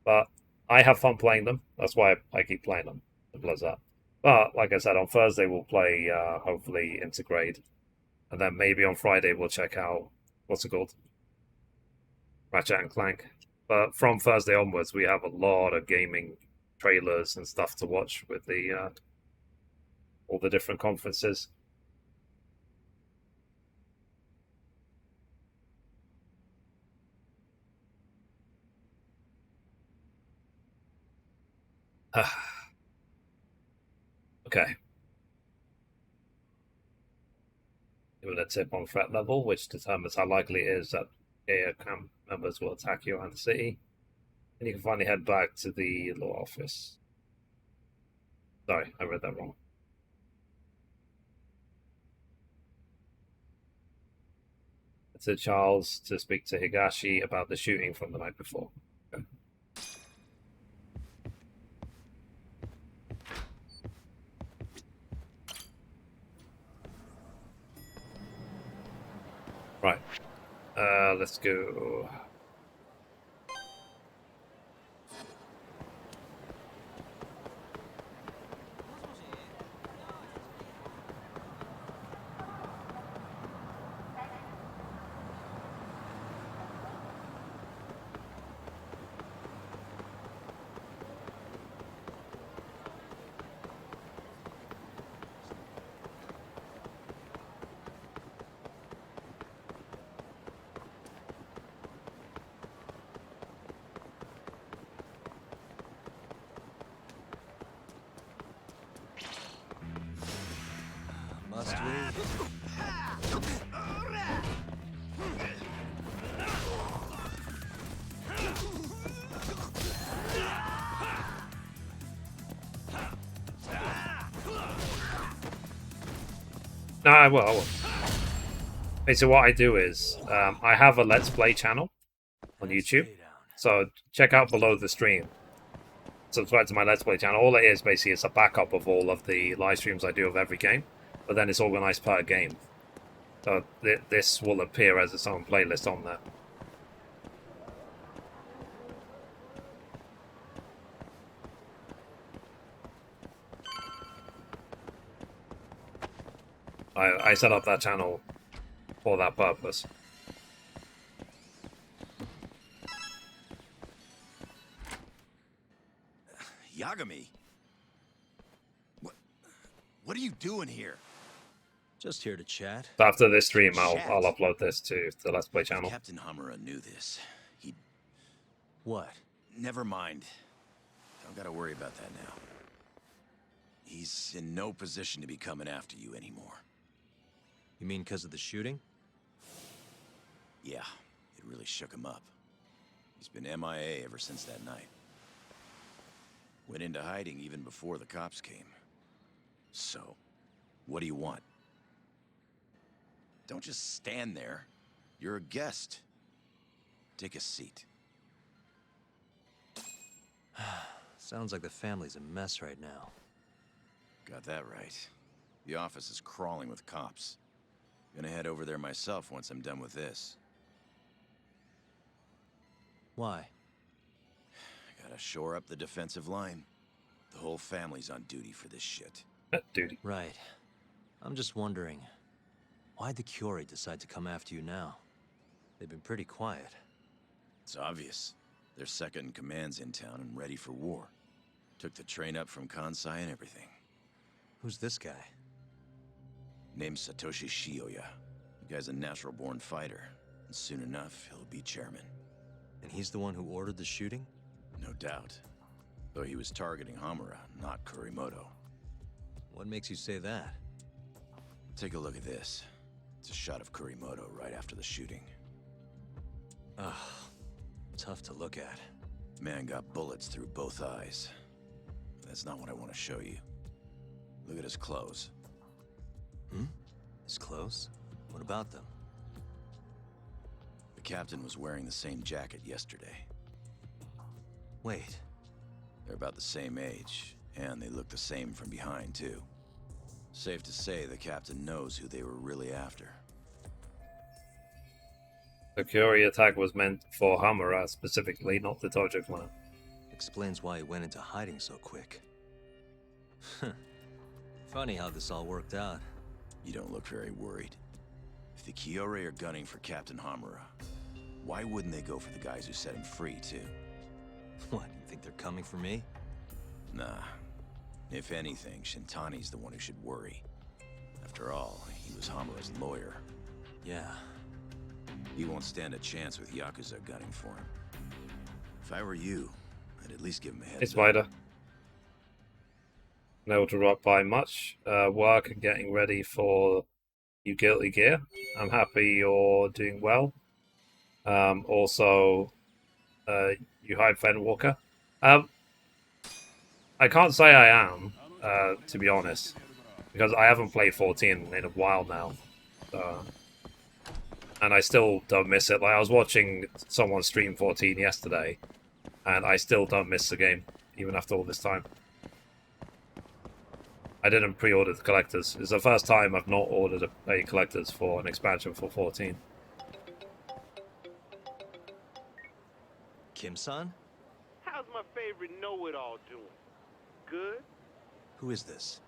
But I have fun playing them. That's why I keep playing them. Simple as that. But like I said, on Thursday we'll play hopefully Integrate, and then maybe on Friday we'll check out what's it called, Ratchet and Clank. But from Thursday onwards, we have a lot of gaming trailers and stuff to watch with the all the different conferences. Okay. Give it a tip on threat level, which determines how likely it is that AA camp members will attack you around the city. And you can finally head back to the law office. Sorry, I read that wrong. To Charles to speak to Higashi about the shooting from the night before. Okay. Right. Let's go. Must we? No, I will. Basically, what I do is I have a Let's Play channel on YouTube, so check out below the stream. Subscribe to my Let's Play channel. All it is basically is a backup of all of the live streams I do of every game, but then it's organized per game. So this will appear as its own playlist on there. I set up that channel for that purpose. Yagami? What are you doing here? Just here to chat. So after this stream, I'll upload this to the Let's Play channel. Captain Hamura knew this. He... What? Never mind. Don't gotta worry about that now. He's in no position to be coming after you anymore. You mean because of the shooting? Yeah, it really shook him up. He's been MIA ever since that night. Went into hiding even before the cops came. So, what do you want? Don't just stand there. You're a guest. Take a seat. Sounds like the family's a mess right now. Got that right. The office is crawling with cops. Gonna head over there myself once I'm done with this. Why? Gotta shore up the defensive line. The whole family's on duty for this shit. Duty. Right. I'm just wondering, why'd the Curie decide to come after you now? They've been pretty quiet. It's obvious. Their second in command's in town and ready for war. Took the train up from Kansai and everything. Who's this guy? Named Satoshi Shioya. The guy's a natural-born fighter. And soon enough, he'll be chairman. And he's the one who ordered the shooting? No doubt. Though he was targeting Hamura, not Kurimoto. What makes you say that? Take a look at this. It's a shot of Kurimoto right after the shooting. Ugh, tough to look at. Man got bullets through both eyes. That's not what I want to show you. Look at his clothes. His clothes? What about them? The captain was wearing the same jacket yesterday. Wait. They're about the same age, and they look the same from behind, too. Safe to say the captain knows who they were really after. The Curie attack was meant for Hamura specifically, not the Tojo clan. Explains why he went into hiding so quick. Funny how this all worked out. You don't look very worried. If the Kyorei are gunning for Captain Hamura, why wouldn't they go for the guys who set him free, too? What, you think they're coming for me? Nah. If anything, Shintani's the one who should worry. After all, he was Hamura's lawyer. Yeah. He won't stand a chance with Yakuza gunning for him. If I were you, I'd at least give him a heads Hey, Spider. up. Been able to rock by much. Work and getting ready for you Guilty Gear. I'm happy you're doing well. Also, you hide Fen Walker. I can't say I am, to be honest, because I haven't played 14 in a while now. And I still don't miss it. Like, I was watching someone stream 14 yesterday, and I still don't miss the game, even after all this time. I didn't pre-order the collectors. It's the first time I've not ordered a collectors for an expansion for 14. Kim-san? How's my favorite know-it-all doing? Good? Who is this?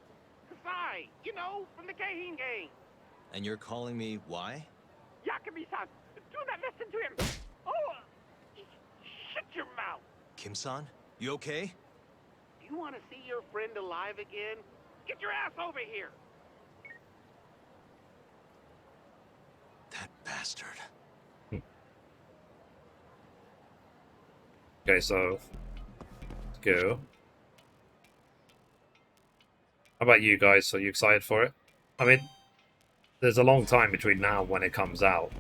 Kasai, you know, from the Keihin gang. And you're calling me why? Yakami-san, do not listen to him. Oh, shut your mouth. Kim-san? You okay? Do you want to see your friend alive again? Get your ass over here. That bastard. Okay, so let's go. How about you guys? Are you excited for it? I mean, there's a long time between now and when it comes out.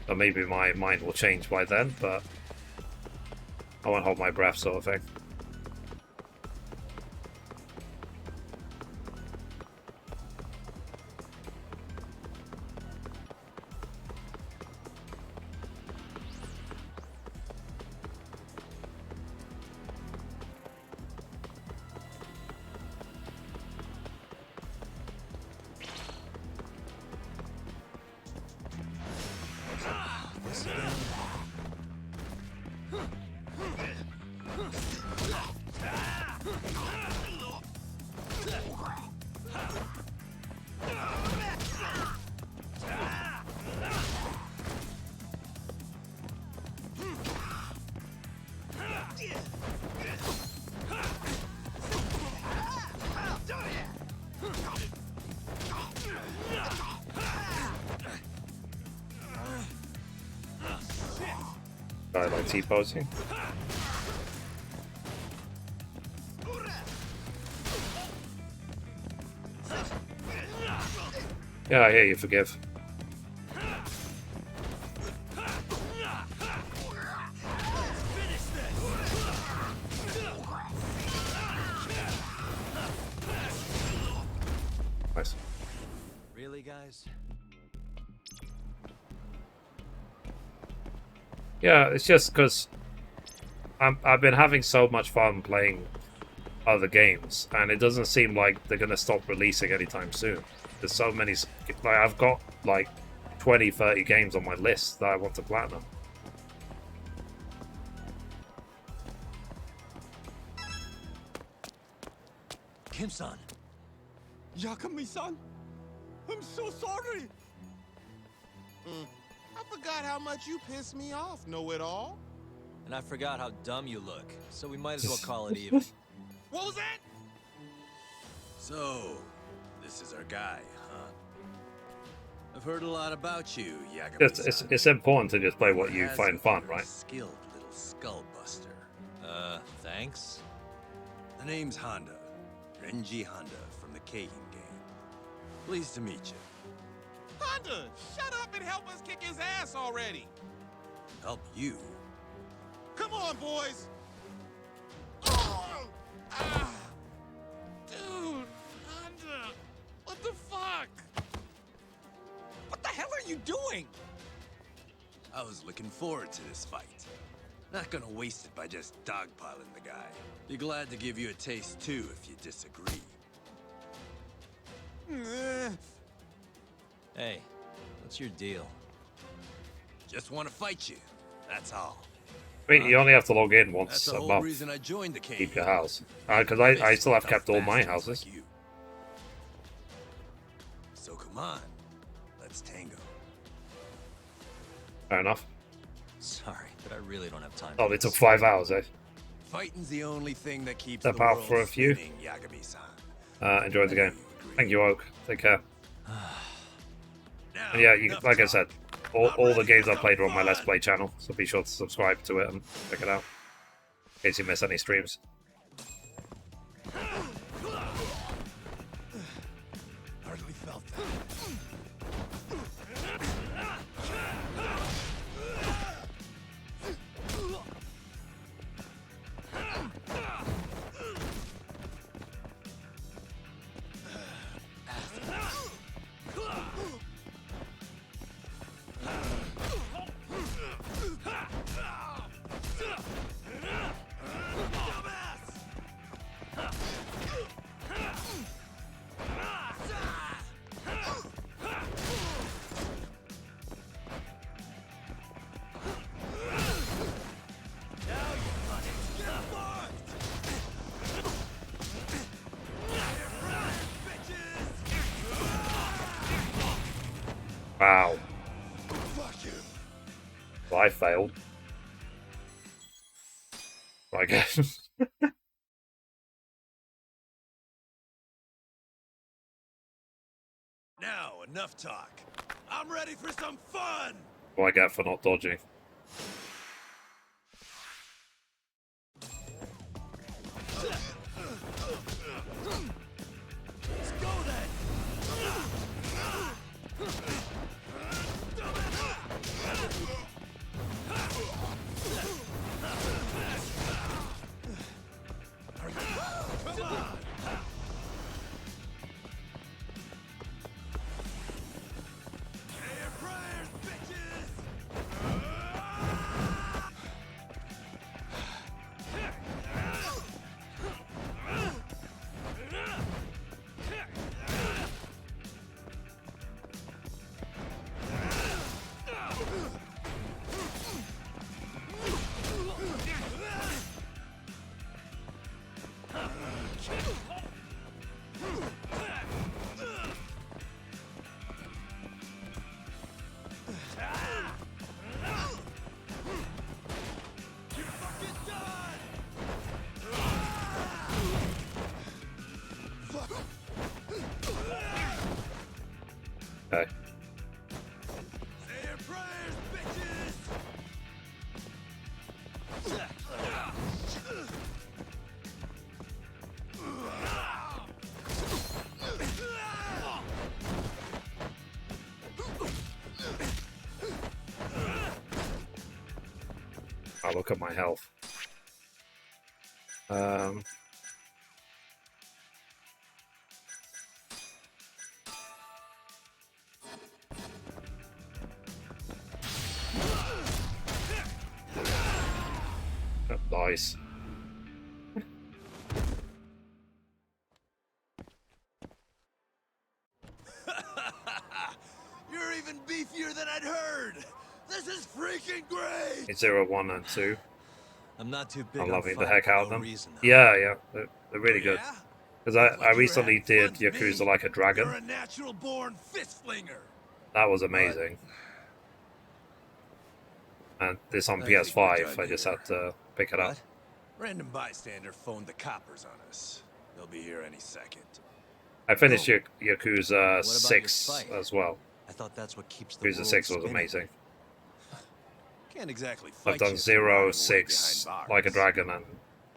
So maybe my mind will change by then, but I won't hold my breath, sort of thing. I like T-posing. Yeah, I hear you, forgive. Nice. Really, guys? Yeah, it's just because I've been having so much fun playing other games, and it doesn't seem like they're going to stop releasing anytime soon. There's so many... Like, I've got, like, 20, 30 games on my list that I want to platinum. Kim-san! Yakami-san! I'm so sorry! I forgot how much you pissed me off, know-it-all. And I forgot how dumb you look, so we might as well call it even. What was that? So, this is our guy, huh? I've heard a lot about you, Yagami-san. It's important to just play what you find fun, right? Skilled little skull buster. Thanks? The name's Honda. Renji Honda from the Keihin gang. Pleased to meet you. Honda, shut up and help us kick his ass already. Help you? Come on, boys. Oh! Ah! Dude, Honda, what the fuck? What the hell are you doing? I was looking forward to this fight. Not gonna waste it by just dogpiling the guy. Be glad to give you a taste too if you disagree. Hey, what's your deal? Just want to fight you. That's all. Wait, you only have to log in once That's the a whole month. reason I joined the Keep cave. your house. Because I still have kept all my houses. Like you. So come on, let's tango. Fair enough. Sorry, but I really don't have time. Oh, they took 5 hours, eh? Fighting's the only thing that keeps Step the out world for a few. spinning, Yagami-san. Enjoy the game. Thank you, Oak. Take care. And yeah, like I said, all the games I played are on my Let's Play channel, so be sure to subscribe to it and check it out in case you miss any streams. Hardly felt that. Wow. Well, I failed. I guess. Now, enough talk. I'm ready for some fun. What I get for not dodging. Let's go then. Come on. Say your prayers, bitches. Okay. Say your prayers, bitches. I'll look at my health. Nice. You're even beefier than I'd heard. This is freaking great. It's 0, 1, and 2. I'm not too big I'm on loving the fighting heck for out of no them. reason, though. Yeah, they're really good. Yeah? Because I Like recently you were did having fun to Yakuza me. Like a Dragon. You're a natural-born fist-flinger. That was amazing. And this on I think PS5, I we're just done had to pick it up. What? Random bystander phoned the coppers on us. They'll be here any second. I finished Oh. Yakuza What about your 6 fight? as well. I thought that's what keeps the Yakuza world 6 was spinning. amazing. Can't exactly fight I've done you 0, rotting away 6, behind Like a bars. Dragon, and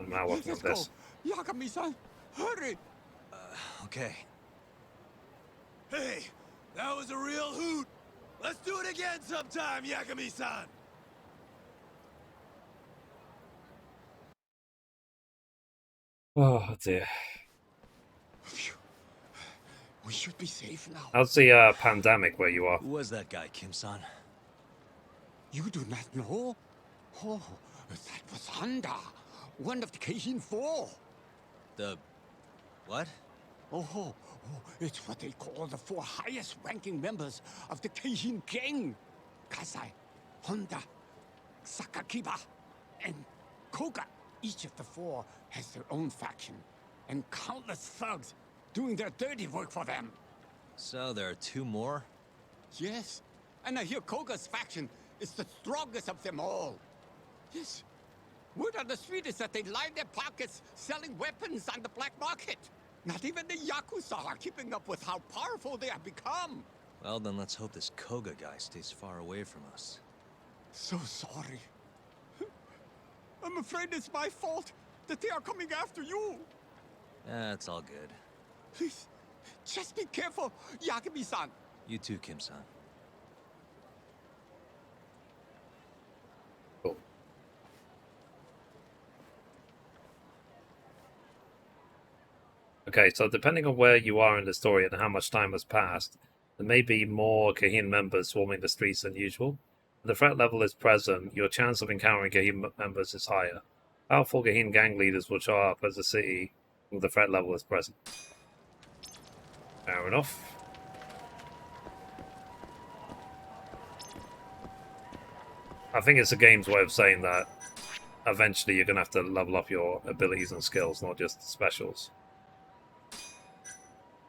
now working on Let's go. this. Yagami-san, hurry. Okay. Hey, that was a real hoot. Let's do it again sometime, Yagami-san. Oh dear. We should be safe now. How's the pandemic where you are? Who was that guy, Kim-san? You do not know? Oh, that was Honda, one of the Keihin Four. The... what? Oh, it's what they call the 4 highest-ranking members of the Keihin gang. Kasai, Honda, Sakakiba, and Koga. Each of the 4 has their own faction, and countless thugs doing their dirty work for them. So there are 2 more? Yes, and I hear Koga's faction is the strongest of them all. Yes, word on the street is that they line their pockets selling weapons on the black market. Not even the Yakuza are keeping up with how powerful they have become. Well, then let's hope this Koga guy stays far away from us. So sorry. I'm afraid it's my fault that they are coming after you. It's all good. Please, just be careful, Yagami-san. You too, Kim-san. Cool. Okay, so depending on where you are in the story and how much time has passed, there may be more Keihin members swarming the streets than usual. If the threat level is present, your chance of encountering Keihin members is higher. Powerful Keihin gang leaders will show up as the city when the threat level is present. Fair enough. I think it's the game's way of saying that eventually you're going to have to level up your abilities and skills, not just specials.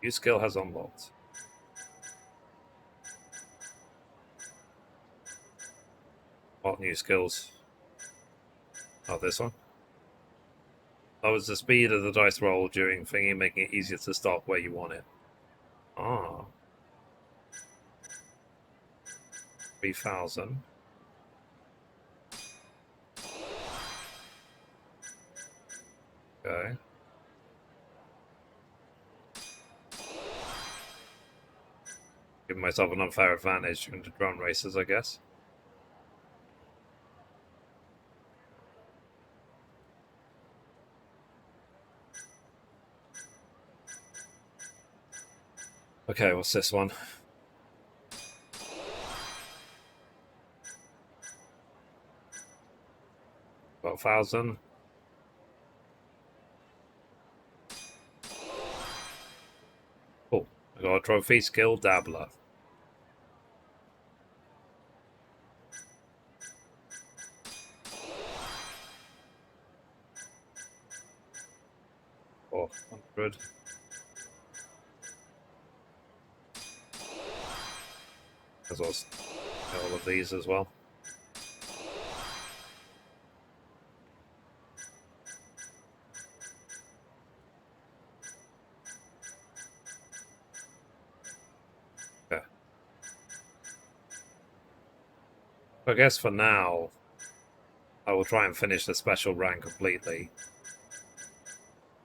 New skill has unlocked. What new skills? Oh, this one. Lowers the speed of the dice roll during thingy, making it easier to stop where you want it. Ah. 3,000. Okay. Give myself an unfair advantage into drone races, I guess. Okay, what's this one? About 1,000. Cool. I got a trophy skill dabbler. Oh, 100. As well as all of these as well. Okay. I guess for now, I will try and finish the special rank completely.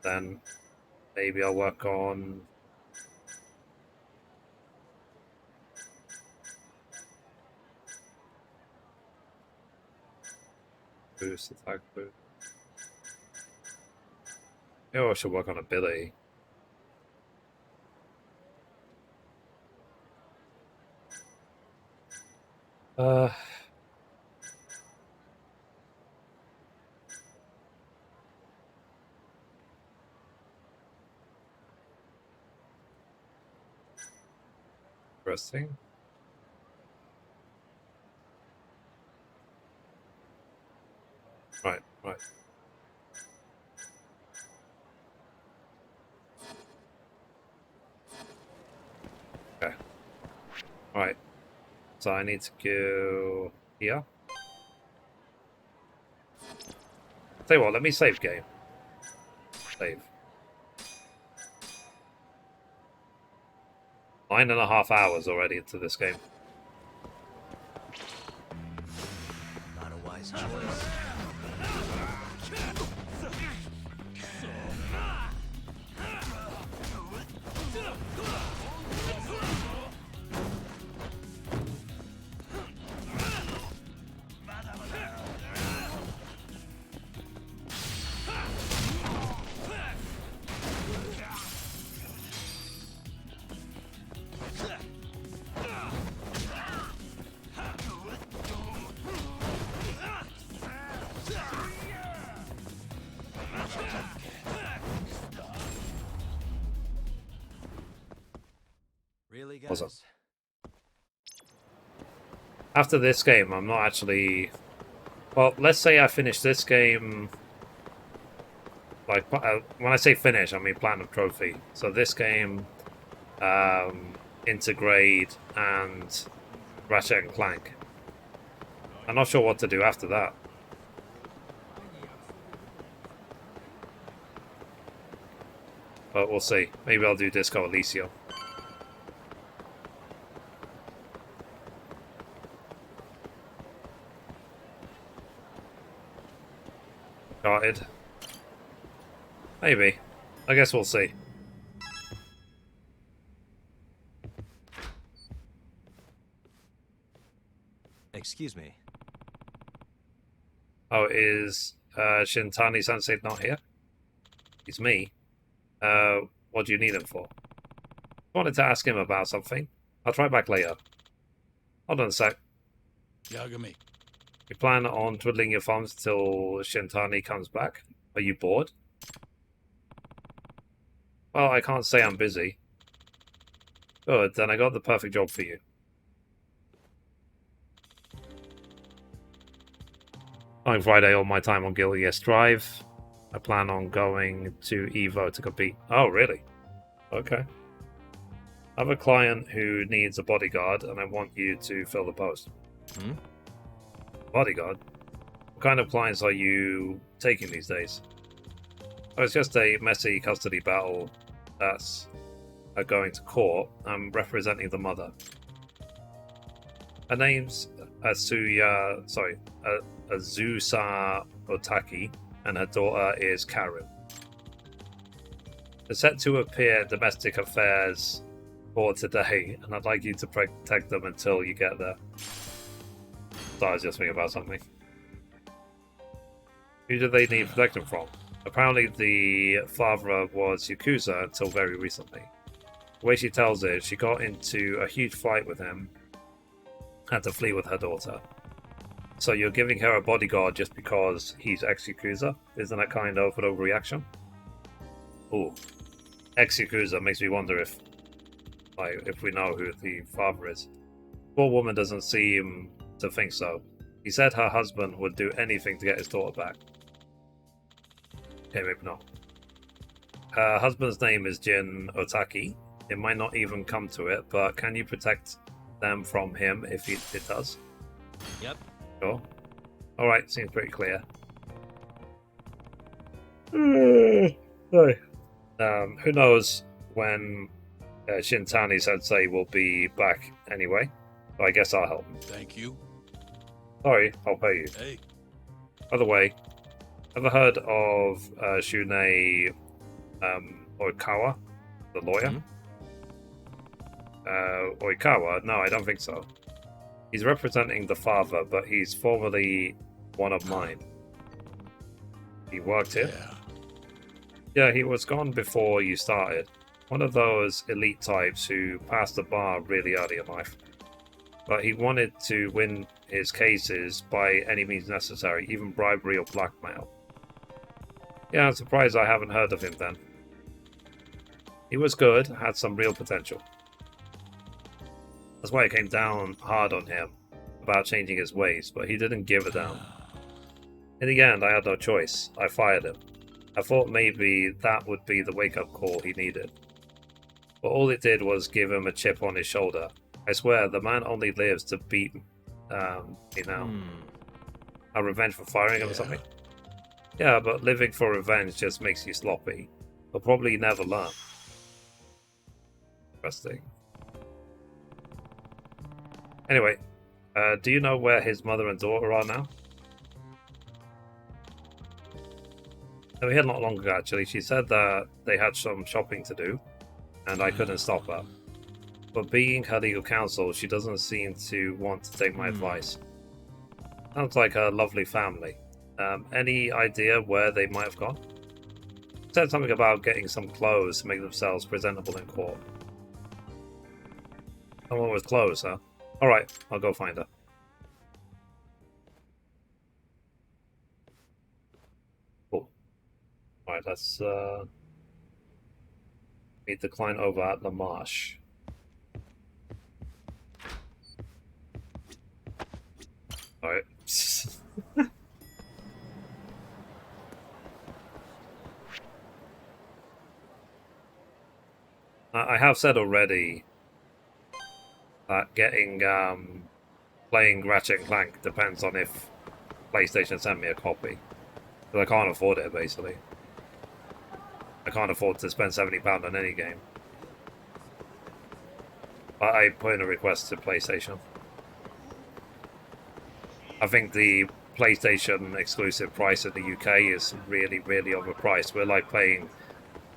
Then maybe I'll work on boost, attack boost. Maybe I should work on ability. Interesting. Right. Okay. Right. So I need to go here. Tell you what, let me save game. Save. 9.5 hours already into this game. Not a wise choice. Really, guys? What's up? After this game, I'm not actually... Well, let's say I finish this game... Like, when I say finish, I mean Platinum Trophy. So this game, Intergrade, and Ratchet and Clank. I'm not sure what to do after that. But we'll see. Maybe I'll do Disco Elysium. Started. Maybe. I guess we'll see. Excuse me. Oh, is Shintani Sensei not here? It's me. What do you need him for? I wanted to ask him about something. I'll try back later. Hold on a sec. Yagami. You plan on twiddling your thumbs till Shintani comes back? Are you bored? Well, I can't say I'm busy. Good, then I got the perfect job for you. Starting Friday, all my time on Guilty Gear Strive. I plan on going to Evo to compete. Oh, really? Okay. I have a client who needs a bodyguard, and I want you to fill the post. Hmm? Bodyguard? What kind of clients are you taking these days? Oh, it's just a messy custody battle that's going to court. I'm representing the mother. Her name's Azusa Otaki, and her daughter is Karen. They're set to appear in domestic affairs for today, and I'd like you to protect them until you get there. So I was just thinking about something. Who do they need protection from? Apparently the father was Yakuza until very recently. The way she tells it, she got into a huge fight with him, had to flee with her daughter. So you're giving her a bodyguard just because he's ex-Yakuza? Isn't that kind of an overreaction? Ooh. Ex-Yakuza makes me wonder if we know who the father is. Poor woman doesn't seem to think so. He said her husband would do anything to get his daughter back. Okay, maybe not. Her husband's name is Jin Otaki. It might not even come to it, but can you protect them from him if it does? Yep. Sure. Alright, seems pretty clear. Sorry. Who knows when Shintani Sensei will be back anyway. So I guess I'll help him. Thank you. Sorry, I'll pay you. Hey. By the way, ever heard of Shunei Oikawa, the lawyer? Oikawa? No, I don't think so. He's representing the father, but he's formerly one of mine. He worked here? Yeah, he was gone before you started. One of those elite types who passed the bar really early in life. But he wanted to win his cases by any means necessary, even bribery or blackmail. Yeah, I'm surprised I haven't heard of him then. He was good, had some real potential. That's why I came down hard on him about changing his ways, but he didn't give a damn. In the end, I had no choice. I fired him. I thought maybe that would be the wake-up call he needed. But all it did was give him a chip on his shoulder. I swear, the man only lives to beat me now. A revenge for firing him or something? Yeah, but living for revenge just makes you sloppy. He'll probably never learn. Interesting. Anyway, do you know where his mother and daughter are now? No, we had not long ago, actually. She said that they had some shopping to do, and I couldn't stop her. But being her legal counsel, she doesn't seem to want to take my advice. Sounds like a lovely family. Any idea where they might have gone? Said something about getting some clothes to make themselves presentable in court. Someone with clothes, huh? Alright, I'll go find her. Cool. Alright, let's meet the client over at La Marche. Alright. I have said already that playing Ratchet and Clank depends on if PlayStation sent me a copy. Because I can't afford it, basically. I can't afford to spend £70 on any game. But I put in a request to PlayStation. I think the PlayStation exclusive price in the UK is really, really overpriced. We're like paying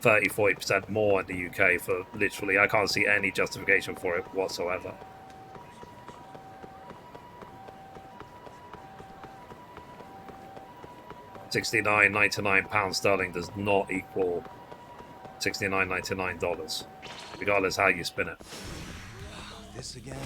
30-40% more in the UK for literally, I can't see any justification for it whatsoever. £69.99 sterling does not equal $69.99, regardless how you spin it. This again?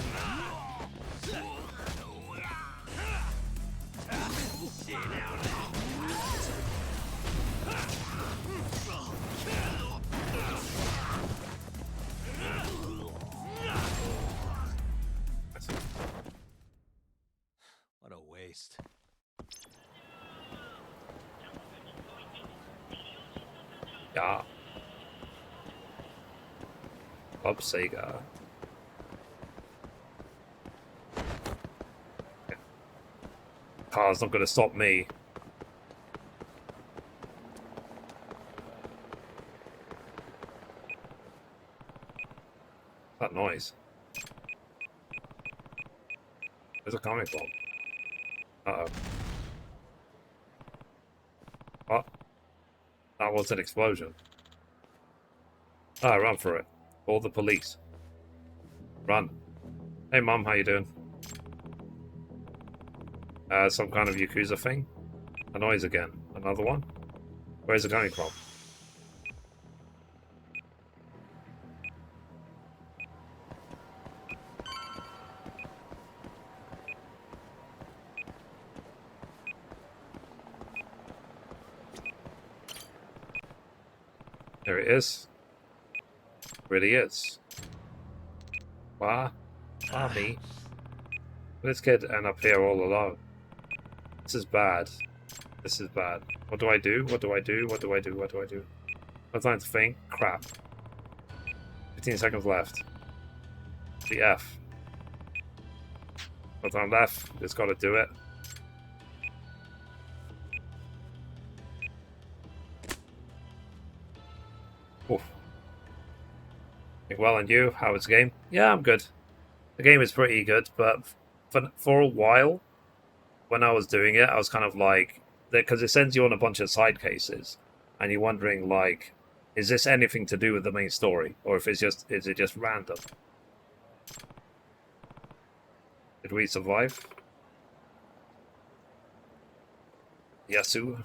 What a waste. Yeah. Club Sega. Car's not going to stop me. That noise. Where's it coming from? Uh-oh. What? That was an explosion. Ah, run for it. Call the police. Run. Hey, Mum, how you doing? Some kind of Yakuza thing? A noise again. Another one? Where's it coming from? There it is. Really is. Why? Why me? This kid end up here all alone. This is bad. This is bad. What do I do? What do I do? What do I do? What do I do? No time to think. Crap. 15 seconds left. The F. No time left. Just gotta do it. Oof. Well, and you? How was the game? Yeah, I'm good. The game is pretty good, but for a while, when I was doing it, I was kind of like, because it sends you on a bunch of side cases, and you're wondering like, is this anything to do with the main story, or if is it just random? Did we survive? Yasu,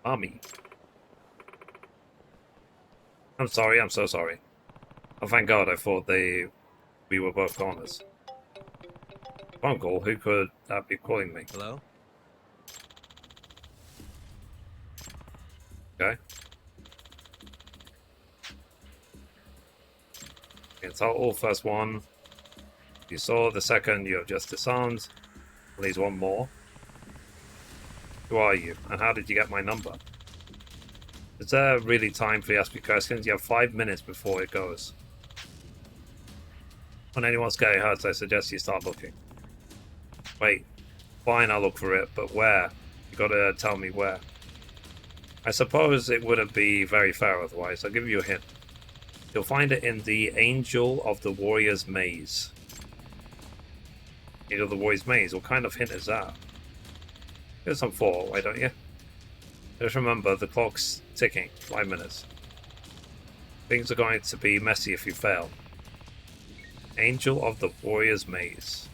Ami. I'm sorry. I'm so sorry. Oh, thank God! I thought we were both goners. Phone call. Who could that be calling me? Hello? Okay. It's all first one. You saw the second you have just disarmed. Please one more. Who are you? And how did you get my number? Is there really time for you to ask me questions? You have 5 minutes before it goes. When anyone's getting hurt, I suggest you start looking. Wait. Fine, I'll look for it, but where? You gotta tell me where. I suppose it wouldn't be very fair otherwise. I'll give you a hint. You'll find it in the Angel of the Warrior's Maze. Angel of the Warrior's Maze? What kind of hint is that? Here's some 4, why don't you? Just remember, the clock's ticking. 5 minutes. Things are going to be messy if you fail. Angel of the Warrior's Maze.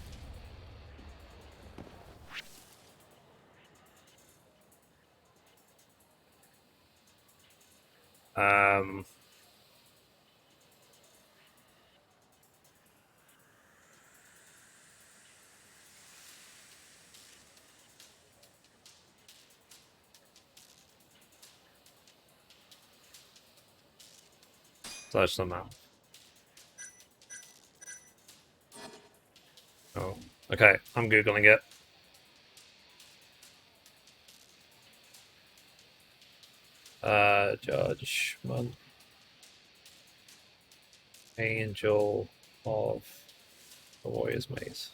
Search the map. Oh, okay. I'm googling it. Judgment. Angel of the Warrior's Maze.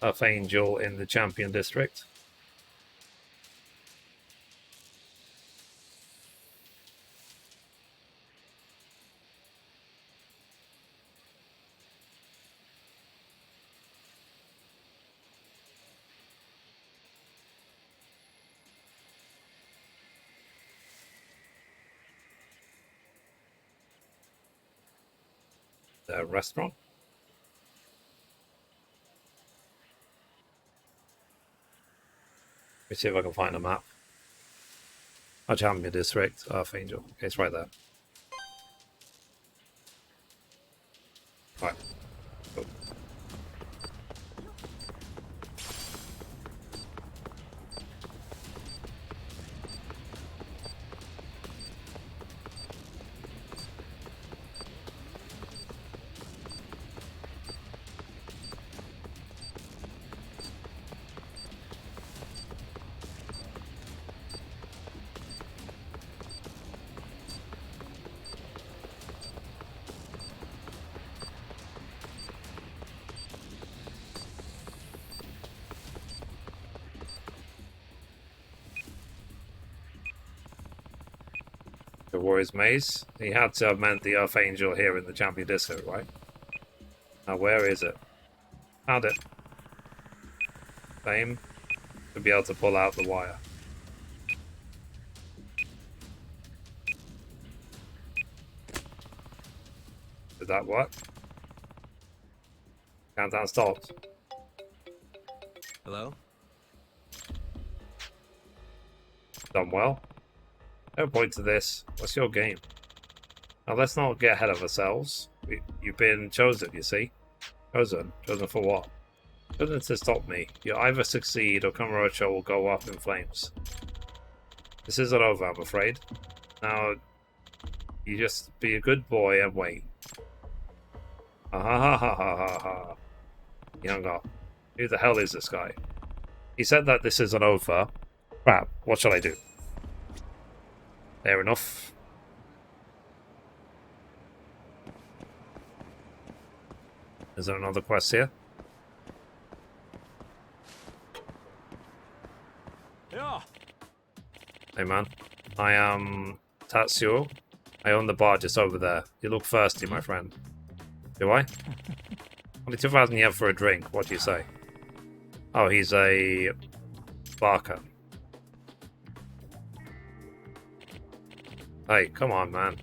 Earth Angel in the Champion District. The restaurant. Let me see if I can find a map. Oh, Champion District, Earth Angel. Okay, it's right there. Right. Cool. The Warrior's Maze. He had to have meant the Earth Angel here in the Champion District, right? Now, where is it? Found it. Fame. To be able to pull out the wire. Did that work? Countdown stopped. Hello? Done well. No point to this. What's your game? Now let's not get ahead of ourselves. You've been chosen, you see. Chosen? Chosen for what? Chosen to stop me. You either succeed or Kamurocho will go up in flames. This isn't over, I'm afraid. Now, you just be a good boy and wait. Ha ha ha ha ha ha ha. He hung up. Who the hell is this guy? He said that this isn't over. Crap, what shall I do? Fair enough. Is there another quest here? Yeah. Hey man, I am Tatsuo. I own the bar just over there. You look thirsty, my friend. Do I? Only 2,000 yen for a drink. What do you say? Oh, he's a barker. Hey, come on, man.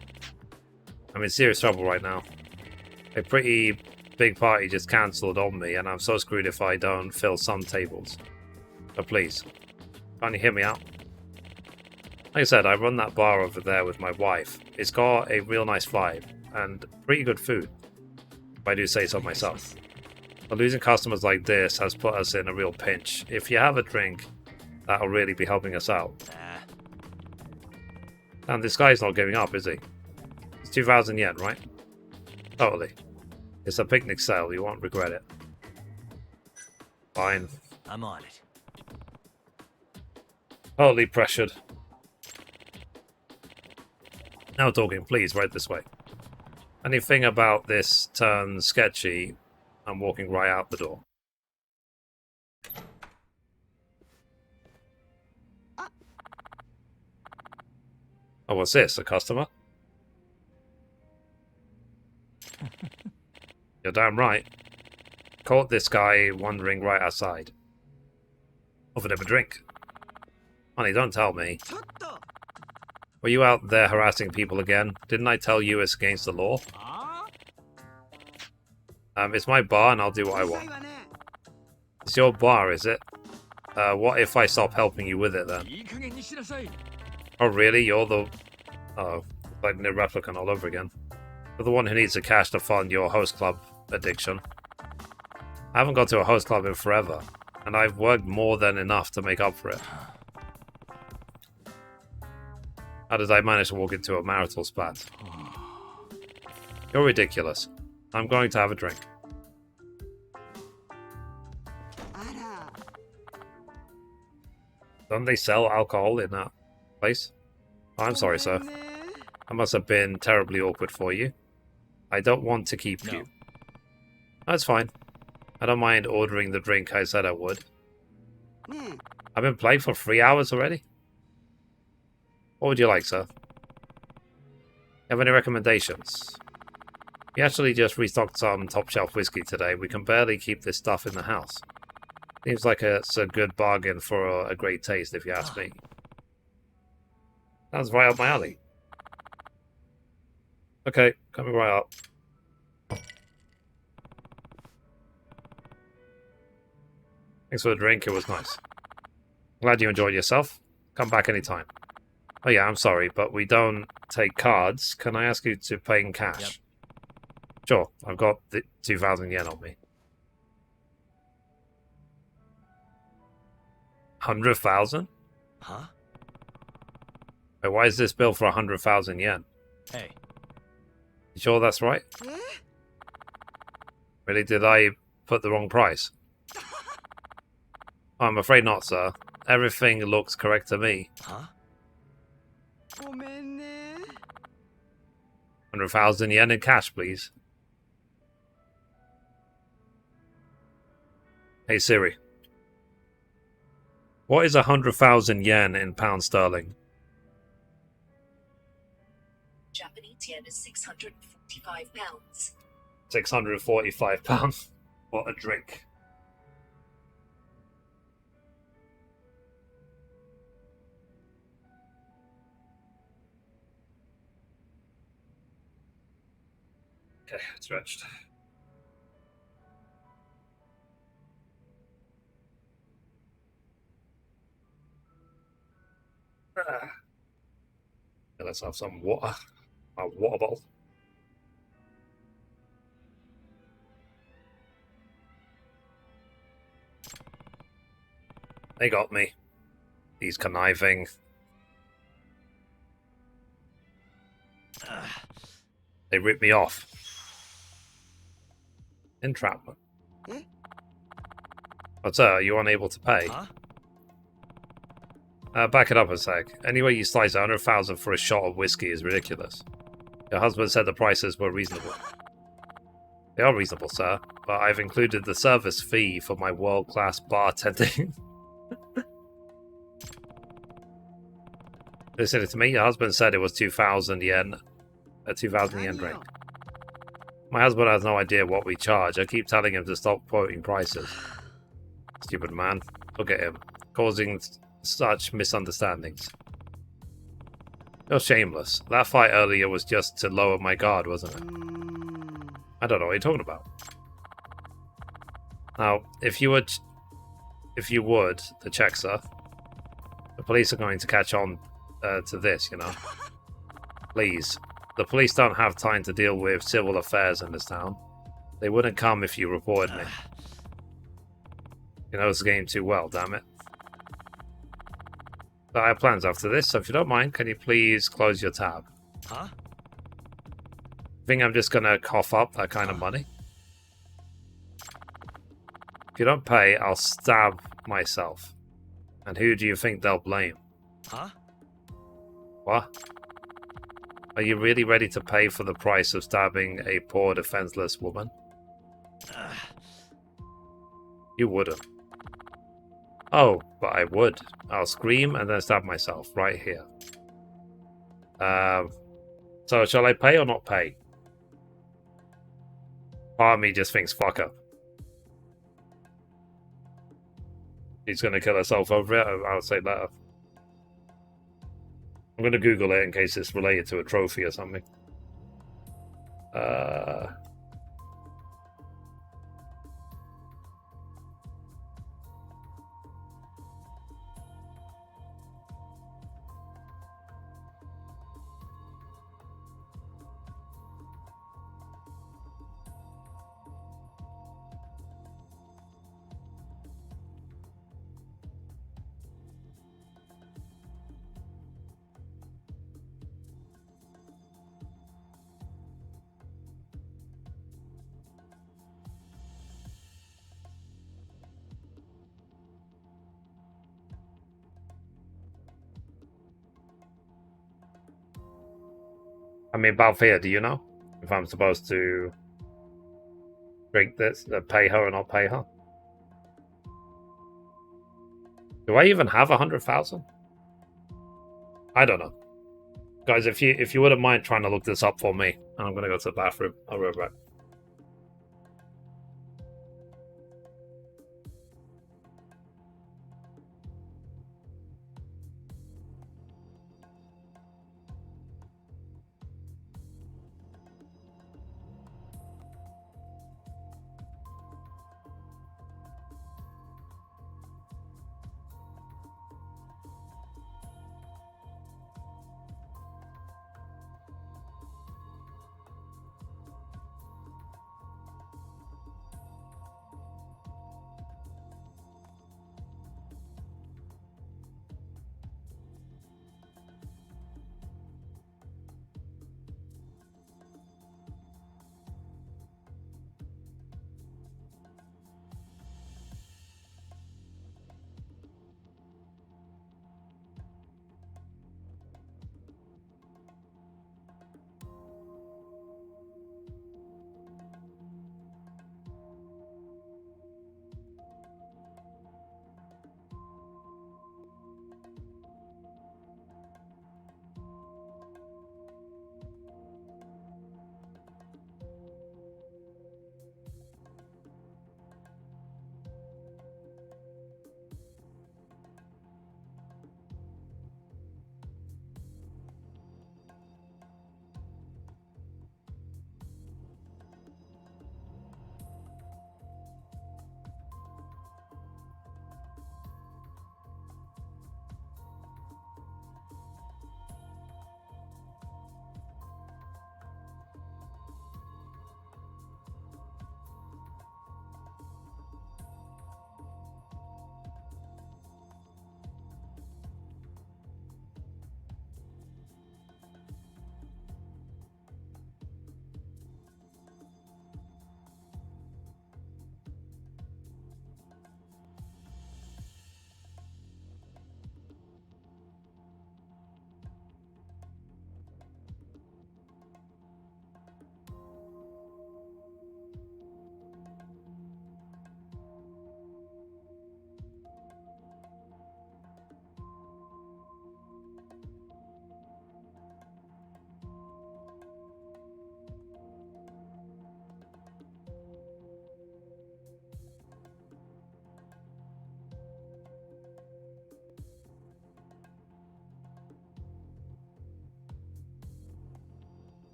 I'm in serious trouble right now. A pretty big party just cancelled on me, and I'm so screwed if I don't fill some tables. So please, can't you hear me out? Like I said, I run that bar over there with my wife. It's got a real nice vibe, and pretty good food, if I do say so myself. But losing customers like this has put us in a real pinch. If you have a drink, that'll really be helping us out. And this guy's not giving up, is he? It's 2,000 yen, right? Totally. It's a picnic sale, you won't regret it. Fine. I'm on it. Totally pressured. Now talking, please, right this way. Anything about this turns sketchy, I'm walking right out the door. Oh, what's this? A customer? You're damn right. Caught this guy wandering right outside. Offered him a drink. Honey, don't tell me. Were you out there harassing people again? Didn't I tell you it's against the law? It's my bar and I'll do what I want. It's your bar, is it? What if I stop helping you with it then? Oh really? You're the... Oh, like the replicant all over again. You're the one who needs the cash to fund your host club addiction. I haven't gone to a host club in forever, and I've worked more than enough to make up for it. How did I manage to walk into a marital spat? You're ridiculous. I'm going to have a drink. Don't they sell alcohol in that place? Oh, I'm sorry, sir. That must have been terribly awkward for you. I don't want to keep you. That's fine. I don't mind ordering the drink I said I would. I've been playing for 3 hours already. What would you like, sir? Have any recommendations? We actually just restocked some top-shelf whiskey today. We can barely keep this stuff in the house. Seems like it's a good bargain for a great taste, if you ask me. Sounds right up my alley. Okay, coming right up. Thanks for the drink, it was nice. Glad you enjoyed yourself. Come back anytime. Oh yeah, I'm sorry, but we don't take cards. Can I ask you to pay in cash? Yep. Sure, I've got the 2,000 yen on me. 100,000? Huh? Wait, why is this bill for 100,000 yen? Hey. You sure that's right? Really, did I put the wrong price? I'm afraid not, sir. Everything looks correct to me. Huh? 100,000 yen in cash, please. Hey Siri. What is 100,000 yen in pound sterling? Japanese yen is 645 pounds. 645 pounds. What a drink. Okay, stretched. Let's have some water. A water bottle. They got me. These conniving. They ripped me off. Entrapment. But sir, are you unable to pay? Huh? Back it up a sec. Anyway, you slice 100,000 for a shot of whiskey is ridiculous. Your husband said the prices were reasonable. They are reasonable, sir, but I've included the service fee for my world-class bartending. Listen to me, your husband said it was 2,000 yen. A 2,000 yen drink. My husband has no idea what we charge. I keep telling him to stop quoting prices. Stupid man. Look at him. Causing such misunderstandings. You're shameless. That fight earlier was just to lower my guard, wasn't it? I don't know what you're talking about. Now, if you would, the check, sir. The police are going to catch on to this, you know. Please. The police don't have time to deal with civil affairs in this town. They wouldn't come if you reported me. You know this game too well, damn it. But I have plans after this, so if you don't mind, can you please close your tab? Huh? Think I'm just gonna cough up that kind of money? If you don't pay, I'll stab myself. And who do you think they'll blame? Huh? What? Are you really ready to pay for the price of stabbing a poor defenseless woman? You wouldn't. Oh, but I would. I'll scream and then stab myself right here. So shall I pay or not pay? Part of me just thinks fuck up. She's gonna kill herself over it. I'll say that. I'm gonna Google it in case it's related to a trophy or something. I mean, Balfia, do you know if I'm supposed to drink this, pay her or not pay her? Do I even have 100,000? I don't know. Guys, if you wouldn't mind trying to look this up for me, I'm gonna go to the bathroom. I'll be right back.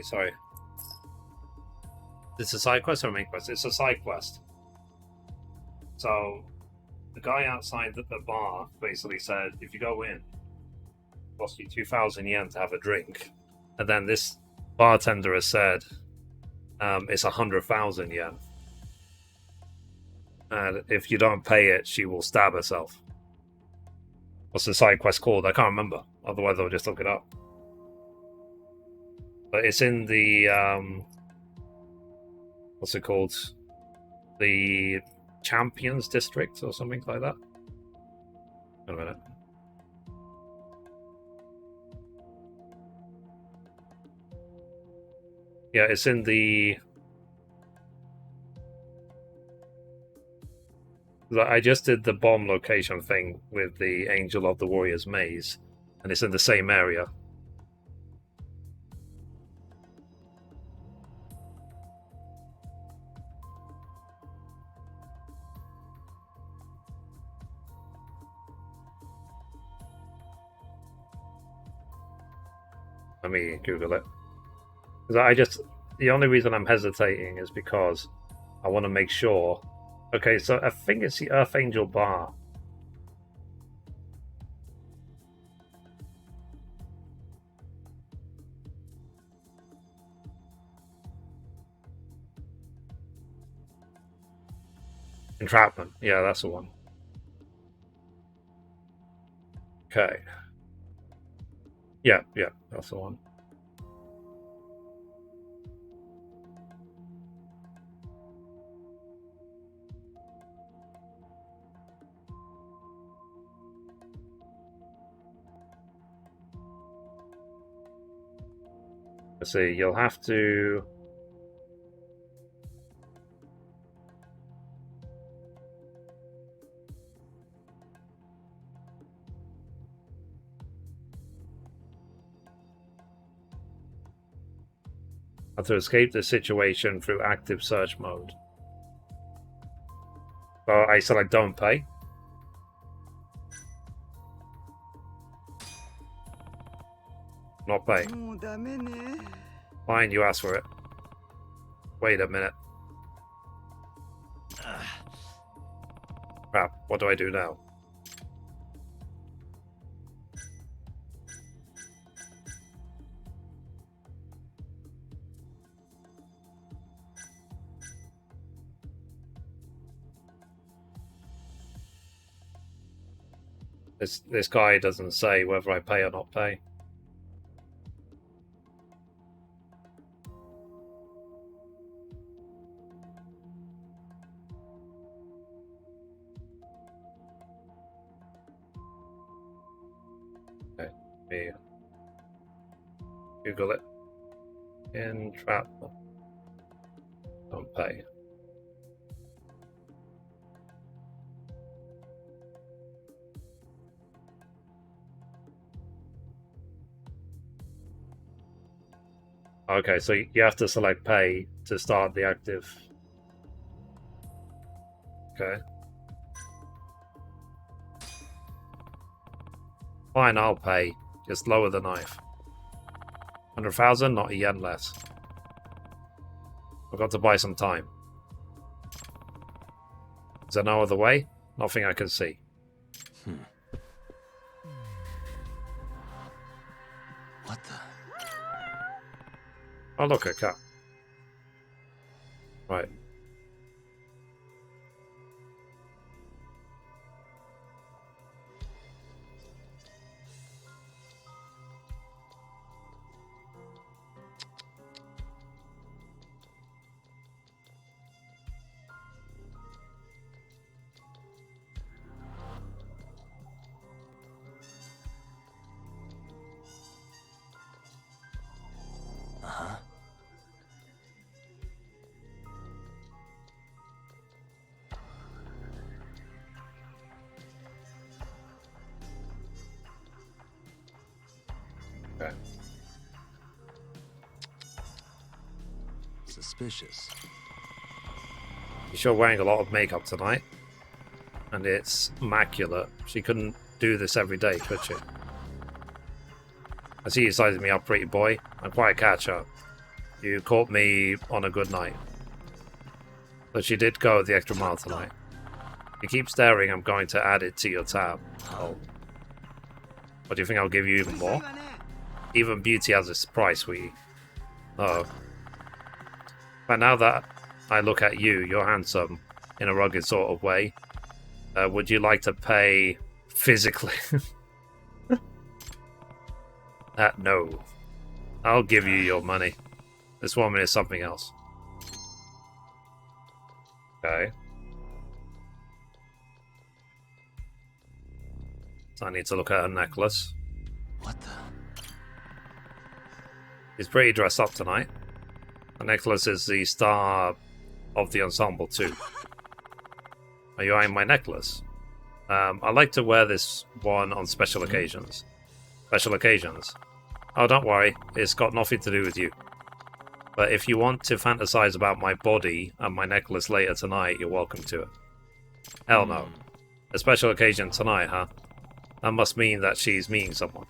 Sorry. This is a side quest or a main quest? It's a side quest. So the guy outside the bar basically said, if you go in, it costs you 2,000 yen to have a drink. And then this bartender has said, it's 100,000 yen. And if you don't pay it, she will stab herself. What's the side quest called? I can't remember. Otherwise, I'll just look it up. But it's in the what's it called? The Champions District or something like that. Wait a minute. Yeah, it's in the. I just did the bomb location thing with the Angel of the Warrior's Maze, and it's in the same area. Let me Google it. Because the only reason I'm hesitating is because I want to make sure. Okay, so I think it's the Earth Angel Bar. Entrapment. Yeah, that's the one. Okay. Yeah, that's the one. Let's see, you'll have to... have to escape the situation through active search mode. So I select don't pay. Not pay. Fine, you asked for it. Wait a minute. Crap, what do I do now? This guy doesn't say whether I pay or not pay. Okay, me Google it. Entrap. Don't pay. Okay, so you have to select pay to start the active. Okay. Fine, I'll pay. Just lower the knife. 100,000, not a yen less. I've got to buy some time. Is there no other way? Nothing I can see. What the? Oh, look, a cat. Right. Okay. Suspicious. You're sure wearing a lot of makeup tonight? And it's immaculate. She couldn't do this every day, could she? I see you sizing me up, pretty boy. I'm quite a catcher. You caught me on a good night. But she did go the extra mile tonight. You keep staring, I'm going to add it to your tab. Oh. What, do you think I'll give you even more? Even beauty has its price, sweetie. Uh-oh. But now that I look at you, you're handsome, in a rugged sort of way. Would you like to pay physically? No. I'll give you your money. This woman is something else. Okay. So I need to look at her necklace. What the? She's pretty dressed up tonight. The necklace is the star of the ensemble too. Are you eyeing my necklace? I like to wear this one on special occasions. Special occasions? Oh, don't worry. It's got nothing to do with you. But if you want to fantasize about my body and my necklace later tonight, you're welcome to it. Hell no. A special occasion tonight, huh? That must mean that she's meeting someone.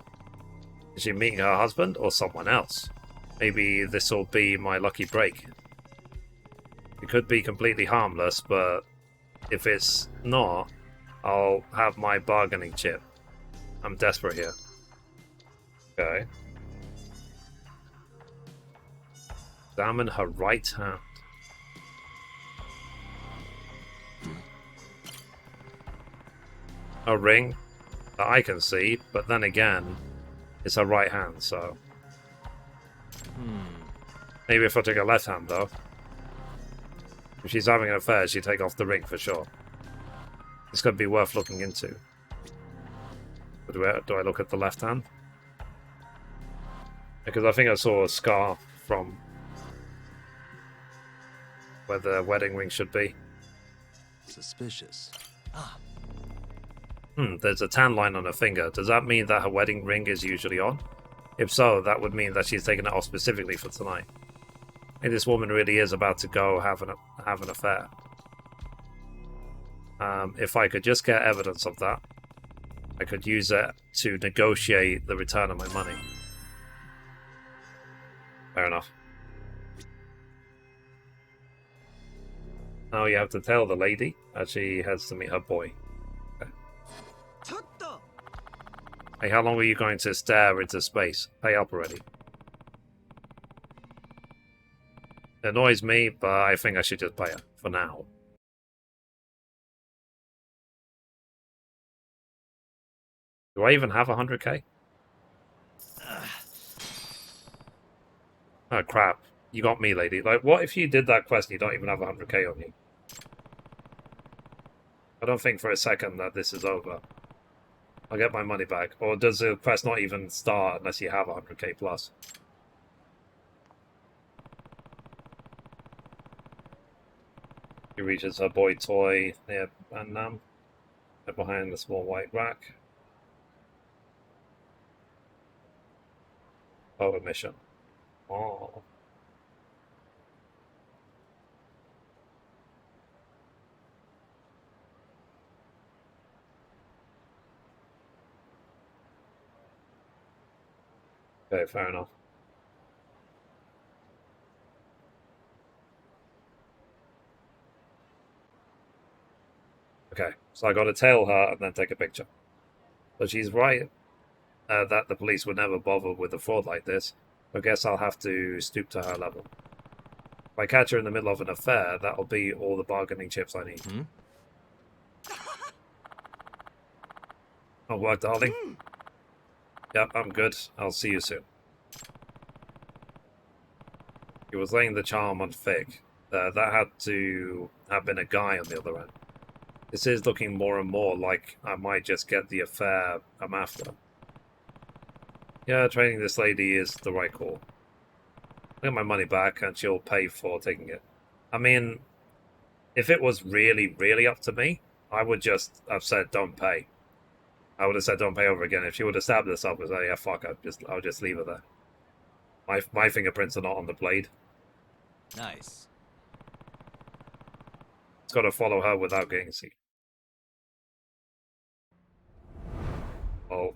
Is she meeting her husband or someone else? Maybe this'll be my lucky break. It could be completely harmless, but if it's not, I'll have my bargaining chip. I'm desperate here. Okay. Examine her right hand. A ring. that I can see, but then again, it's her right hand, so... Maybe if I take her left hand, though. If she's having an affair, she'd take off the ring for sure. It's going to be worth looking into. But do I look at the left hand? Because I think I saw a scar from where the wedding ring should be. Suspicious. There's a tan line on her finger. Does that mean that her wedding ring is usually on? If so, that would mean that she's taken it off specifically for tonight. And this woman really is about to go have an affair. If I could just get evidence of that, I could use it to negotiate the return of my money. Fair enough. Now you have to tell the lady that she has to meet her boy. Okay. Hey, how long were you going to stare into space? Pay up already. It annoys me, but I think I should just pay her for now. Do I even have 100k? Oh crap. You got me, lady. Like, what if you did that quest and you don't even have 100k on you? I don't think for a second that this is over. I'll get my money back. Or does the quest not even start unless you have 100k plus? She reaches her boy toy near Annam, behind the small white rack. Photo mission. Oh. Okay, fair enough. Okay, so I gotta tail her and then take a picture. But she's right that the police would never bother with a fraud like this. I guess I'll have to stoop to her level. If I catch her in the middle of an affair, that'll be all the bargaining chips I need. Oh, work, darling. Yep, I'm good. I'll see you soon. He was laying the charm on thick. That had to have been a guy on the other end. This is looking more and more like I might just get the affair I'm after. Yeah, training this lady is the right call. I'll get my money back and she'll pay for taking it. I mean, if it was really, really up to me, I would just have said don't pay. I would have said don't pay over again. If she would have stabbed herself and said, yeah, fuck, I'll just leave her there. My fingerprints are not on the blade. Nice. It's got to follow her without getting seen. Oh.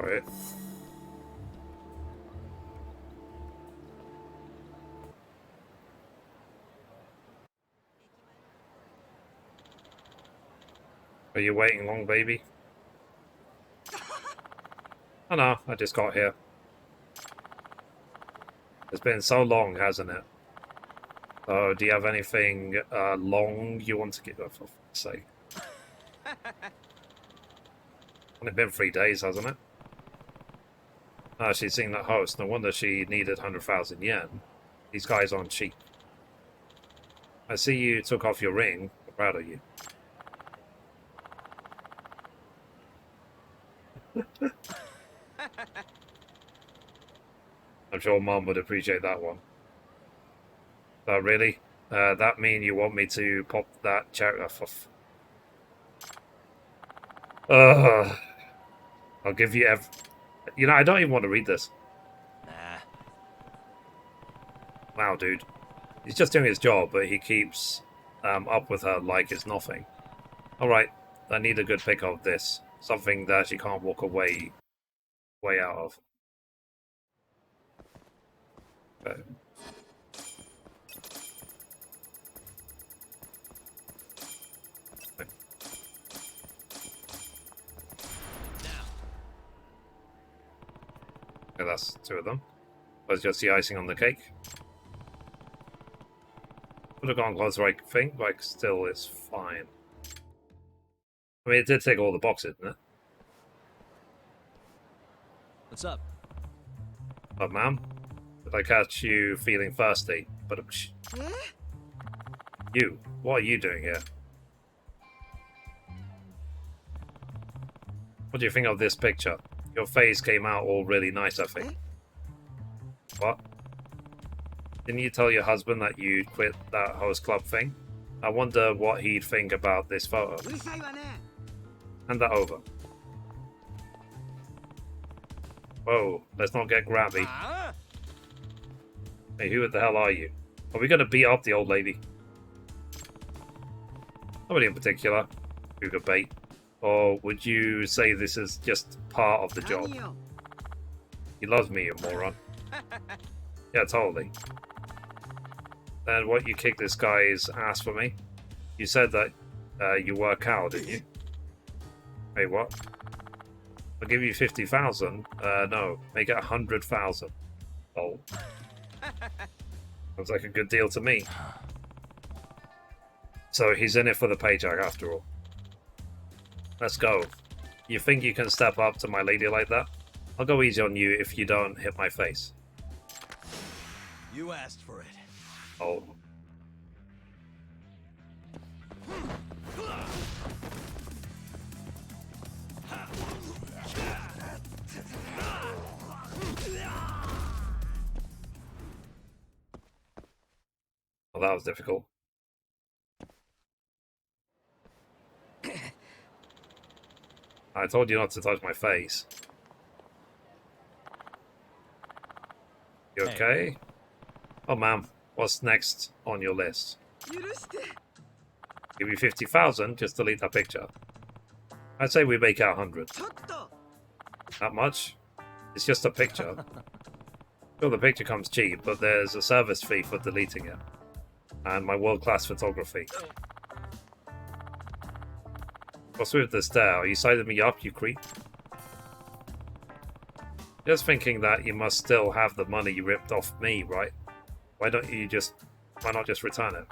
for it. Are you waiting long, baby? Oh no, I just got here. It's been so long, hasn't it? Oh, do you have anything long you want to get? Oh, for fuck's sake. Only been 3 days, hasn't it? Ah, she's seen that host. No wonder she needed 100,000 yen. These guys aren't cheap. I see you took off your ring. I'm proud of you. I'm sure Mom would appreciate that one. Oh, really? That mean you want me to pop that cherry off? I'll give you You know, I don't even want to read this. Nah. Wow, dude. He's just doing his job, but he keeps up with her like it's nothing. Alright, I need a good pick of this. Something that she can't walk way out of. Okay. Okay, that's 2 of them. That's just the icing on the cake. Would have gone closer, I think, but still it's fine. I mean, it did take all the boxes, didn't it? What's up? Oh, ma'am? Did I catch you feeling thirsty? But you, what are you doing here? What do you think of this picture? Your face came out all really nice, I think. What? Didn't you tell your husband that you'd quit that host club thing? I wonder what he'd think about this photo. Hand that over. Whoa, let's not get grabby. Hey, who the hell are you? Are we gonna beat up the old lady? Nobody in particular. Who could bait? Or would you say this is just part of the job? He loves me, you moron. Yeah, totally. Then what, you kicked this guy's ass for me? You said that you work out, didn't you? Hey, what? I'll give you 50,000. No, make it 100,000. Oh. Sounds like a good deal to me. So he's in it for the paycheck after all. Let's go. You think you can step up to my lady like that? I'll go easy on you if you don't hit my face. You asked for it. Oh. Well, that was difficult. I told you not to touch my face. You okay? Hey. Oh, ma'am. What's next on your list? Give you 50,000, just delete that picture. I'd say we make it 100. That much? It's just a picture. Sure, the picture comes cheap, but there's a service fee for deleting it. And my world-class photography. What's with the stare? Are you sizing me up, you creep? Just thinking that you must still have the money you ripped off me, right? Why not just return it?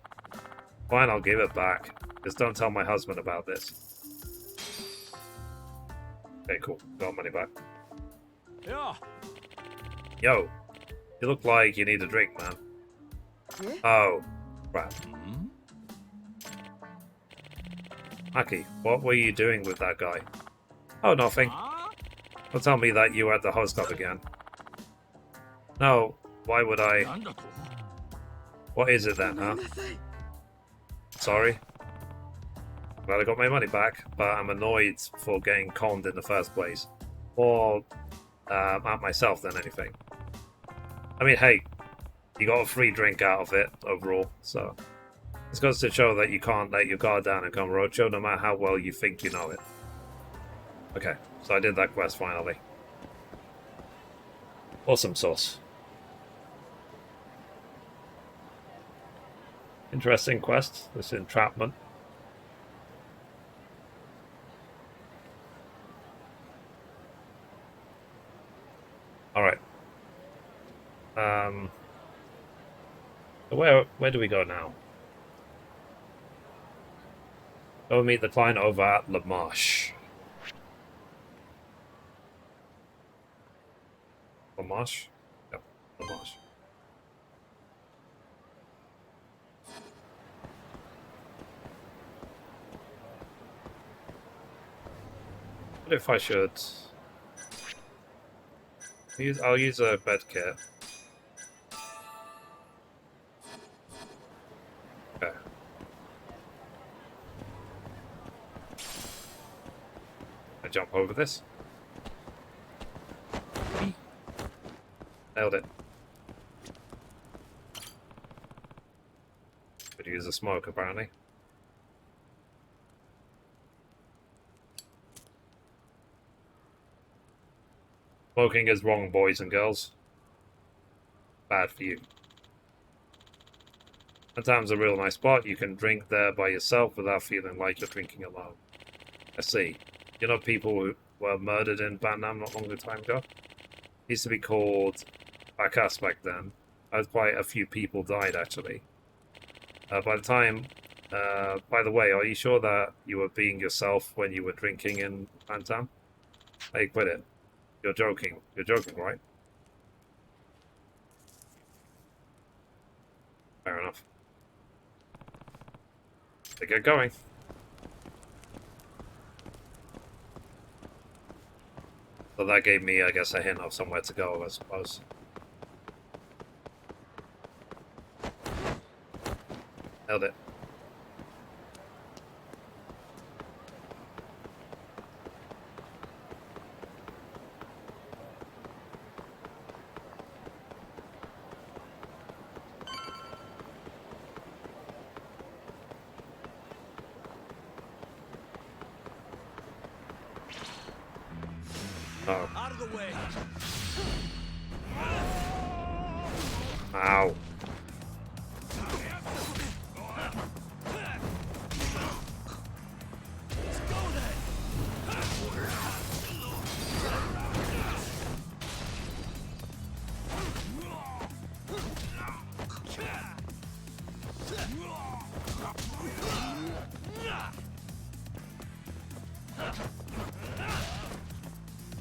Fine, I'll give it back. Just don't tell my husband about this. Okay, cool. Got money back. Yeah. Yo, you look like you need a drink, man. Oh, crap. Maki, what were you doing with that guy? Oh, nothing. Don't tell me that you were at the host club again. No, why would I? What is it then, huh? Sorry. Well, I got my money back, but I'm annoyed for getting conned in the first place. More at myself than anything. I mean, hey, you got a free drink out of it overall, so this goes to show that you can't let your guard down in Kamurocho, no matter how well you think you know it. Okay, so I did that quest finally. Awesome sauce. Interesting quest, this entrapment. Alright. Where do we go now? Go meet the client over at La Marche. La Marche? Yep, La Marche. What if I should... I'll use a bed kit. Okay. I jump over this. Nailed it. Could use a smoke, apparently. Smoking is wrong, boys and girls. Bad for you. Sometimes a real nice spot. You can drink there by yourself without feeling like you're drinking alone. I see. You know people who were murdered in Vietnam not long time ago? It used to be called Bacchus back then. Quite a few people died, actually. By the way, are you sure that you were being yourself when you were drinking in Vietnam? Hey, quit it. You're joking. You're joking, right? Fair enough. They get going. So that gave me, I guess, a hint of somewhere to go, I suppose. Held it. Oh. Out of the way. Ow.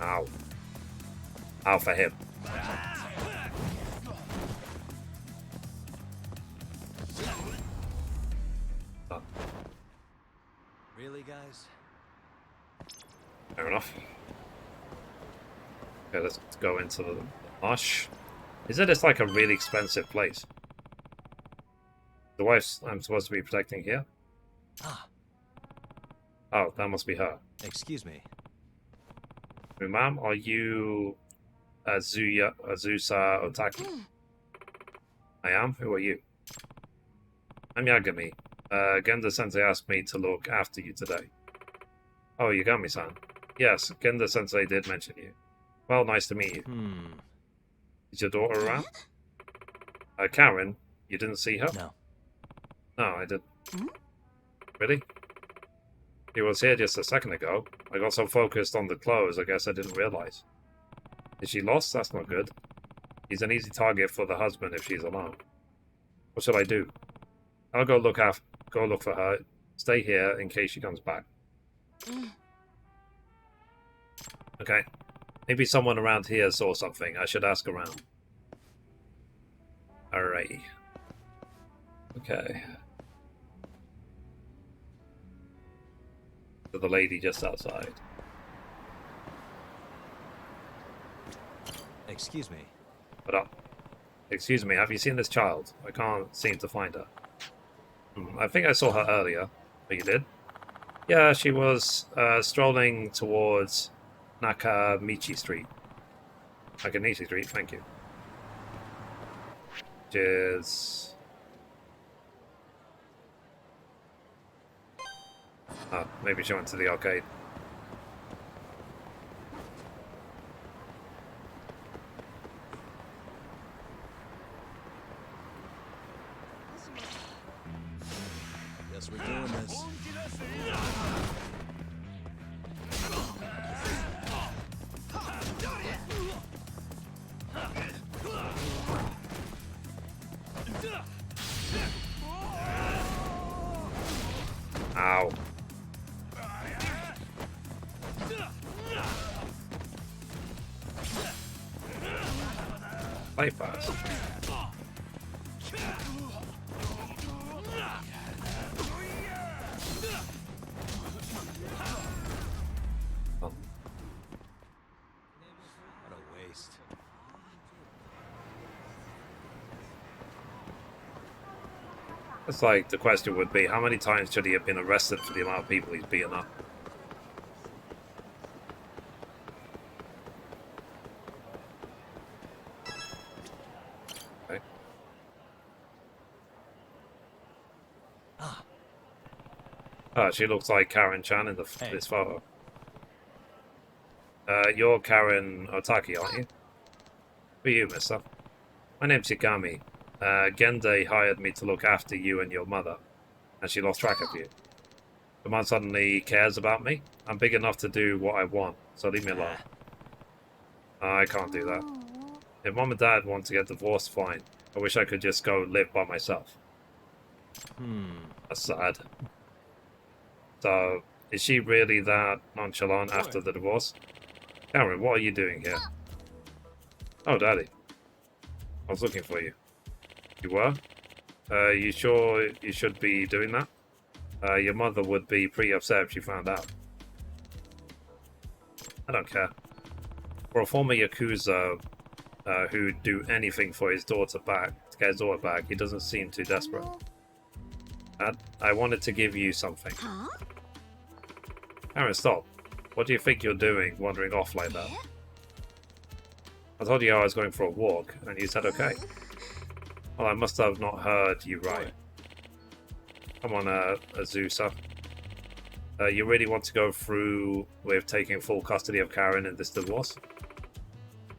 Ow. Ow for him. Oh. Really, guys? Fair enough. Okay, let's go into the marsh. Is it? It's like a really expensive place. The wife I'm supposed to be protecting here? Ah. Oh, that must be her. Excuse me. Ma'am, are you Azusa Otaki? I am? Who are you? I'm Yagami. Genda-sensei asked me to look after you today. Oh, Yagami-san. Yes, Genda-sensei did mention you. Well, nice to meet you. Is your daughter around? Karen, you didn't see her? No. No, I didn't. Really? She was here just a second ago. I got so focused on the clothes, I guess I didn't realize. Is she lost? That's not good. She's an easy target for the husband if she's alone. What should I do? I'll go look for her. Stay here in case she comes back. Okay. Maybe someone around here saw something. I should ask around. Alright. Okay. To the lady just outside. Excuse me. What up? Excuse me, have you seen this child? I can't seem to find her. I think I saw her earlier. Oh, you did? Yeah, she was strolling towards Nakamichi Street. Nakanishi Street, thank you. Cheers. Oh, maybe she went to the arcade. Ow. Play fast. What a waste. It's like the question would be, how many times should he have been arrested for the amount of people he's beaten up? Oh, she looks like Karen Chan in this photo. You're Karen Otaki, aren't you? Who are you, mister? My name's Yagami. Gende hired me to look after you and your mother, and she lost track of you. The man suddenly cares about me. I'm big enough to do what I want, so leave me alone. I can't do that. If Mom and Dad want to get divorced, fine. I wish I could just go live by myself. That's sad. So, is she really that nonchalant after the divorce? Cameron, what are you doing here? Oh, Daddy. I was looking for you. You were? You sure you should be doing that? Your mother would be pretty upset if she found out. I don't care. For a former Yakuza who'd do anything for his daughter back, to get his daughter back, he doesn't seem too desperate. I wanted to give you something. Aaron, stop. What do you think you're doing, wandering off like that? I told you I was going for a walk, and you said okay. Well, I must have not heard you right. Come on, Azusa. You really want to go through with taking full custody of Karen in this divorce?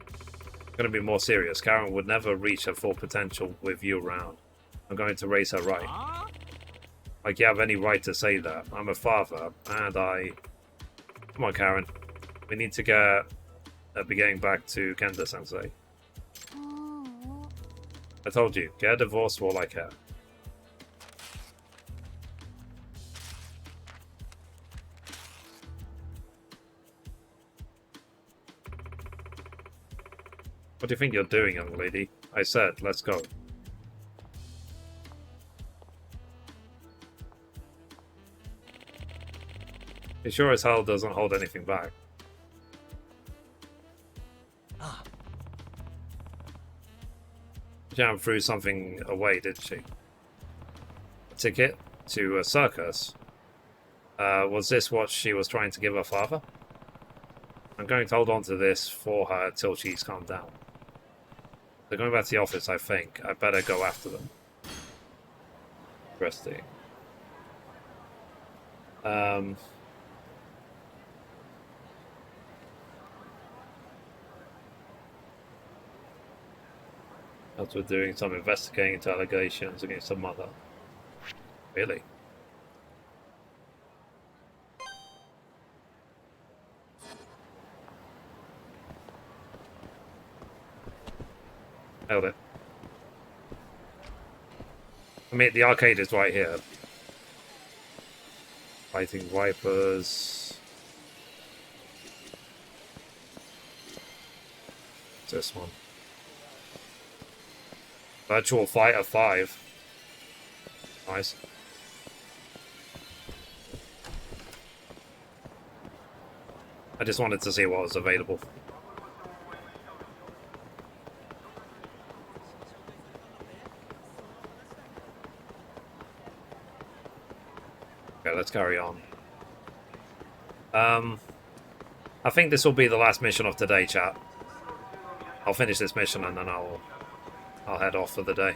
I'm going to be more serious. Karen would never reach her full potential with you around. I'm going to raise her right. Like you have any right to say that. I'm a father, and I... Come on, Karen. We need to get... be getting back to Kenda-sensei. I told you, get a divorce for all I care. What do you think you're doing, young lady? I said, let's go. He sure as hell doesn't hold anything back. Jam threw something away, did she? A ticket to a circus? Was this what she was trying to give her father? I'm going to hold on to this for her till she's calmed down. They're going back to the office, I think. I better go after them. Interesting. As we're doing some investigating into allegations against her mother. Really? Held it. I mean, the arcade is right here. Fighting Vipers. This one. Virtual Fighter 5. Nice. I just wanted to see what was available. Okay, let's carry on. I think this will be the last mission of today, chat. I'll finish this mission and then I'll head off for the day.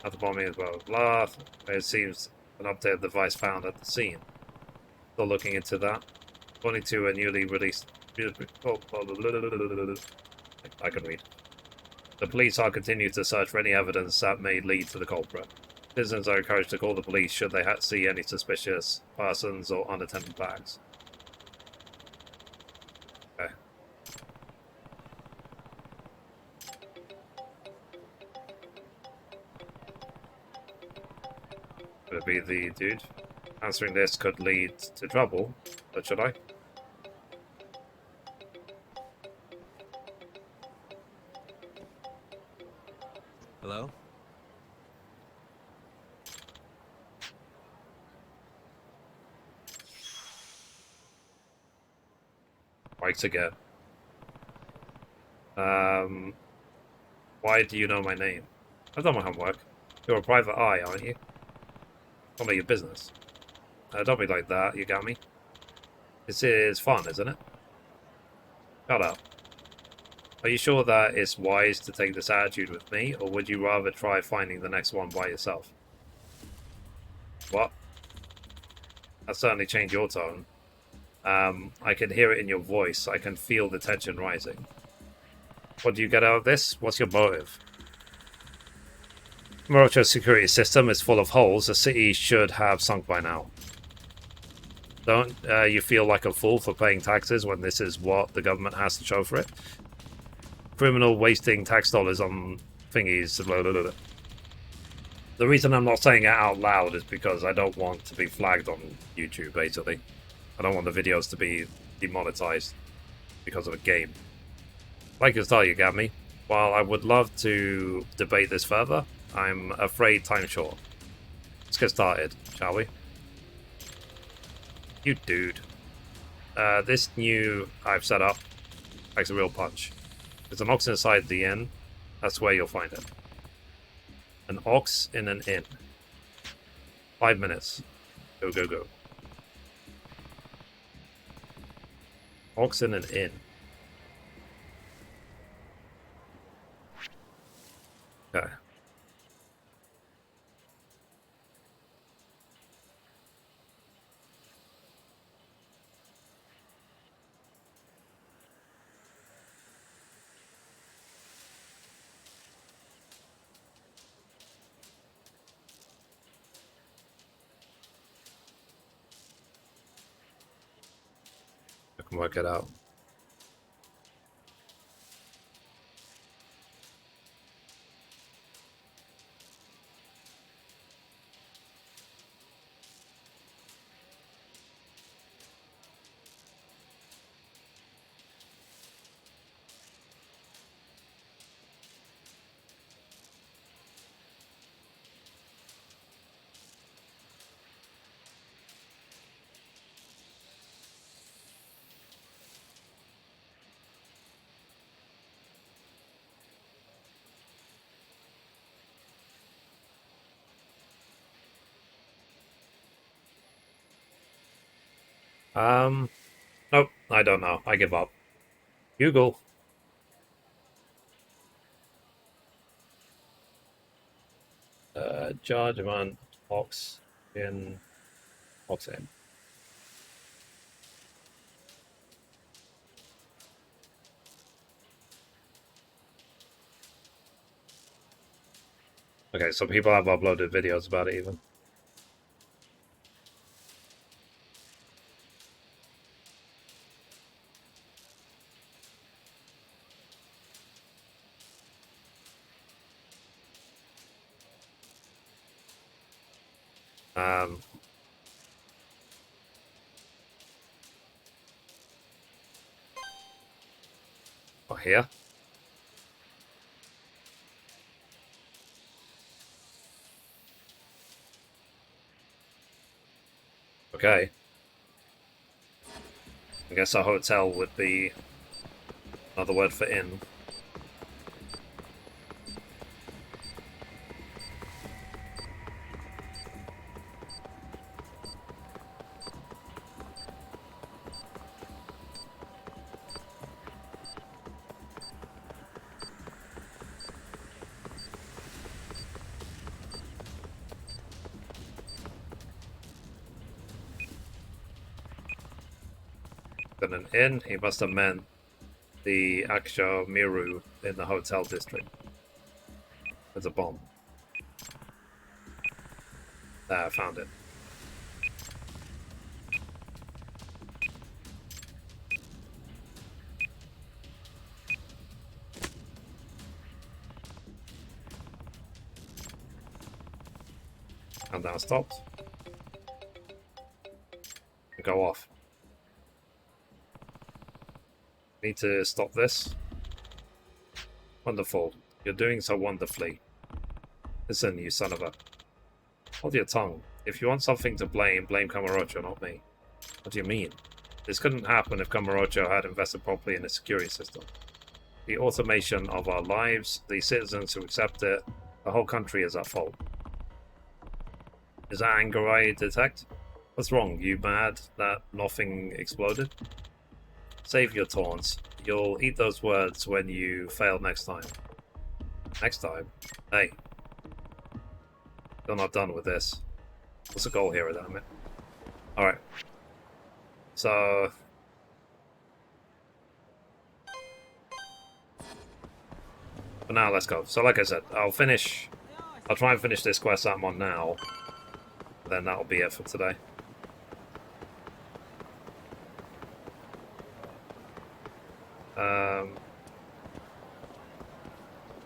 At the bombing as well. Blah. It seems an updated device found at the scene. Still looking into that. According to a newly released... I can read. The police are continuing to search for any evidence that may lead to the culprit. Citizens are encouraged to call the police should they see any suspicious persons or unattended bags. Okay. Could it be the dude? Answering this could lead to trouble, but should I? Hello? Right again. Why do you know my name? I've done my homework. You're a private eye, aren't you? Not your business. Don't be like that, Yagami. This is fun, isn't it? Shut up. Are you sure that it's wise to take this attitude with me, or would you rather try finding the next one by yourself? What? That certainly changed your tone. I can hear it in your voice. I can feel the tension rising. What do you get out of this? What's your motive? Kamurocho's security system is full of holes. The city should have sunk by now. Don't you feel like a fool for paying taxes when this is what the government has to show for it? Criminal wasting tax dollars on thingies. Blah, blah, blah. The reason I'm not saying it out loud is because I don't want to be flagged on YouTube, basically. I don't want the videos to be demonetized because of a game. Like you tell, Yagami, while I would love to debate this further, I'm afraid time's short. Let's get started, shall we? You dude. This new I've set up takes a real punch. There's an ox inside the inn. That's where you'll find it. An ox in an inn. 5 minutes. Go, go, go. Ox in an inn. Okay. I can work it out. Nope, I don't know. I give up. Google. Judgment ox in Oxen. Okay, so people have uploaded videos about it even. Oh, here. Okay. I guess a hotel would be another word for inn. Than an inn, he must have meant the actual Miru in the hotel district. There's a bomb. There, I found it. And now stopped. Go off. Need to stop this. Wonderful. You're doing so wonderfully. Listen, you son of a... Hold your tongue. If you want something to blame, blame Kamurocho, not me. What do you mean? This couldn't happen if Kamurocho had invested properly in the security system. The automation of our lives, the citizens who accept it, the whole country is at fault. Is that anger I detect? What's wrong? You mad that nothing exploded? Save your taunts. You'll eat those words when you fail next time. Next time? Hey. Still not done with this. What's the goal here, damn it? Alright. So... for now, let's go. So like I said, I'll try and finish this quest that I'm on now. Then that'll be it for today.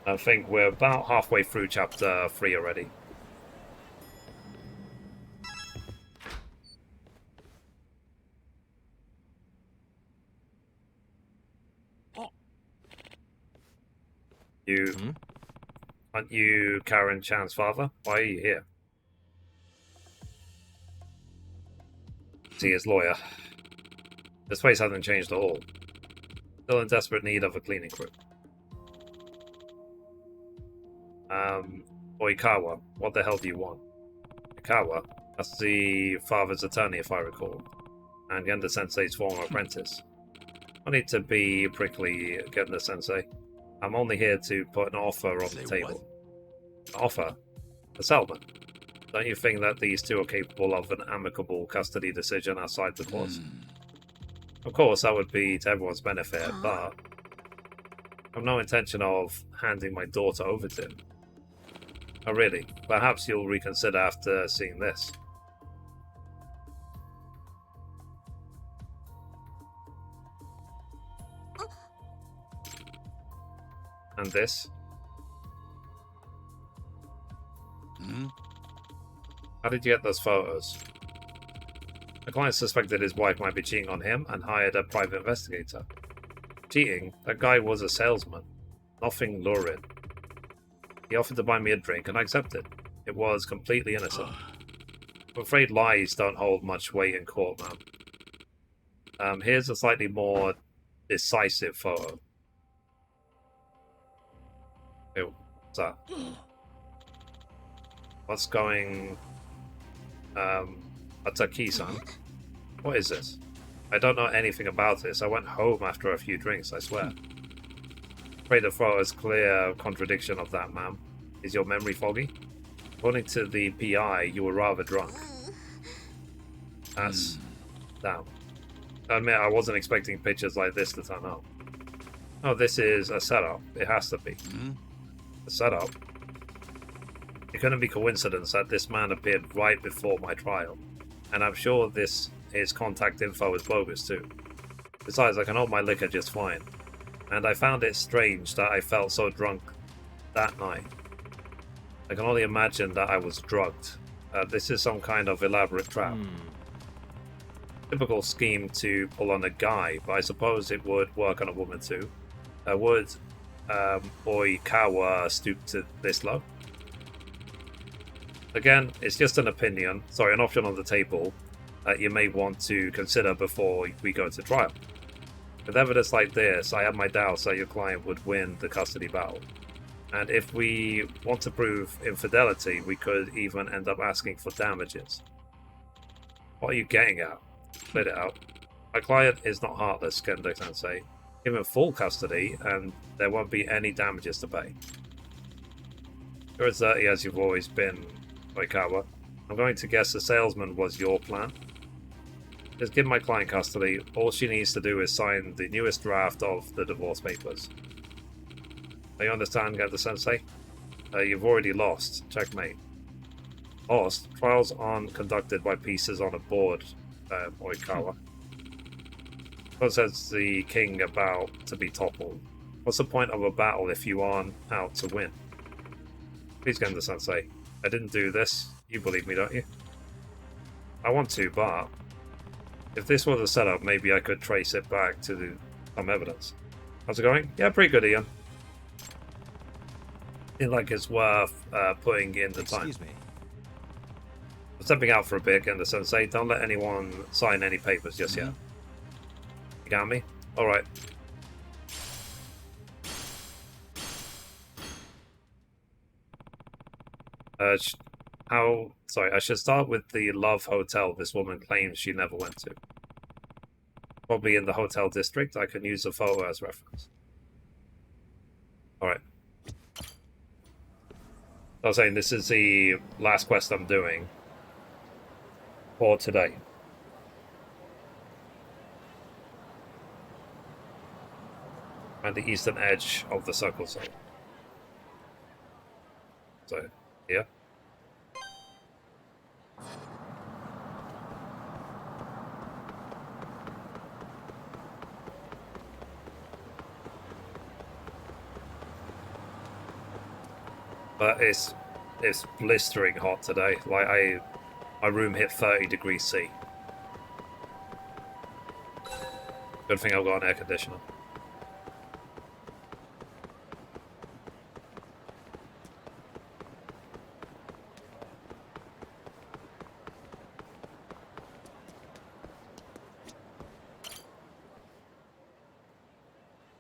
I think we're about halfway through chapter 3 already. Aren't you Karen Chan's father? Why are you here? See his lawyer. This place hasn't changed at all. Still in desperate need of a cleaning crew. Oikawa, what the hell do you want? Oikawa? That's the father's attorney, if I recall. And Genda Sensei's former apprentice. I need to be prickly, Genda Sensei. I'm only here to put an offer on the table. An offer? A settlement? Don't you think that these two are capable of an amicable custody decision outside the courts? Of course, that would be to everyone's benefit, but I've no intention of handing my daughter over to him. Oh really? Perhaps you'll reconsider after seeing this. And this? How did you get those photos? The client suspected his wife might be cheating on him and hired a private investigator. Cheating? That guy was a salesman. Nothing lurid. He offered to buy me a drink and I accepted. It was completely innocent. I'm afraid lies don't hold much weight in court, man. Here's a slightly more decisive photo. Ew, what's that? What's going... Ataki-san? What is this? I don't know anything about this. I went home after a few drinks, I swear. Afraid the photo's clear contradiction of that, ma'am. Is your memory foggy? According to the PI, you were rather drunk. That's... damn. I admit, I wasn't expecting pictures like this to turn up. Oh, this is a setup. It has to be. A setup? It couldn't be coincidence that this man appeared right before my trial. And I'm sure his contact info is bogus too. Besides, I can hold my liquor just fine. And I found it strange that I felt so drunk that night. I can only imagine that I was drugged. This is some kind of elaborate trap. Typical scheme to pull on a guy, but I suppose it would work on a woman too. Would Oikawa stoop to this low? Again, it's just an opinion, sorry, an option on the table that you may want to consider before we go to trial. With evidence like this, I have my doubts that your client would win the custody battle. And if we want to prove infidelity, we could even end up asking for damages. What are you getting at? Split it out. My client is not heartless, Kendo-sensei. Give him full custody, and there won't be any damages to pay. You're as dirty as you've always been, Oikawa. I'm going to guess the salesman was your plan. Just give my client custody. All she needs to do is sign the newest draft of the divorce papers. Do you understand, Gendo-sensei? You've already lost. Checkmate. Lost? Trials aren't conducted by pieces on a board, Oikawa. What says the king about to be toppled? What's the point of a battle if you aren't out to win? Please, Gendo-sensei. I didn't do this. You believe me, don't you? I want to, but if this was a setup, maybe I could trace it back to some evidence. How's it going? Yeah, pretty good, Ian. Feel like it's worth putting in the time. Excuse me. I'm stepping out for a bit, Gendo-sensei. Don't let anyone sign any papers just yet. You got me? Alright. I should start with the Love Hotel this woman claims she never went to. Probably in the hotel district. I can use the photo as reference. Alright. I was saying, this is the last quest I'm doing for today. And the eastern edge of the circle zone. So, yeah. But it's blistering hot today. Like my room hit 30 degrees C. Good thing I've got an air conditioner.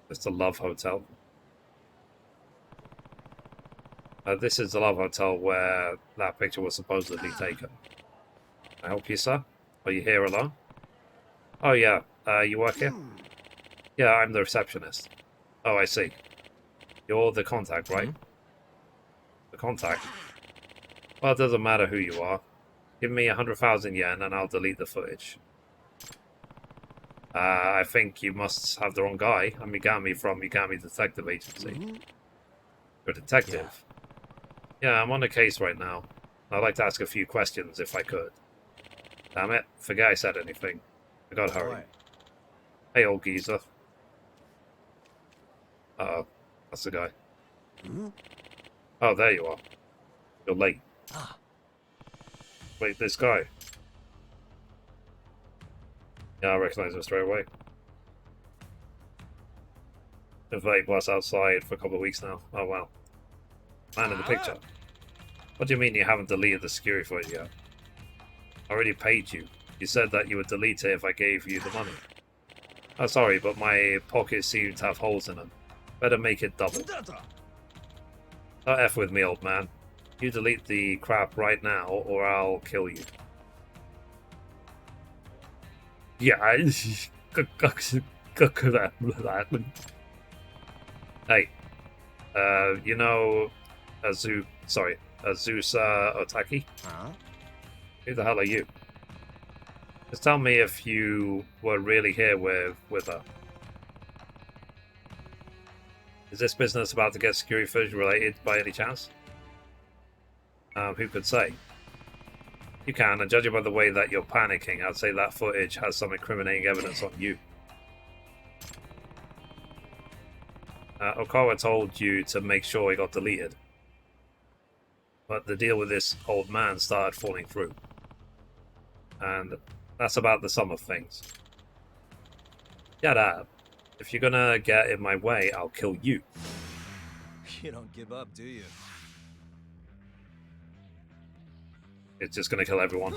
It's the Love Hotel. This is the Love Hotel where that picture was supposedly taken. Can I help you, sir? Are you here alone? Oh, yeah. You work here? Yeah, I'm the receptionist. Oh, I see. You're the contact, right? The contact? Well, it doesn't matter who you are. Give me 100,000 yen and I'll delete the footage. I think you must have the wrong guy. I'm Yagami from Yagami Detective Agency. You're a detective? Yeah, I'm on a case right now. I'd like to ask a few questions if I could. Damn it, forget I said anything. I gotta hurry. Hey, old geezer. Uh-oh, that's the guy. Oh, there you are. You're late. Wait, this guy. Yeah, I recognize him straight away. Been 30 plus outside for a couple of weeks now. Oh, wow. Man in the picture. What do you mean you haven't deleted the security footage yet? I already paid you. You said that you would delete it if I gave you the money. Oh, sorry, but my pockets seem to have holes in them. Better make it double. Don't F with me, old man. You delete the crap right now, or I'll kill you. Yeah, hey, you know, Azusa Otaki? Who the hell are you? Just tell me if you were really here with her. Is this business about to get security footage related by any chance? Who could say? You can, and judging by the way that you're panicking, I'd say that footage has some incriminating evidence on you. Okawa told you to make sure it got deleted. But the deal with this old man started falling through. And that's about the sum of things. Shut up. If you're gonna get in my way, I'll kill you. You don't give up, do you? It's just gonna kill everyone.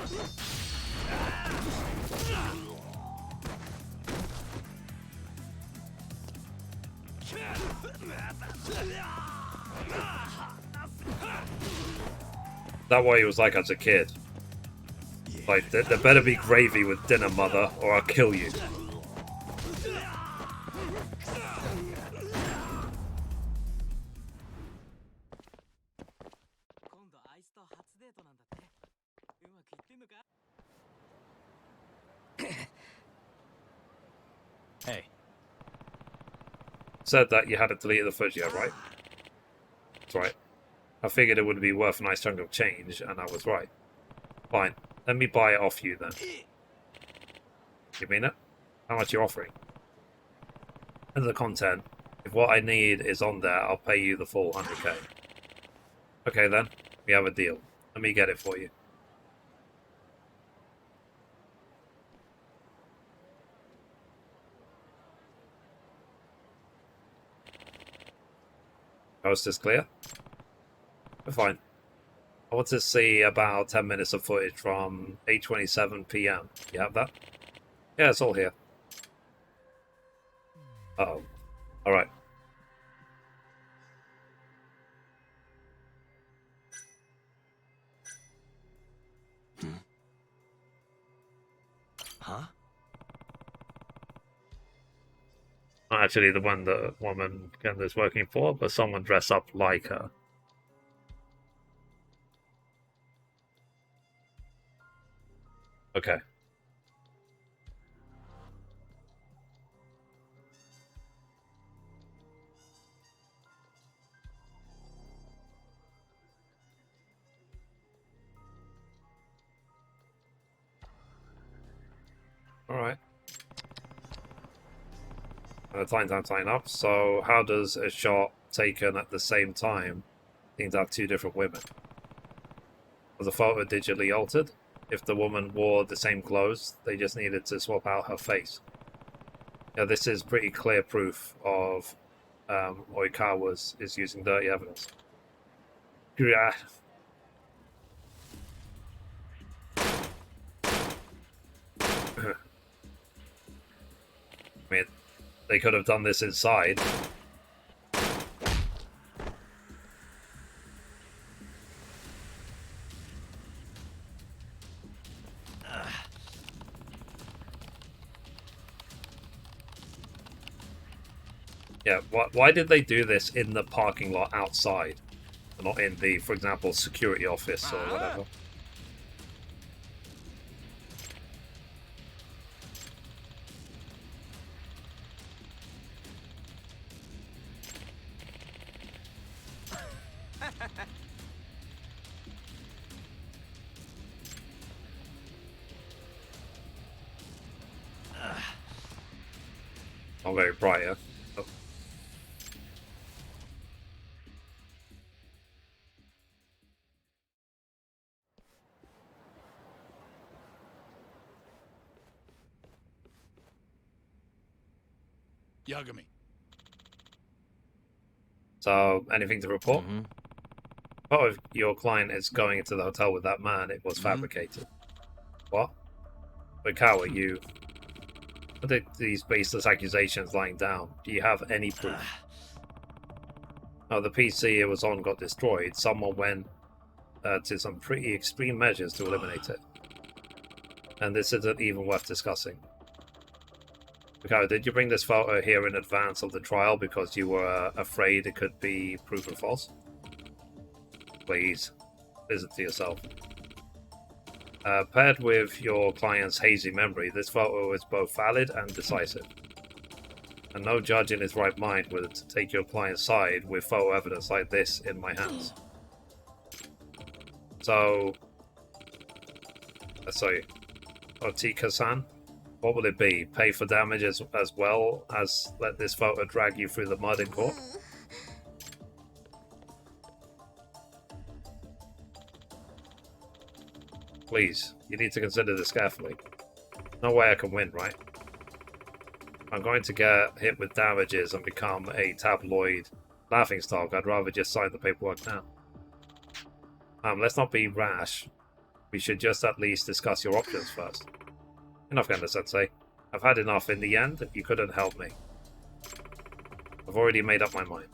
That way he was like as a kid. Like, there better be gravy with dinner, mother, or I'll kill you. Hey. Said that you hadn't deleted the footage yet, right? That's right. I figured it would be worth a nice chunk of change, and I was right. Fine. Let me buy it off you then. You mean it? How much are you offering? And the content. If what I need is on there, I'll pay you the full 100k. Okay then, we have a deal. Let me get it for you. Coast is clear? We're fine. I want to see about 10 minutes of footage from 8:27 PM. You have that? Yeah, it's all here. Uh-oh. Alright. Huh? Not actually the one the woman Kendra's working for, but someone dressed up like her. Okay. Alright. Time up. So how does a shot taken at the same time seem to have two different women? Was the photo digitally altered? If the woman wore the same clothes, they just needed to swap out her face. Yeah, this is pretty clear proof of Oikawa is using dirty evidence. Yeah. I mean, they could have done this inside. Yeah, why did they do this in the parking lot outside? And not in the, for example, security office or whatever? Not very bright, yeah? Oh. Yagami. So, anything to report? Oh, if your client is going into the hotel with that man, it was fabricated. What? But Kawa, you... What are these baseless accusations lying down? Do you have any proof? Oh, the PC it was on got destroyed. Someone went to some pretty extreme measures to eliminate it. And this isn't even worth discussing. Okay, did you bring this photo here in advance of the trial because you were afraid it could be proven false? Please, listen to yourself. Paired with your client's hazy memory, this photo is both valid and decisive. And no judge in his right mind would take your client's side with photo evidence like this in my hands. So, sorry, Otika-san, what will it be? Pay for damage as well as let this photo drag you through the mud in court? Please, you need to consider this carefully. No way I can win, right? I'm going to get hit with damages and become a tabloid laughingstock. I'd rather just sign the paperwork now. Let's not be rash. We should just at least discuss your options first. Enough, Genda-sensei. I've had enough. In the end, you couldn't help me. I've already made up my mind.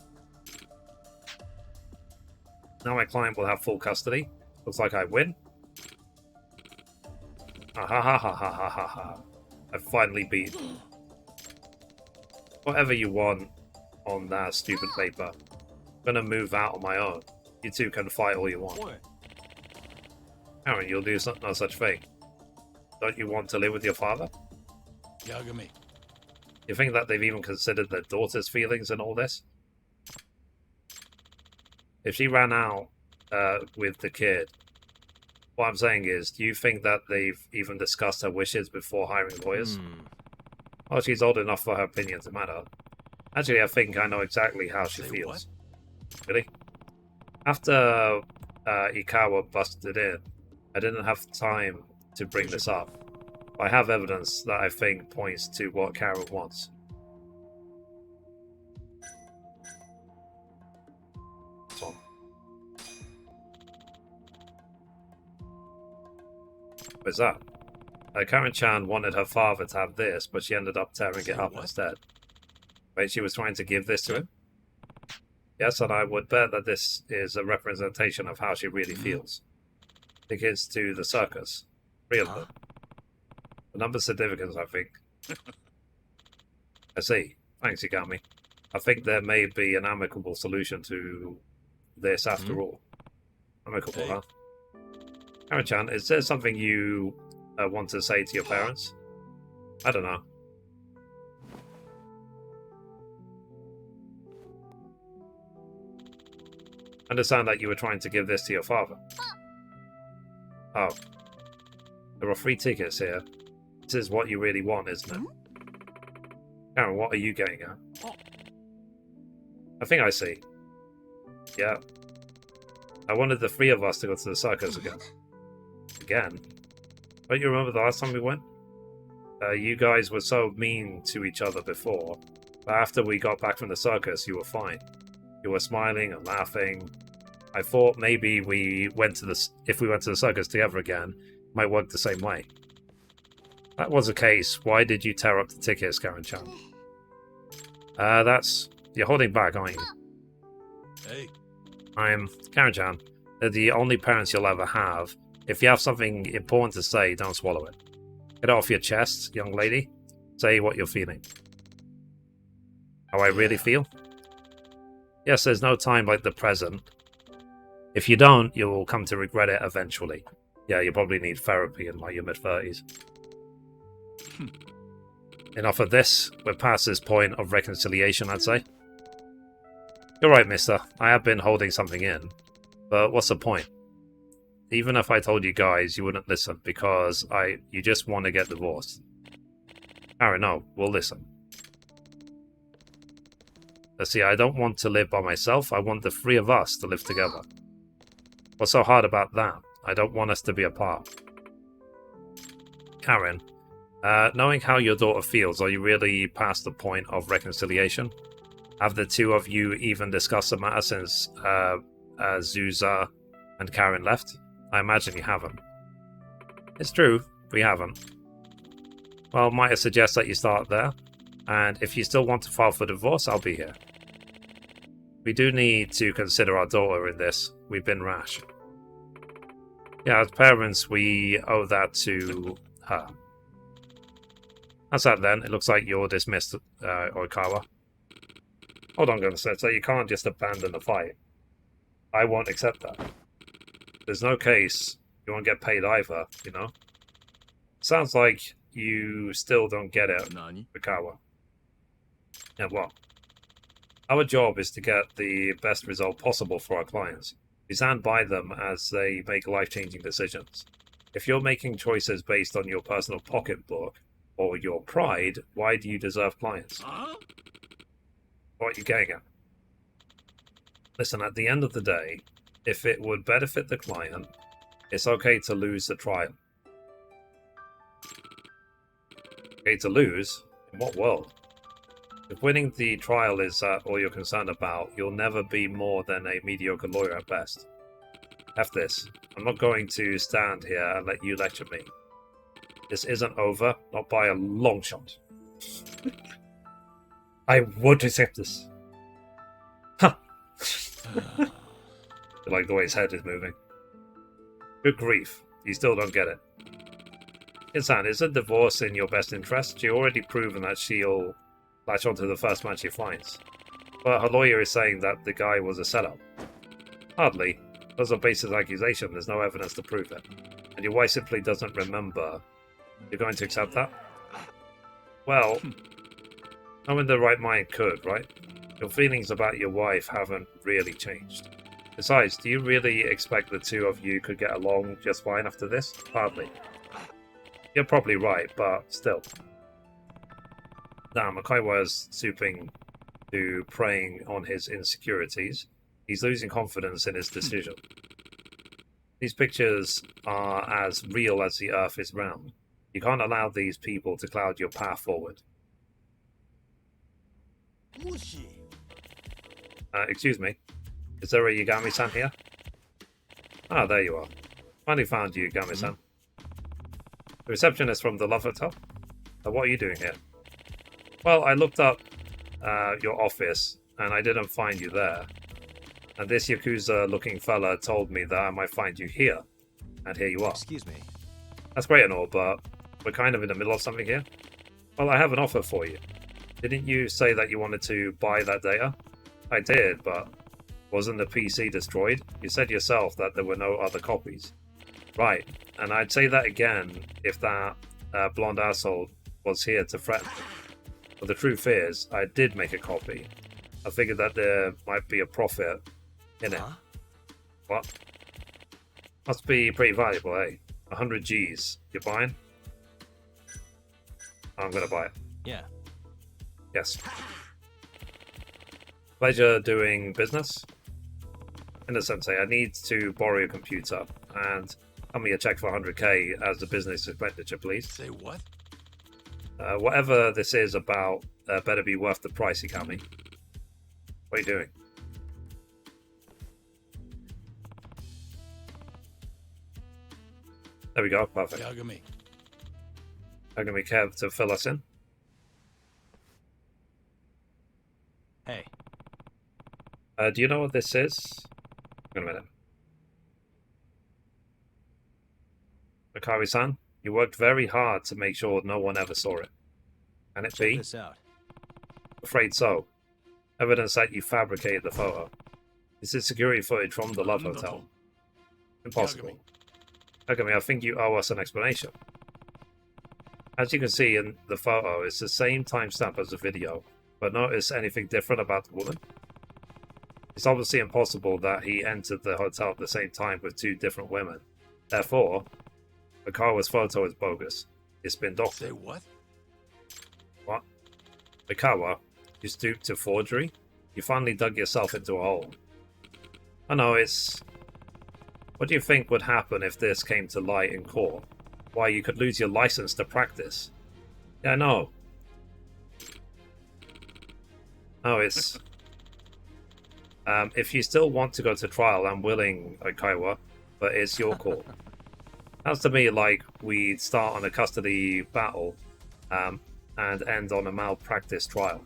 Now my client will have full custody. Looks like I win. Ha ha ha ha ha ha ha ha. I've finally beaten. Whatever you want on that stupid paper. I'm gonna move out on my own. You two can fight all you want. Aaron, you'll do no such thing. Don't you want to live with your father? Yagami. You think that they've even considered their daughter's feelings in all this? If she ran out with the kid. What I'm saying is, do you think that they've even discussed her wishes before hiring lawyers? Well, she's old enough for her opinion to matter. Actually, I think I know exactly how she feels. What? Really? After Ikawa busted in, I didn't have time to bring this up. I have evidence that I think points to what Karen wants. Tom. What's that? Karen-chan wanted her father to have this, but she ended up tearing it up instead. Wait, she was trying to give this to him? Yes, and I would bet that this is a representation of how she really feels. The kids to the circus. 3 of them. The number significance, I think. I see. Thanks, Yagami. I think there may be an amicable solution to this after all. Amicable, huh? Karen-chan, is there something you want to say to your parents? I don't know. Understand that you were trying to give this to your father. Oh. There are 3 tickets here. This is what you really want, isn't it? Karen, what are you getting at? I think I see. Yeah. I wanted the 3 of us to go to the circus again. Again? Don't you remember the last time we went? You guys were so mean to each other before, but after we got back from the circus, you were fine. You were smiling and laughing. I thought maybe if we went to the circus together again, it might work the same way. That was the case. Why did you tear up the tickets, Karen-chan? You're holding back, aren't you? Hey. I'm Karen-chan. They're the only parents you'll ever have. If you have something important to say, don't swallow it. Get it off your chest, young lady. Say what you're feeling. How I really feel? Yes, there's no time like the present. If you don't, you'll come to regret it eventually. Yeah, you'll probably need therapy in your mid-30s. Enough of this. We're past this point of reconciliation, I'd say. You're right, mister. I have been holding something in. But what's the point? Even if I told you guys, you wouldn't listen because you just want to get divorced. Aaron, no, we'll listen. But see, I don't want to live by myself. I want the 3 of us to live together. What's so hard about that? I don't want us to be apart. Karen, knowing how your daughter feels, are you really past the point of reconciliation? Have the 2 of you even discussed the matter since Zuza and Karen left? I imagine you haven't. It's true, we haven't. Well, might I suggest that you start there? And if you still want to file for divorce, I'll be here. We do need to consider our daughter in this. We've been rash. Yeah, as parents, we owe that to her. That's that then. It looks like you're dismissed, Oikawa. Hold on, Gunslet. So you can't just abandon the fight. I won't accept that. There's no case. You won't get paid either, you know? Sounds like you still don't get it, Oikawa. Yeah, what? Our job is to get the best result possible for our clients. We stand by them as they make life-changing decisions. If you're making choices based on your personal pocketbook or your pride, why do you deserve clients? What are you getting at? Listen, at the end of the day, if it would benefit the client, it's okay to lose the trial. Okay to lose? In what world? If winning the trial is all you're concerned about, you'll never be more than a mediocre lawyer at best. Have this. I'm not going to stand here and let you lecture me. This isn't over, not by a long shot. I won't accept this. Huh. I like the way his head is moving. Good grief. You still don't get it. Insan, isn't divorce in your best interest? She already proven that she'll latch onto the first man she finds. But her lawyer is saying that the guy was a sellout. Hardly. Those are baseless accusations. There's no evidence to prove it. And your wife simply doesn't remember. You're going to accept that? Well, no one in the right mind could, right? Your feelings about your wife haven't really changed. Besides, do you really expect the two of you could get along just fine after this? Hardly. You're probably right, but still. Now, Makaiwa's stooping to preying on his insecurities. He's losing confidence in his decision. These pictures are as real as the Earth is round. You can't allow these people to cloud your path forward. Excuse me. Is there a Yagami-san here? Ah, there you are. Finally found you, Yagami-san. The receptionist from the Love Hotel? What are you doing here? Well, I looked up your office, and I didn't find you there. And this Yakuza-looking fella told me that I might find you here. And here you are. Excuse me. That's great and all, but we're kind of in the middle of something here. Well, I have an offer for you. Didn't you say that you wanted to buy that data? I did, but wasn't the PC destroyed? You said yourself that there were no other copies. Right, and I'd say that again if that blonde asshole was here to threaten me. But the truth is, I did make a copy. I figured that there might be a profit in it. What? Must be pretty valuable, eh? 100 G's. You're buying? I'm gonna buy it. Yeah. Yes. Pleasure doing business? In a sense, I need to borrow your computer and cut me a check for 100k as a business expenditure, please. Say what? Whatever this is about, better be worth the price, Yagami. What are you doing? There we go, perfect. Yagami. Yagami, care to fill us in? Hey. Do you know what this is? Wait a minute. Akari-san, you worked very hard to make sure no one ever saw it. Can it be? Check this out. Afraid so. Evidence that you fabricated the photo. This is security footage from the Love Hotel. Impossible. Yagami, I think you owe us an explanation. As you can see in the photo, it's the same timestamp as the video, but notice anything different about the woman? It's obviously impossible that he entered the hotel at the same time with two different women. Therefore, Mikawa's photo is bogus. It's been doctored. Say what? What? Mikawa, you stooped to forgery? You finally dug yourself into a hole. I know, it's... What do you think would happen if this came to light in court? Why, you could lose your license to practice. Yeah, I know. No, it's... if you still want to go to trial, I'm willing, Kaiwa, but it's your call. Sounds to me like we'd start on a custody battle and end on a malpractice trial.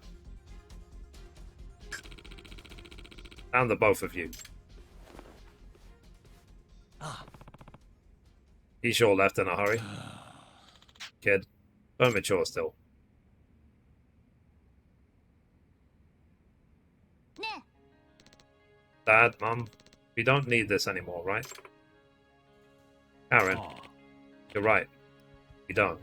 And the both of you. You sure left in a hurry? Kid, don't mature still. Dad, Mum, we don't need this anymore, right? Karen, you're right. We don't.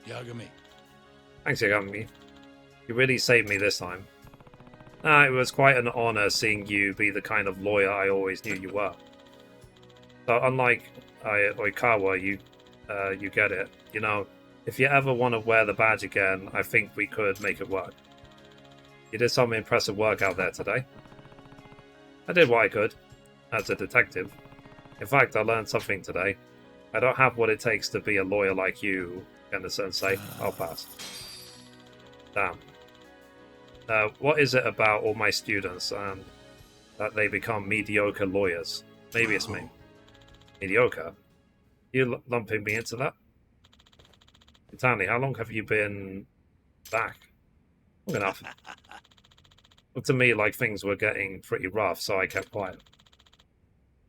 Yagami. Thanks, Yagami. You really saved me this time. It was quite an honor seeing you be the kind of lawyer I always knew you were. So unlike Oikawa, you get it. You know, if you ever want to wear the badge again, I think we could make it work. You did some impressive work out there today. I did what I could, as a detective. In fact, I learned something today. I don't have what it takes to be a lawyer like you, Kenda-sensei. I'll pass. Damn. What is it about all my students and that they become mediocre lawyers? Maybe it's me. Mediocre? You lumping me into that? Itani, how long have you been back? Long enough. Looked to me like things were getting pretty rough, so I kept quiet.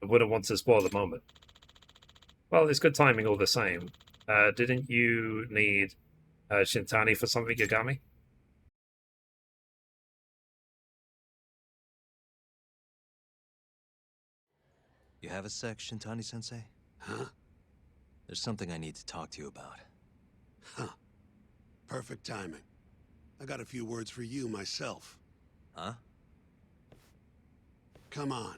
I wouldn't want to spoil the moment. Well, it's good timing all the same. Didn't you need Shintani for something, Yagami? You have a sec, Shintani-sensei? Huh? There's something I need to talk to you about. Huh. Perfect timing. I got a few words for you myself. Huh? Come on.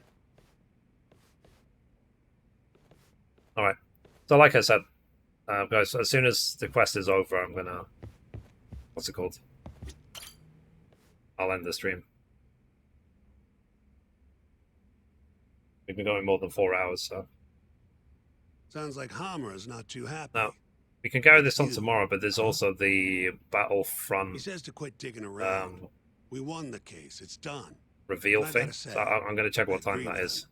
All right. So, like I said, guys, as soon as the quest is over, I'm gonna. What's it called? I'll end the stream. We've been going more than 4 hours, so. Sounds like Hamura's not too happy. Now, we can carry this on tomorrow, but there's also the Battlefront. He says to quit digging around. We won the case. It's done. Reveal thing. Say, so I'm going to check what time that is.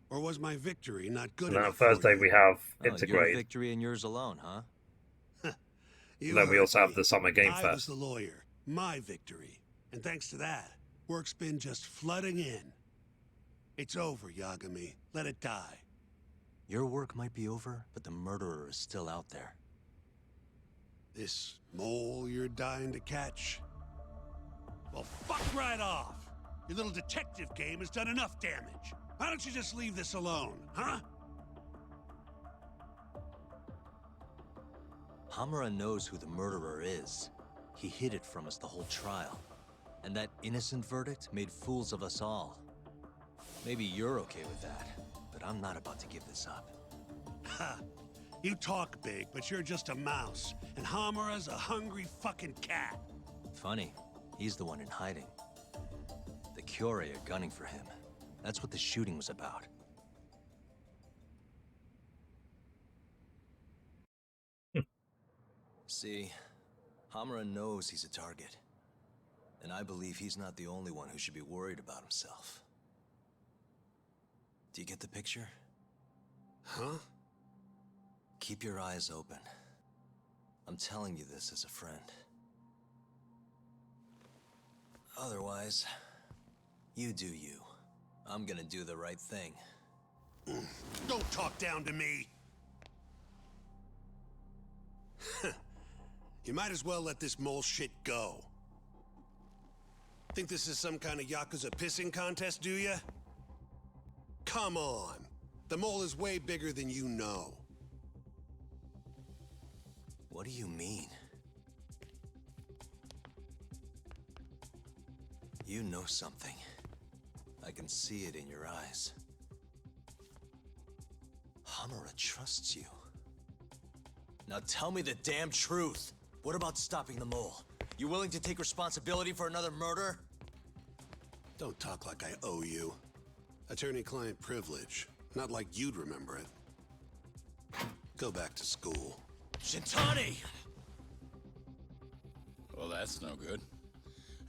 Or was my victory not good And then on enough? Thursday we have Your Integrate. victory and yours alone, huh? And then we also have the Summer Game I Fest. was the lawyer. My victory. And thanks to that, work's been just flooding in. It's over, Yagami. Let it die. Your work might be over, but the murderer is still out there. This mole you're dying to catch? Well, fuck right off. Your little detective game has done enough damage. Why don't you just leave this alone, huh? Hamura knows who the murderer is. He hid it from us the whole trial. And that innocent verdict made fools of us all. Maybe you're okay with that, but I'm not about to give this up. Ha! You talk big, but you're just a mouse. And Hamura's a hungry fucking cat. Funny, he's the one in hiding. The Kyorei are gunning for him. That's what the shooting was about. See, Hamura knows he's a target. And I believe he's not the only one who should be worried about himself. Do you get the picture? Huh? Keep your eyes open. I'm telling you this as a friend. Otherwise, you do you. I'm gonna do the right thing. Don't talk down to me! You might as well let this mole shit go. Think this is some kind of Yakuza pissing contest, do ya? Come on. The mole is way bigger than you know. What do you mean? You know something. I can see it in your eyes. Hamura trusts you. Now tell me the damn truth. What about stopping the mole? You willing to take responsibility for another murder? Don't talk like I owe you. Attorney-client privilege. Not like you'd remember it. Go back to school. Shintani! Well, that's no good.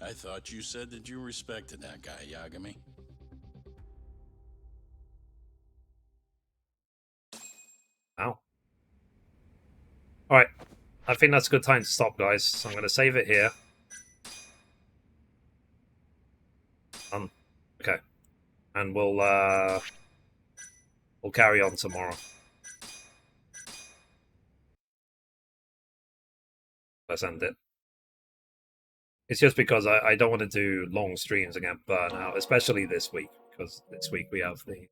I thought you said that you respected that guy, Yagami. Ow. Alright. I think that's a good time to stop, guys. So I'm going to save it here. Okay. And we'll carry on tomorrow. Let's end it. It's just because I don't want to do long streams and get burnt out, especially this week, because this week we have the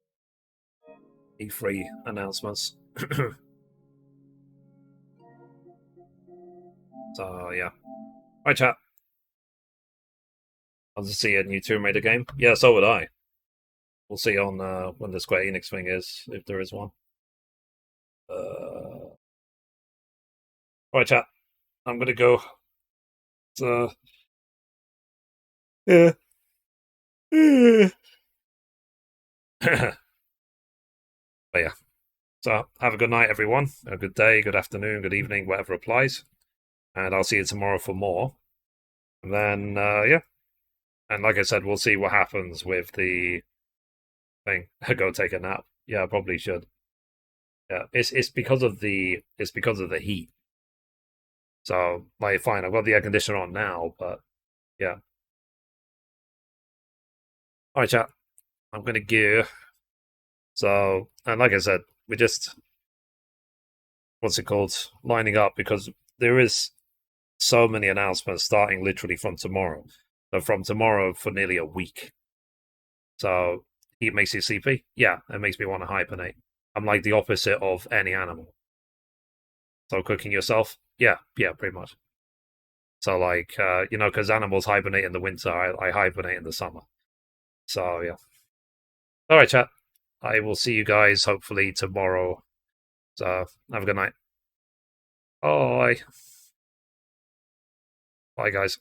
E3 announcements. So, yeah. Right, chat. I'll just see a new Tomb Raider game. Yeah, so would I. We'll see on when the Square Enix thing is, if there is one. Right, chat. I'm gonna go. So, yeah. But yeah. So, have a good night, everyone. A good day, good afternoon, good evening, whatever applies. And I'll see you tomorrow for more. And then, yeah. And like I said, we'll see what happens with the thing. Go take a nap. Yeah, I probably should. Yeah, it's because of the heat. So, like, fine, I've got the air conditioner on now, but yeah. Alright, chat. I'm gonna gear. So, and like I said, we're just what's it called? Lining up because there is so many announcements starting literally from tomorrow. So from tomorrow for nearly a week. So it makes you sleepy? Yeah, it makes me want to hibernate. I'm like the opposite of any animal. So cooking yourself? Yeah, pretty much. So, like, because animals hibernate in the winter, I hibernate in the summer. So, yeah. All right, chat. I will see you guys hopefully tomorrow. So, have a good night. Bye. Bye, guys.